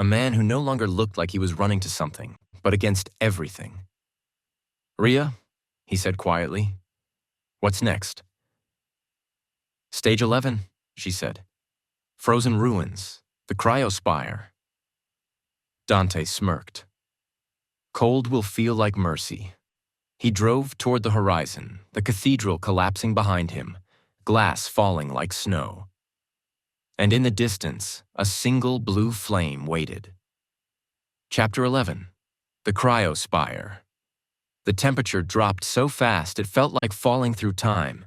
a man who no longer looked like he was running to something, but against everything. "Rhea," he said quietly, "what's next?" "Stage 11, she said. "Frozen ruins, the cryospire." Dante smirked. "Cold will feel like mercy." He drove toward the horizon, the cathedral collapsing behind him, glass falling like snow. And in the distance, a single blue flame waited. Chapter 11. The Cryospire. The temperature dropped so fast it felt like falling through time.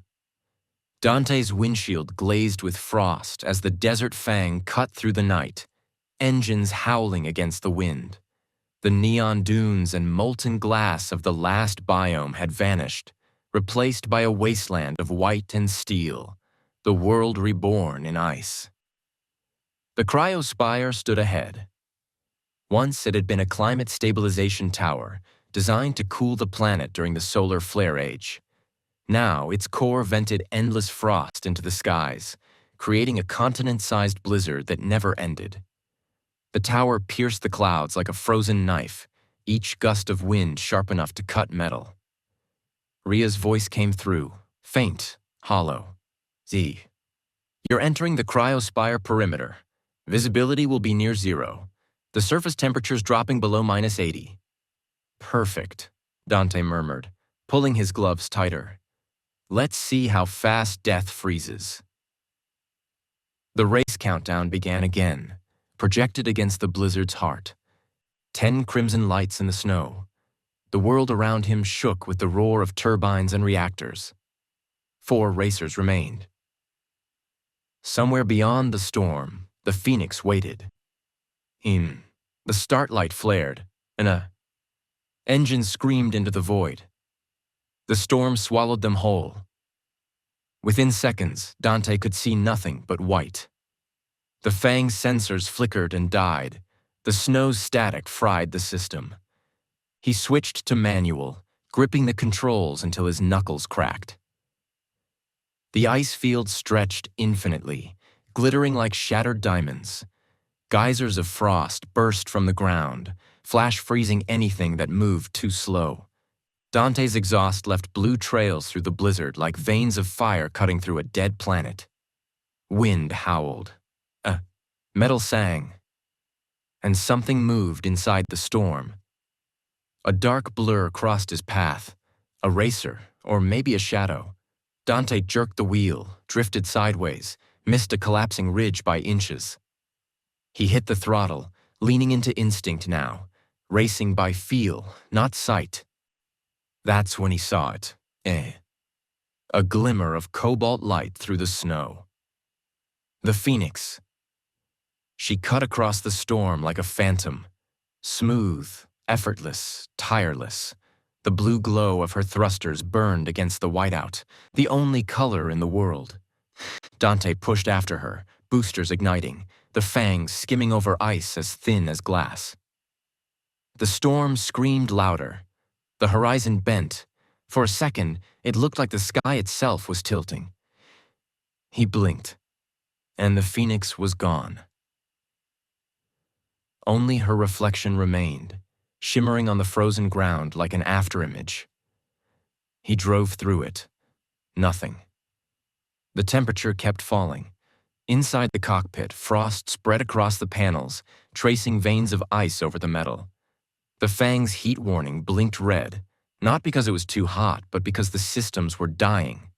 Dante's windshield glazed with frost as the desert fang cut through the night, engines howling against the wind. The neon dunes and molten glass of the last biome had vanished, replaced by a wasteland of white and steel, the world reborn in ice. The cryospire stood ahead. Once it had been a climate stabilization tower designed to cool the planet during the solar flare age. Now its core vented endless frost into the skies, creating a continent-sized blizzard that never ended. The tower pierced the clouds like a frozen knife, each gust of wind sharp enough to cut metal. Rhea's voice came through, faint, hollow. "Z. You're entering the cryospire perimeter. Visibility will be near zero. The surface temperature's dropping below -80. "Perfect," Dante murmured, pulling his gloves tighter. "Let's see how fast death freezes." The race countdown began again, projected against the blizzard's heart. 10 crimson lights in the snow. The world around him shook with the roar of turbines and reactors. 4 racers remained. Somewhere beyond the storm, the Phoenix waited. The start light flared, and a engine screamed into the void. The storm swallowed them whole. Within seconds, Dante could see nothing but white. The Fang's sensors flickered and died. The snow's static fried the system. He switched to manual, gripping the controls until his knuckles cracked. The ice field stretched infinitely, glittering like shattered diamonds. Geysers of frost burst from the ground, flash freezing anything that moved too slow. Dante's exhaust left blue trails through the blizzard like veins of fire cutting through a dead planet. Wind howled. Metal sang. And something moved inside the storm. A dark blur crossed his path. A racer, or maybe a shadow. Dante jerked the wheel, drifted sideways, missed a collapsing ridge by inches. He hit the throttle, leaning into instinct now, racing by feel, not sight. That's when he saw it. A glimmer of cobalt light through the snow. The Phoenix. She cut across the storm like a phantom, smooth, effortless, tireless. The blue glow of her thrusters burned against the whiteout, the only color in the world. Dante pushed after her, boosters igniting, the fangs skimming over ice as thin as glass. The storm screamed louder. The horizon bent. For a second, it looked like the sky itself was tilting. He blinked, and the Phoenix was gone. Only her reflection remained, shimmering on the frozen ground like an afterimage. He drove through it. Nothing. The temperature kept falling. Inside the cockpit, frost spread across the panels, tracing veins of ice over the metal. The Fang's heat warning blinked red, not because it was too hot, but because the systems were dying.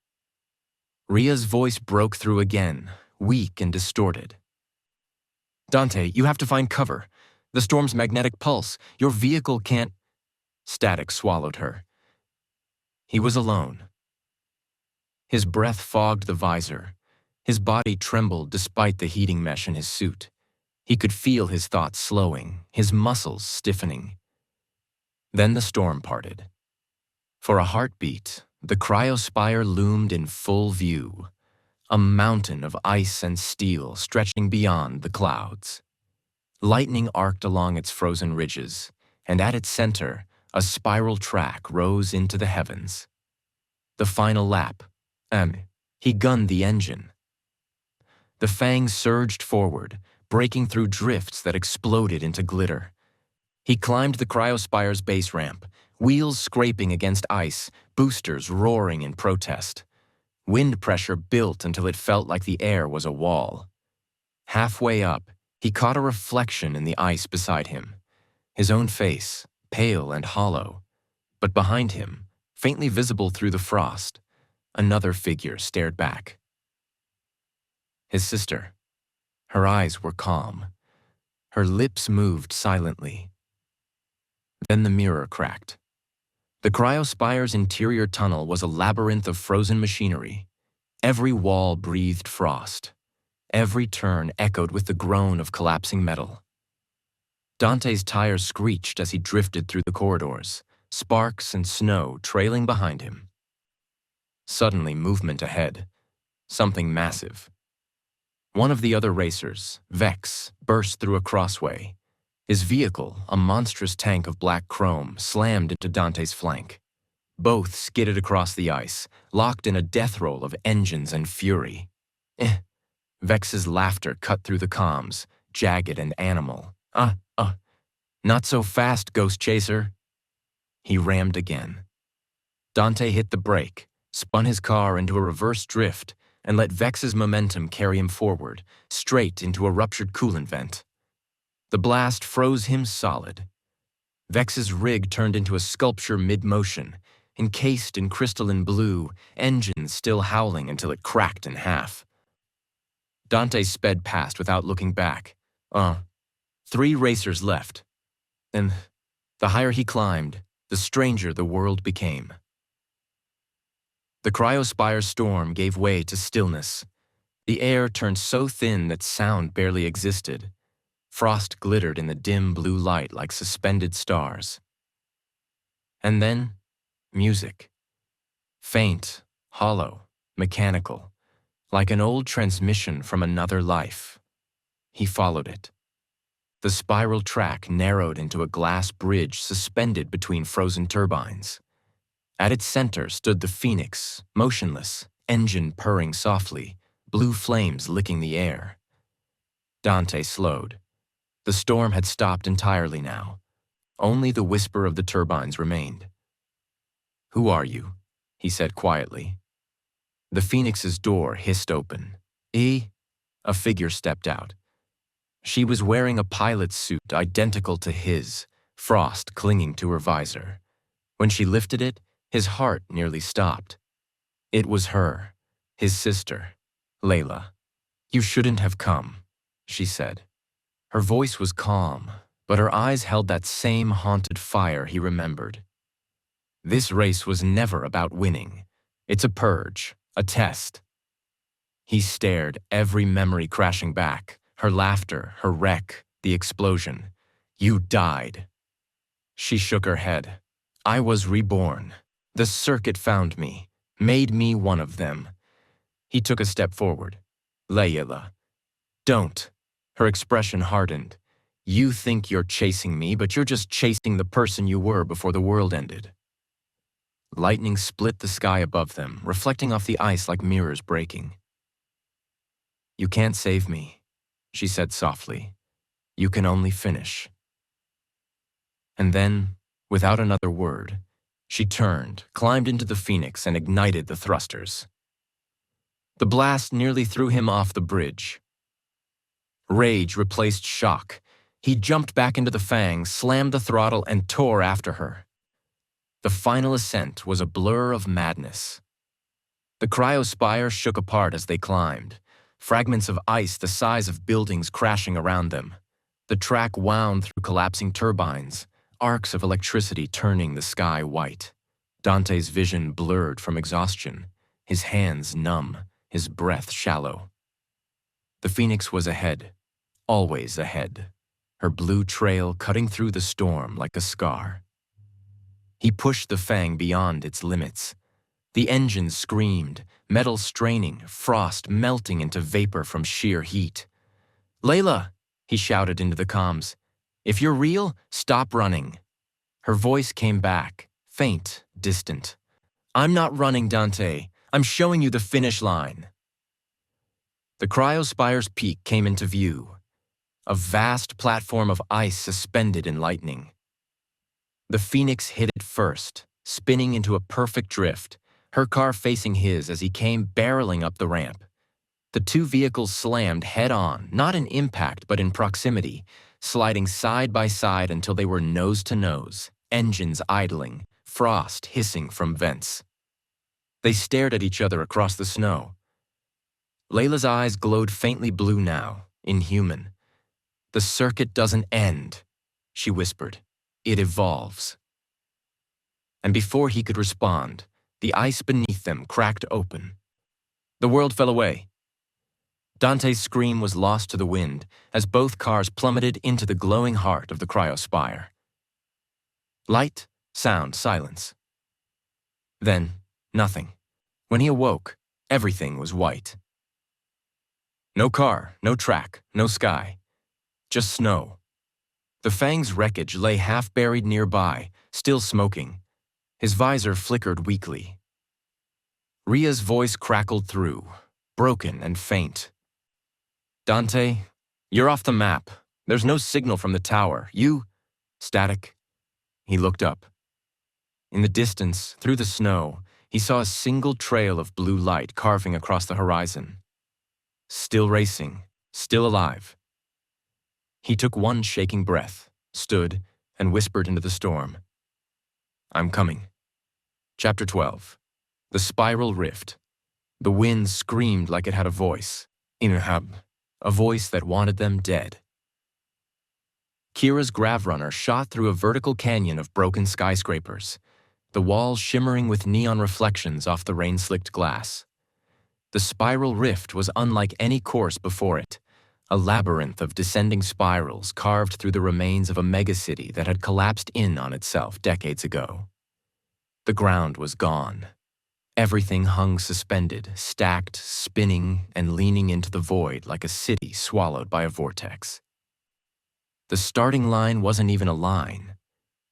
Rhea's voice broke through again, weak and distorted. "Dante, you have to find cover. The storm's magnetic pulse. Your vehicle can't—" Static swallowed her. He was alone. His breath fogged the visor. His body trembled despite the heating mesh in his suit. He could feel his thoughts slowing, his muscles stiffening. Then the storm parted. For a heartbeat, the cryospire loomed in full view, a mountain of ice and steel stretching beyond the clouds. Lightning arced along its frozen ridges, and at its center, a spiral track rose into the heavens. The final lap. He gunned the engine. The Fang surged forward, breaking through drifts that exploded into glitter. He climbed the cryospire's base ramp, wheels scraping against ice, boosters roaring in protest. Wind pressure built until it felt like the air was a wall. Halfway up, he caught a reflection in the ice beside him. His own face, pale and hollow. But behind him, faintly visible through the frost, another figure stared back. His sister. Her eyes were calm. Her lips moved silently. Then the mirror cracked. The cryospire's interior tunnel was a labyrinth of frozen machinery. Every wall breathed frost. Every turn echoed with the groan of collapsing metal. Dante's tires screeched as he drifted through the corridors, sparks and snow trailing behind him. Suddenly, movement ahead. Something massive. One of the other racers, Vex, burst through a crossway. His vehicle, a monstrous tank of black chrome, slammed into Dante's flank. Both skidded across the ice, locked in a death roll of engines and fury. Vex's laughter cut through the comms, jagged and animal. Not so fast, Ghost Chaser. He rammed again. Dante hit the brake, spun his car into a reverse drift, and let Vex's momentum carry him forward, straight into a ruptured coolant vent. The blast froze him solid. Vex's rig turned into a sculpture mid-motion, encased in crystalline blue, engines still howling until it cracked in half. Dante sped past without looking back. 3 racers left. And the higher he climbed, the stranger the world became. The cryospire storm gave way to stillness. The air turned so thin that sound barely existed. Frost glittered in the dim blue light like suspended stars. And then, music. Faint, hollow, mechanical, like an old transmission from another life. He followed it. The spiral track narrowed into a glass bridge suspended between frozen turbines. At its center stood the Phoenix, motionless, engine purring softly, blue flames licking the air. Dante slowed. The storm had stopped entirely now. Only the whisper of the turbines remained. "Who are you?" he said quietly. The Phoenix's door hissed open. A figure stepped out. She was wearing a pilot's suit identical to his, frost clinging to her visor. When she lifted it, his heart nearly stopped. It was her, his sister, Layla. "You shouldn't have come," she said. Her voice was calm, but her eyes held that same haunted fire he remembered. This race was never about winning. It's a purge, a test. He stared, every memory crashing back, her laughter, her wreck, the explosion. "You died." She shook her head. "I was reborn. The circuit found me, made me one of them." He took a step forward. "Layla, don't." Her expression hardened. "You think you're chasing me, but you're just chasing the person you were before the world ended." Lightning split the sky above them, reflecting off the ice like mirrors breaking. "You can't save me," she said softly. "You can only finish." And then, without another word, she turned, climbed into the Phoenix, and ignited the thrusters. The blast nearly threw him off the bridge. Rage replaced shock. He jumped back into the Fang, slammed the throttle, and tore after her. The final ascent was a blur of madness. The cryospire shook apart as they climbed, fragments of ice the size of buildings crashing around them. The track wound through collapsing turbines, arcs of electricity turning the sky white. Dante's vision blurred from exhaustion, his hands numb, his breath shallow. The Phoenix was ahead, always ahead, her blue trail cutting through the storm like a scar. He pushed the Fang beyond its limits. The engines screamed, metal straining, frost melting into vapor from sheer heat. "Layla," he shouted into the comms. "If you're real, stop running." Her voice came back, faint, distant. "I'm not running, Dante. I'm showing you the finish line." The cryospire's peak came into view. a vast platform of ice suspended in lightning. The Phoenix hit it first, spinning into a perfect drift, her car facing his as he came barreling up the ramp. The two vehicles slammed head-on, not in impact but in proximity, sliding side by side until they were nose to nose, engines idling, frost hissing from vents. They stared at each other across the snow. Layla's eyes glowed faintly blue now, inhuman. "The circuit doesn't end," she whispered. "It evolves." And before he could respond, the ice beneath them cracked open. The world fell away. Dante's scream was lost to the wind as both cars plummeted into the glowing heart of the cryospire. Light, sound, silence. Then, nothing. When he awoke, everything was white. No car, no track, no sky. Just snow. The Fang's wreckage lay half-buried nearby, still smoking. His visor flickered weakly. Ria's voice crackled through, broken and faint. "Dante, you're off the map. There's no signal from the tower. Static." He looked up. In the distance, through the snow, he saw a single trail of blue light carving across the horizon. Still racing, still alive. He took one shaking breath, stood, and whispered into the storm. "I'm coming." Chapter 12. The Spiral Rift. The wind screamed like it had a voice. Inhab. A voice that wanted them dead. Kira's Gravrunner shot through a vertical canyon of broken skyscrapers, the walls shimmering with neon reflections off the rain-slicked glass. The spiral rift was unlike any course before it, a labyrinth of descending spirals carved through the remains of a megacity that had collapsed in on itself decades ago. The ground was gone. Everything hung suspended, stacked, spinning, and leaning into the void like a city swallowed by a vortex. The starting line wasn't even a line.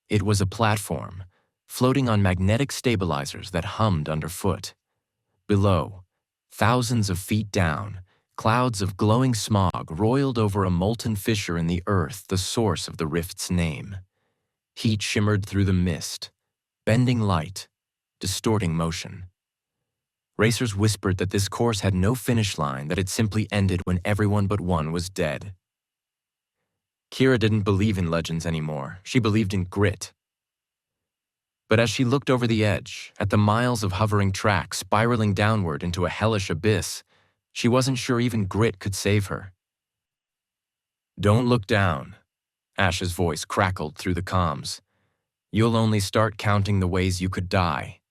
It was a platform, floating on magnetic stabilizers that hummed underfoot. Below, thousands of feet down, clouds of glowing smog roiled over a molten fissure in the earth, the source of the rift's name. Heat shimmered through the mist, bending light, distorting motion. Racers whispered that this course had no finish line, that it simply ended when everyone but one was dead. Kira didn't believe in legends anymore. She believed in grit. But as she looked over the edge, at the miles of hovering track spiraling downward into a hellish abyss, she wasn't sure even grit could save her. "Don't look down," Ash's voice crackled through the comms. "You'll only start counting the ways you could die."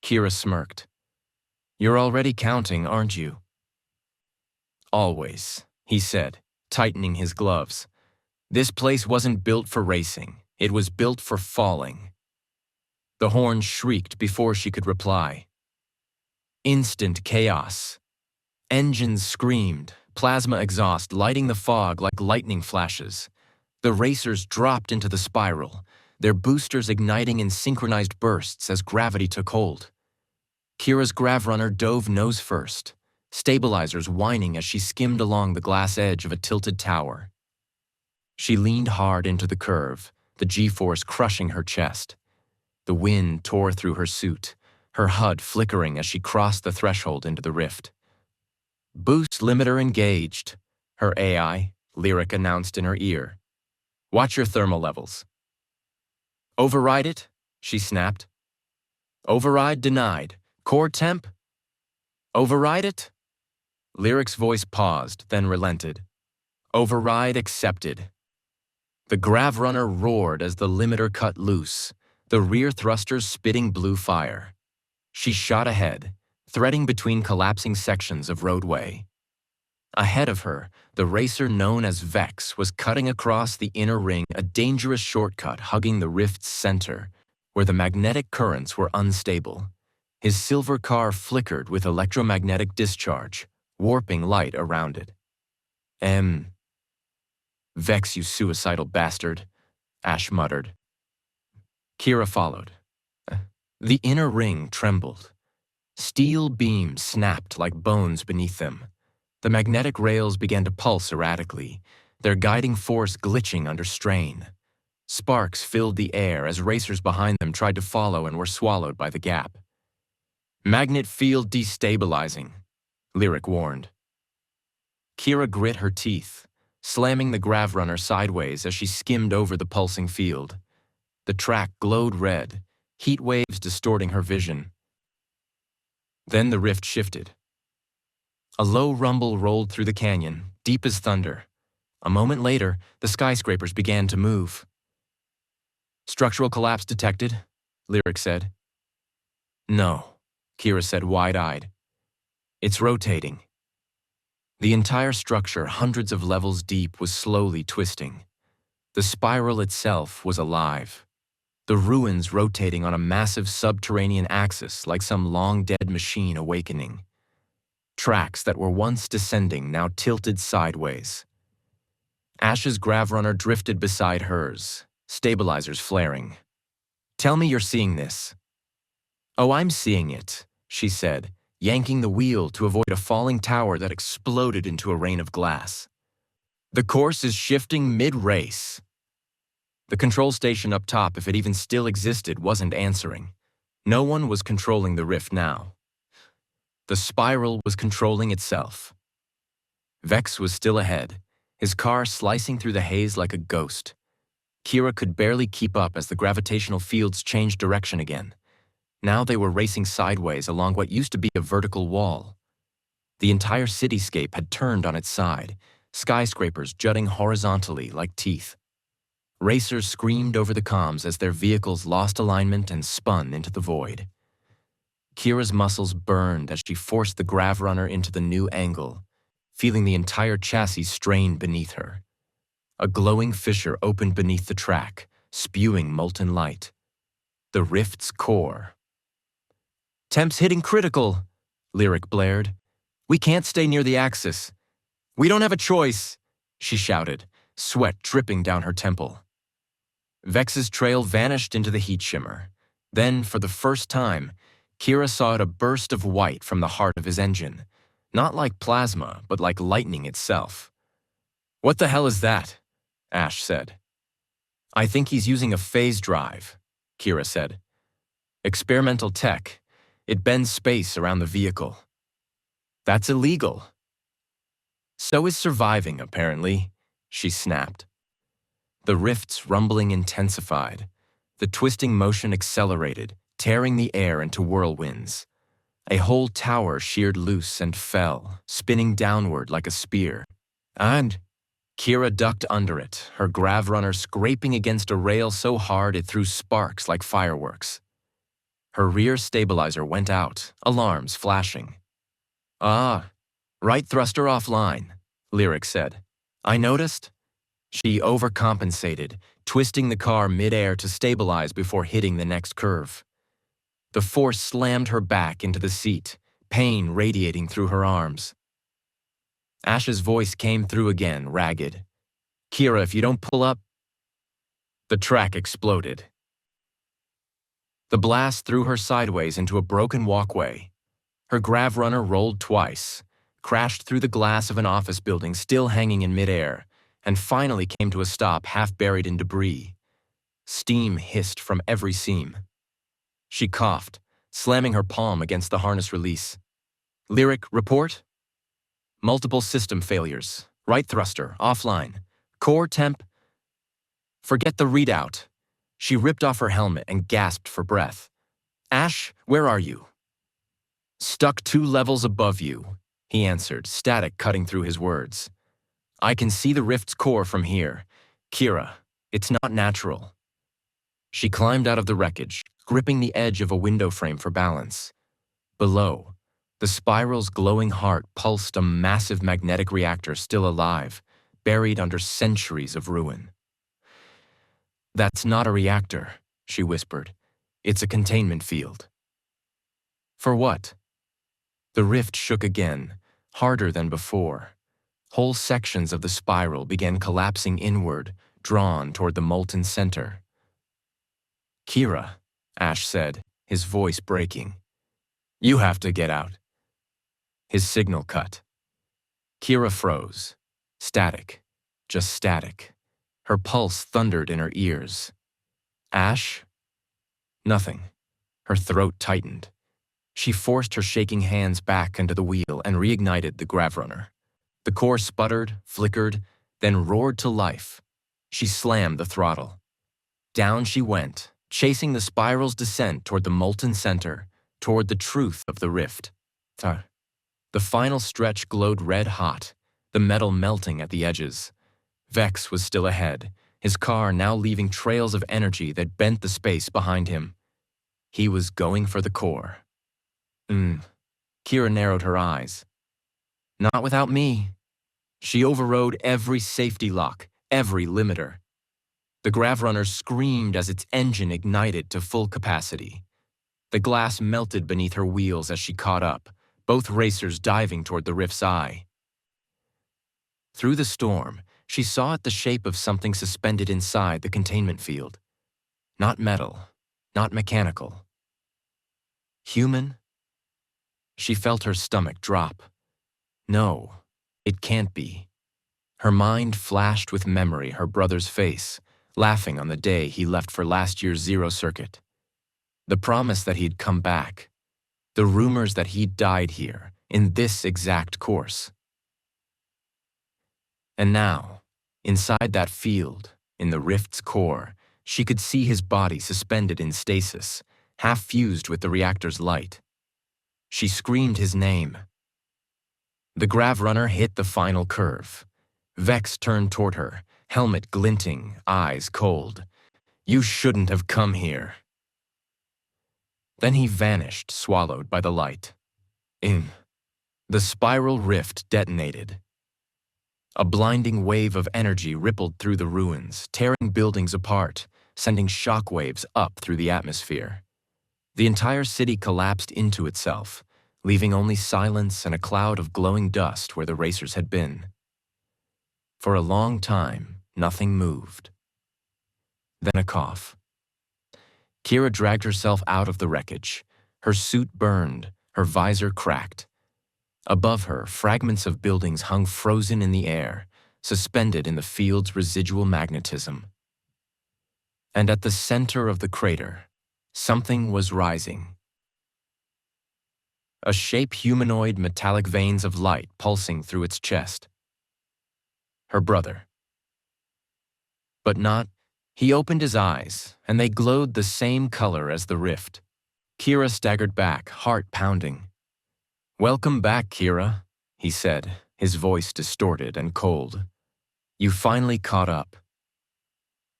Kira smirked. "You're already counting, aren't you?" "Always," he said, tightening his gloves. "This place wasn't built for racing. It was built for falling." The horn shrieked before she could reply. Instant chaos. Engines screamed, plasma exhaust lighting the fog like lightning flashes. The racers dropped into the spiral, their boosters igniting in synchronized bursts as gravity took hold. Kira's Gravrunner dove nose first, stabilizers whining as she skimmed along the glass edge of a tilted tower. She leaned hard into the curve, the G-force crushing her chest. The wind tore through her suit, her HUD flickering as she crossed the threshold into the rift. "Boost limiter engaged," her AI, Lyric, announced in her ear. "Watch your thermal levels." "Override it?" she snapped. "Override denied. Core temp?" "Override it?" Lyric's voice paused, then relented. "Override accepted." The Gravrunner roared as the limiter cut loose, the rear thrusters spitting blue fire. She shot ahead, threading between collapsing sections of roadway. Ahead of her, the racer known as Vex was cutting across the inner ring, a dangerous shortcut hugging the rift's center, where the magnetic currents were unstable. His silver car flickered with electromagnetic discharge, warping light around it. Vex, you suicidal bastard," Ash muttered. Kira followed. The inner ring trembled. Steel beams snapped like bones beneath them. The magnetic rails began to pulse erratically, their guiding force glitching under strain. Sparks filled the air as racers behind them tried to follow and were swallowed by the gap. "Magnet field destabilizing," Lyric warned. Kira grit her teeth, slamming the grav runner sideways as she skimmed over the pulsing field. The track glowed red, heat waves distorting her vision. Then the rift shifted. A low rumble rolled through the canyon, deep as thunder. A moment later, the skyscrapers began to move. "Structural collapse detected," Lyric said. "No," Kira said wide-eyed. "It's rotating." The entire structure, hundreds of levels deep, was slowly twisting. The spiral itself was alive. The ruins rotating on a massive subterranean axis like some long-dead machine awakening. Tracks that were once descending now tilted sideways. Ash's gravrunner drifted beside hers, stabilizers flaring. "Tell me you're seeing this." "Oh, I'm seeing it," she said, yanking the wheel to avoid a falling tower that exploded into a rain of glass. "The course is shifting mid-race." The control station up top, if it even still existed, wasn't answering. No one was controlling the rift now. The spiral was controlling itself. Vex was still ahead, his car slicing through the haze like a ghost. Kira could barely keep up as the gravitational fields changed direction again. Now they were racing sideways along what used to be a vertical wall. The entire cityscape had turned on its side, skyscrapers jutting horizontally like teeth. Racers screamed over the comms as their vehicles lost alignment and spun into the void. Kira's muscles burned as she forced the grav runner into the new angle, feeling the entire chassis strain beneath her. A glowing fissure opened beneath the track, spewing molten light. The rift's core. "Temps hitting critical," Lyric blared. "We can't stay near the axis." "We don't have a choice," she shouted, sweat dripping down her temple. Vex's trail vanished into the heat shimmer. Then, for the first time, Kira saw a burst of white from the heart of his engine. Not like plasma, but like lightning itself. "What the hell is that?" Ash said. "I think he's using a phase drive," Kira said. "Experimental tech. It bends space around the vehicle." "That's illegal." "So is surviving, apparently," she snapped. The rift's rumbling intensified. The twisting motion accelerated, tearing the air into whirlwinds. A whole tower sheared loose and fell, spinning downward like a spear. And Kira ducked under it, her grav runner scraping against a rail so hard it threw sparks like fireworks. Her rear stabilizer went out, alarms flashing. "Ah, right thruster offline," Lyric said. "I noticed." She overcompensated, twisting the car mid-air to stabilize before hitting the next curve. The force slammed her back into the seat, pain radiating through her arms. Ash's voice came through again, ragged. "Kira, if you don't pull up..." The track exploded. The blast threw her sideways into a broken walkway. Her grav runner rolled twice, crashed through the glass of an office building still hanging in midair, and finally came to a stop half buried in debris. Steam hissed from every seam. She coughed, slamming her palm against the harness release. "Lyric, report?" "Multiple system failures. Right thruster, offline. Core temp..." "Forget the readout." She ripped off her helmet and gasped for breath. "Ash, where are you?" "Stuck 2 levels above you," he answered, static cutting through his words. "I can see the rift's core from here. Kira, it's not natural." She climbed out of the wreckage, gripping the edge of a window frame for balance. Below, the spiral's glowing heart pulsed a massive magnetic reactor still alive, buried under centuries of ruin. "That's not a reactor," she whispered. "It's a containment field." "For what?" The rift shook again, harder than before. Whole sections of the spiral began collapsing inward, drawn toward the molten center. "Kira," Ash said, his voice breaking. "You have to get out." His signal cut. Kira froze. Static. Just static. Her pulse thundered in her ears. Ash? Nothing. Her throat tightened. She forced her shaking hands back into the wheel and reignited the gravrunner. The core sputtered, flickered, then roared to life. She slammed the throttle. Down she went, chasing the spiral's descent toward the molten center, toward the truth of the rift. The final stretch glowed red hot, the metal melting at the edges. Vex was still ahead, his car now leaving trails of energy that bent the space behind him. He was going for the core. Kira narrowed her eyes. Not without me. She overrode every safety lock, every limiter. The gravrunner screamed as its engine ignited to full capacity. The glass melted beneath her wheels as she caught up, both racers diving toward the rift's eye. Through the storm, she saw it the shape of something suspended inside the containment field. Not metal, not mechanical. Human? She felt her stomach drop. No, it can't be. Her mind flashed with memory her brother's face, laughing on the day he left for last year's Zero Circuit. The promise that he'd come back. The rumors that he'd died here, in this exact course. And now, inside that field, in the rift's core, she could see his body suspended in stasis, half fused with the reactor's light. She screamed his name. The gravrunner hit the final curve. Vex turned toward her, helmet glinting, eyes cold. You shouldn't have come here. Then he vanished, swallowed by the light. The spiral rift detonated. A blinding wave of energy rippled through the ruins, tearing buildings apart, sending shockwaves up through the atmosphere. The entire city collapsed into itself, leaving only silence and a cloud of glowing dust where the racers had been. For a long time, nothing moved. Then a cough. Kira dragged herself out of the wreckage. Her suit burned, her visor cracked. Above her, fragments of buildings hung frozen in the air, suspended in the field's residual magnetism. And at the center of the crater, something was rising. A shape humanoid, metallic veins of light pulsing through its chest. Her brother. But not. He opened his eyes, and they glowed the same color as the rift. Kira staggered back, heart pounding. Welcome back, Kira, he said, his voice distorted and cold. You finally caught up.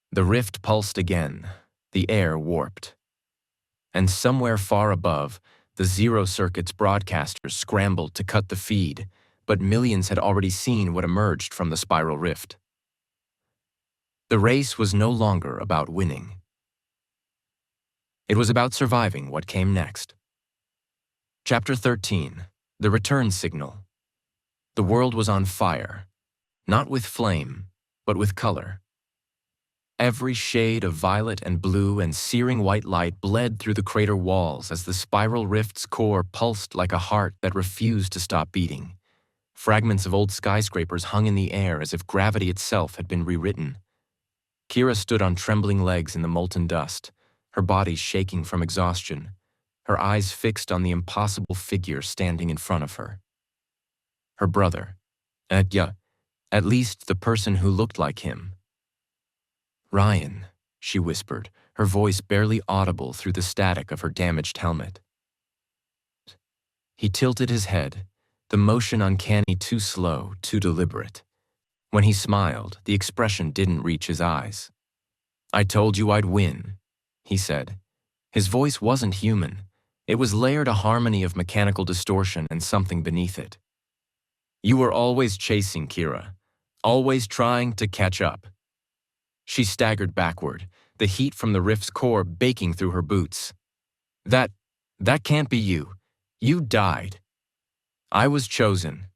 The rift pulsed again, the air warped. And somewhere far above, the Zero Circuit's broadcasters scrambled to cut the feed, but millions had already seen what emerged from the spiral rift. The race was no longer about winning. It was about surviving what came next. Chapter 13, The Return Signal. The world was on fire, not with flame, but with color. Every shade of violet and blue and searing white light bled through the crater walls as the spiral rift's core pulsed like a heart that refused to stop beating. Fragments of old skyscrapers hung in the air as if gravity itself had been rewritten. Kira stood on trembling legs in the molten dust, her body shaking from exhaustion, her eyes fixed on the impossible figure standing in front of her. Her brother. At least the person who looked like him. Ryan, she whispered, her voice barely audible through the static of her damaged helmet. He tilted his head, the motion uncanny, too slow, too deliberate. When he smiled, the expression didn't reach his eyes. I told you I'd win, he said. His voice wasn't human. It was layered a harmony of mechanical distortion and something beneath it. You were always chasing, Kira, always trying to catch up. She staggered backward, the heat from the rift's core baking through her boots. That can't be you. You died. I was chosen.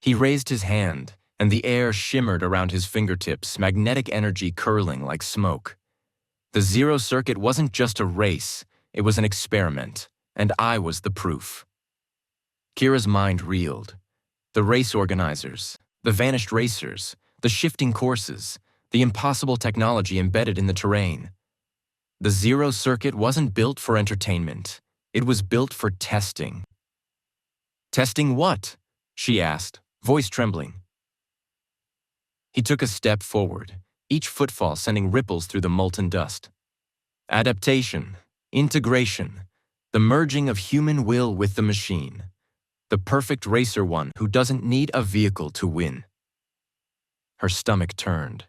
He raised his hand, and the air shimmered around his fingertips, magnetic energy curling like smoke. The Zero Circuit wasn't just a race, it was an experiment, and I was the proof. Kira's mind reeled. The race organizers, the vanished racers, the shifting courses, the impossible technology embedded in the terrain. The Zero Circuit wasn't built for entertainment. It was built for testing. Testing what? She asked, voice trembling. He took a step forward, each footfall sending ripples through the molten dust. Adaptation, integration, the merging of human will with the machine. The perfect racer, one who doesn't need a vehicle to win. Her stomach turned.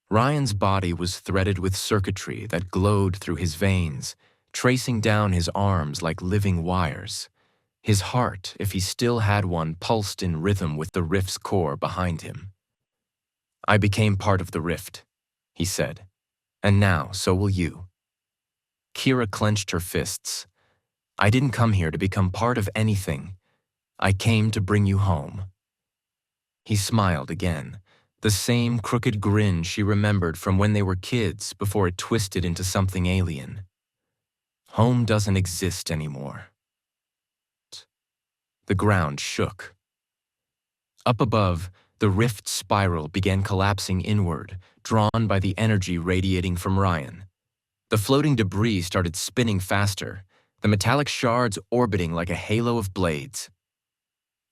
Ryan's body was threaded with circuitry that glowed through his veins, tracing down his arms like living wires. His heart, if he still had one, pulsed in rhythm with the rift's core behind him. I became part of the rift, he said, and now so will you. Kira clenched her fists. I didn't come here to become part of anything. I came to bring you home. He smiled again, the same crooked grin she remembered from when they were kids before it twisted into something alien. Home doesn't exist anymore. The ground shook. Up above, the rift spiral began collapsing inward, drawn by the energy radiating from Ryan. The floating debris started spinning faster, the metallic shards orbiting like a halo of blades.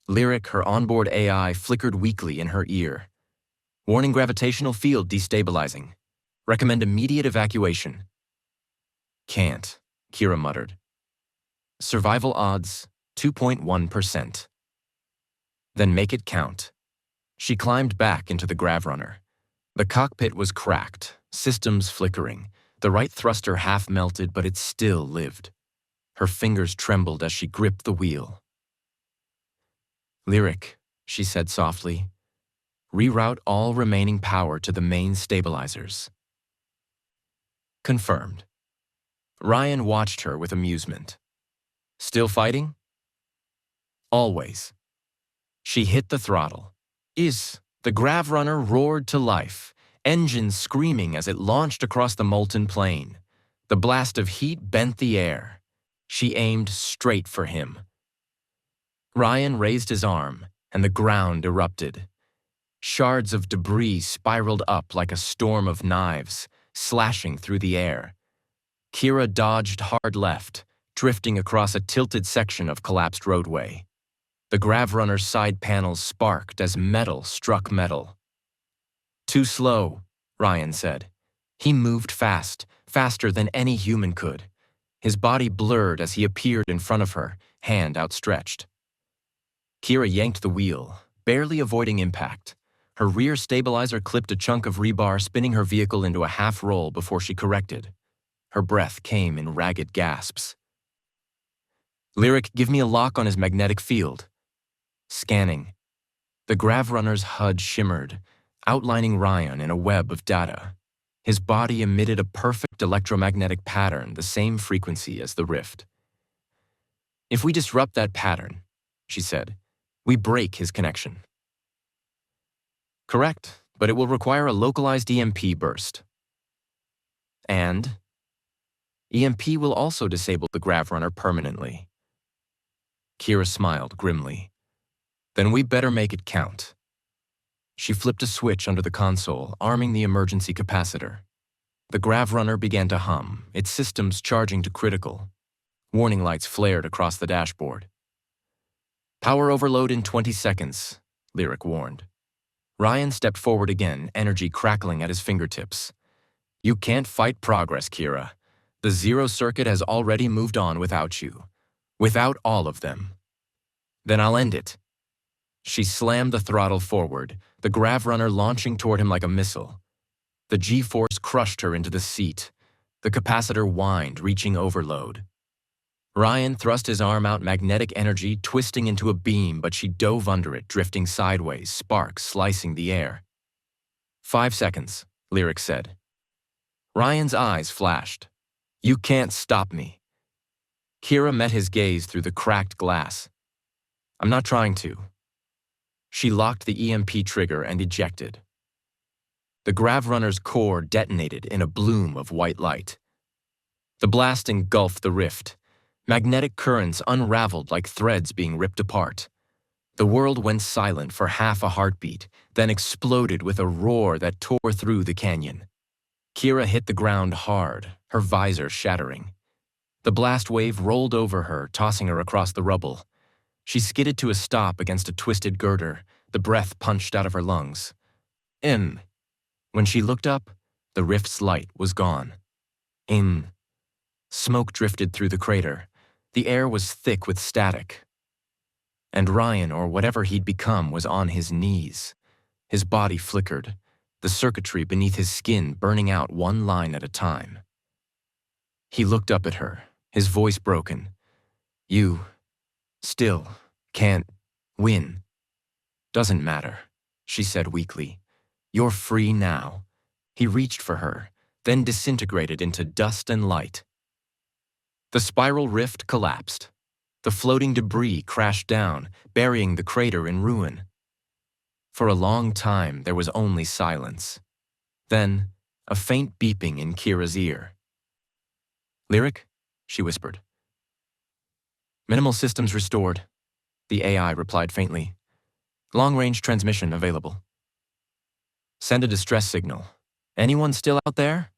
Lyric, her onboard AI, flickered weakly in her ear. Warning, gravitational field destabilizing. Recommend immediate evacuation. Can't, Kira muttered. Survival odds, 2.1%. Then make it count. She climbed back into the Gravrunner. The cockpit was cracked, systems flickering. The right thruster half melted, but it still lived. Her fingers trembled as she gripped the wheel. Lyric, she said softly, reroute all remaining power to the main stabilizers. Confirmed. Ryan watched her with amusement. Still fighting? Always. She hit the throttle. The Gravrunner roared to life, engines screaming as it launched across the molten plain. The blast of heat bent the air. She aimed straight for him. Ryan raised his arm, and the ground erupted. Shards of debris spiraled up like a storm of knives, slashing through the air. Kira dodged hard left, drifting across a tilted section of collapsed roadway. The Gravrunner's side panels sparked as metal struck metal. Too slow, Ryan said. He moved fast, faster than any human could. His body blurred as he appeared in front of her, hand outstretched. Kira yanked the wheel, barely avoiding impact. Her rear stabilizer clipped a chunk of rebar, spinning her vehicle into a half roll before she corrected. Her breath came in ragged gasps. Lyric, give me a lock on his magnetic field. Scanning. The Gravrunner's HUD shimmered, outlining Ryan in a web of data. His body emitted a perfect electromagnetic pattern, the same frequency as the rift. If we disrupt that pattern, she said, we break his connection. Correct, but it will require a localized EMP burst. And EMP will also disable the Gravrunner permanently. Kira smiled grimly. Then we better make it count. She flipped a switch under the console, arming the emergency capacitor. The Gravrunner began to hum, its systems charging to critical. Warning lights flared across the dashboard. Power overload in 20 seconds, Lyric warned. Ryan stepped forward again, energy crackling at his fingertips. You can't fight progress, Kira. The Zero Circuit has already moved on without you. Without all of them. Then I'll end it. She slammed the throttle forward, the Gravrunner launching toward him like a missile. The G-force crushed her into the seat. The capacitor whined, reaching overload. Ryan thrust his arm out, magnetic energy twisting into a beam, but she dove under it, drifting sideways, sparks slicing the air. 5 seconds, Lyric said. Ryan's eyes flashed. You can't stop me. Kira met his gaze through the cracked glass. I'm not trying to. She locked the EMP trigger and ejected. The Gravrunner's core detonated in a bloom of white light. The blast engulfed the rift. Magnetic currents unraveled like threads being ripped apart. The world went silent for half a heartbeat, then exploded with a roar that tore through the canyon. Kira hit the ground hard, her visor shattering. The blast wave rolled over her, tossing her across the rubble. She skidded to a stop against a twisted girder, the breath punched out of her lungs. When she looked up, the rift's light was gone. Smoke drifted through the crater. The air was thick with static. And Ryan, or whatever he'd become, was on his knees. His body flickered, the circuitry beneath his skin burning out one line at a time. He looked up at her, his voice broken. "You still can't win." "Doesn't matter," she said weakly. "You're free now." He reached for her, then disintegrated into dust and light. The spiral rift collapsed. The floating debris crashed down, burying the crater in ruin. For a long time, there was only silence. Then, a faint beeping in Kira's ear. "Lyric?" she whispered. "Minimal systems restored," the AI replied faintly. "Long-range transmission available." "Send a distress signal. Anyone still out there?"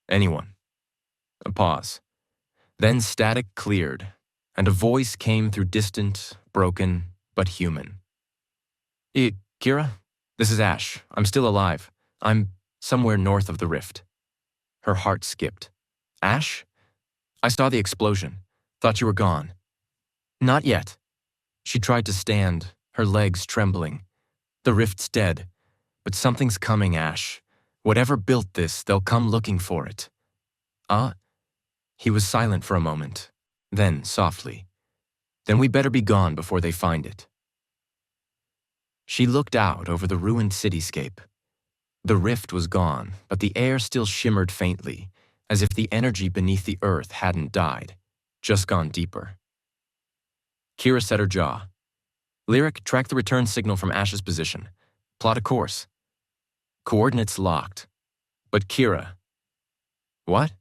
"Anyone." A pause. Then static cleared, and a voice came through distant, broken, but human. Kira? This is Ash. I'm still alive. I'm somewhere north of the rift." Her heart skipped. "Ash? I saw the explosion. Thought you were gone." "Not yet." She tried to stand, her legs trembling. "The rift's dead. But something's coming, Ash. Whatever built this, they'll come looking for it." He was silent for a moment. Then, softly, "Then we better be gone before they find it." She looked out over the ruined cityscape. The rift was gone, but the air still shimmered faintly, as if the energy beneath the earth hadn't died, just gone deeper. Kira set her jaw. "Lyric, track the return signal from Ash's position. Plot a course." "Coordinates locked." "But Kira..." "What?"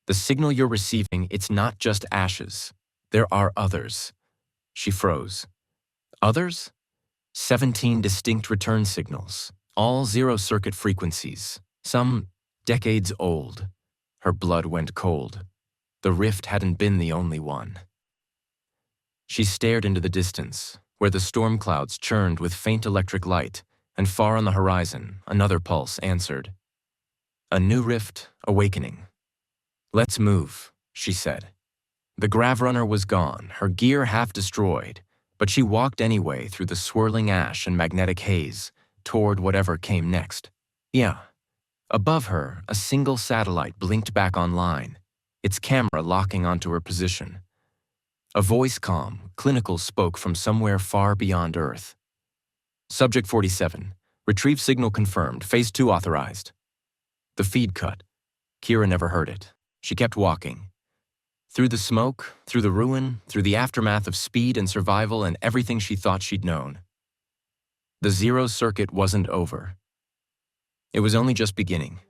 "The signal you're receiving, it's not just Ash's. There are others." She froze. "Others?" 17 distinct return signals, all zero-circuit frequencies, some decades old. Her blood went cold. The rift hadn't been the only one. She stared into the distance, where the storm clouds churned with faint electric light, and far on the horizon, another pulse answered. A new rift awakening. "Let's move," she said. The Gravrunner was gone, her gear half destroyed, but she walked anyway through the swirling ash and magnetic haze, toward whatever came next. Yeah. Above her, a single satellite blinked back online, its camera locking onto her position. A voice calm, clinical spoke from somewhere far beyond Earth. "Subject 47. Retrieve signal confirmed. Phase 2 authorized." The feed cut. Kira never heard it. She kept walking. Through the smoke, through the ruin, through the aftermath of speed and survival and everything she thought she'd known. The zero circuit wasn't over. It was only just beginning.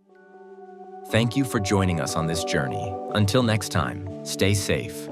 Thank you for joining us on this journey. Until next time, stay safe.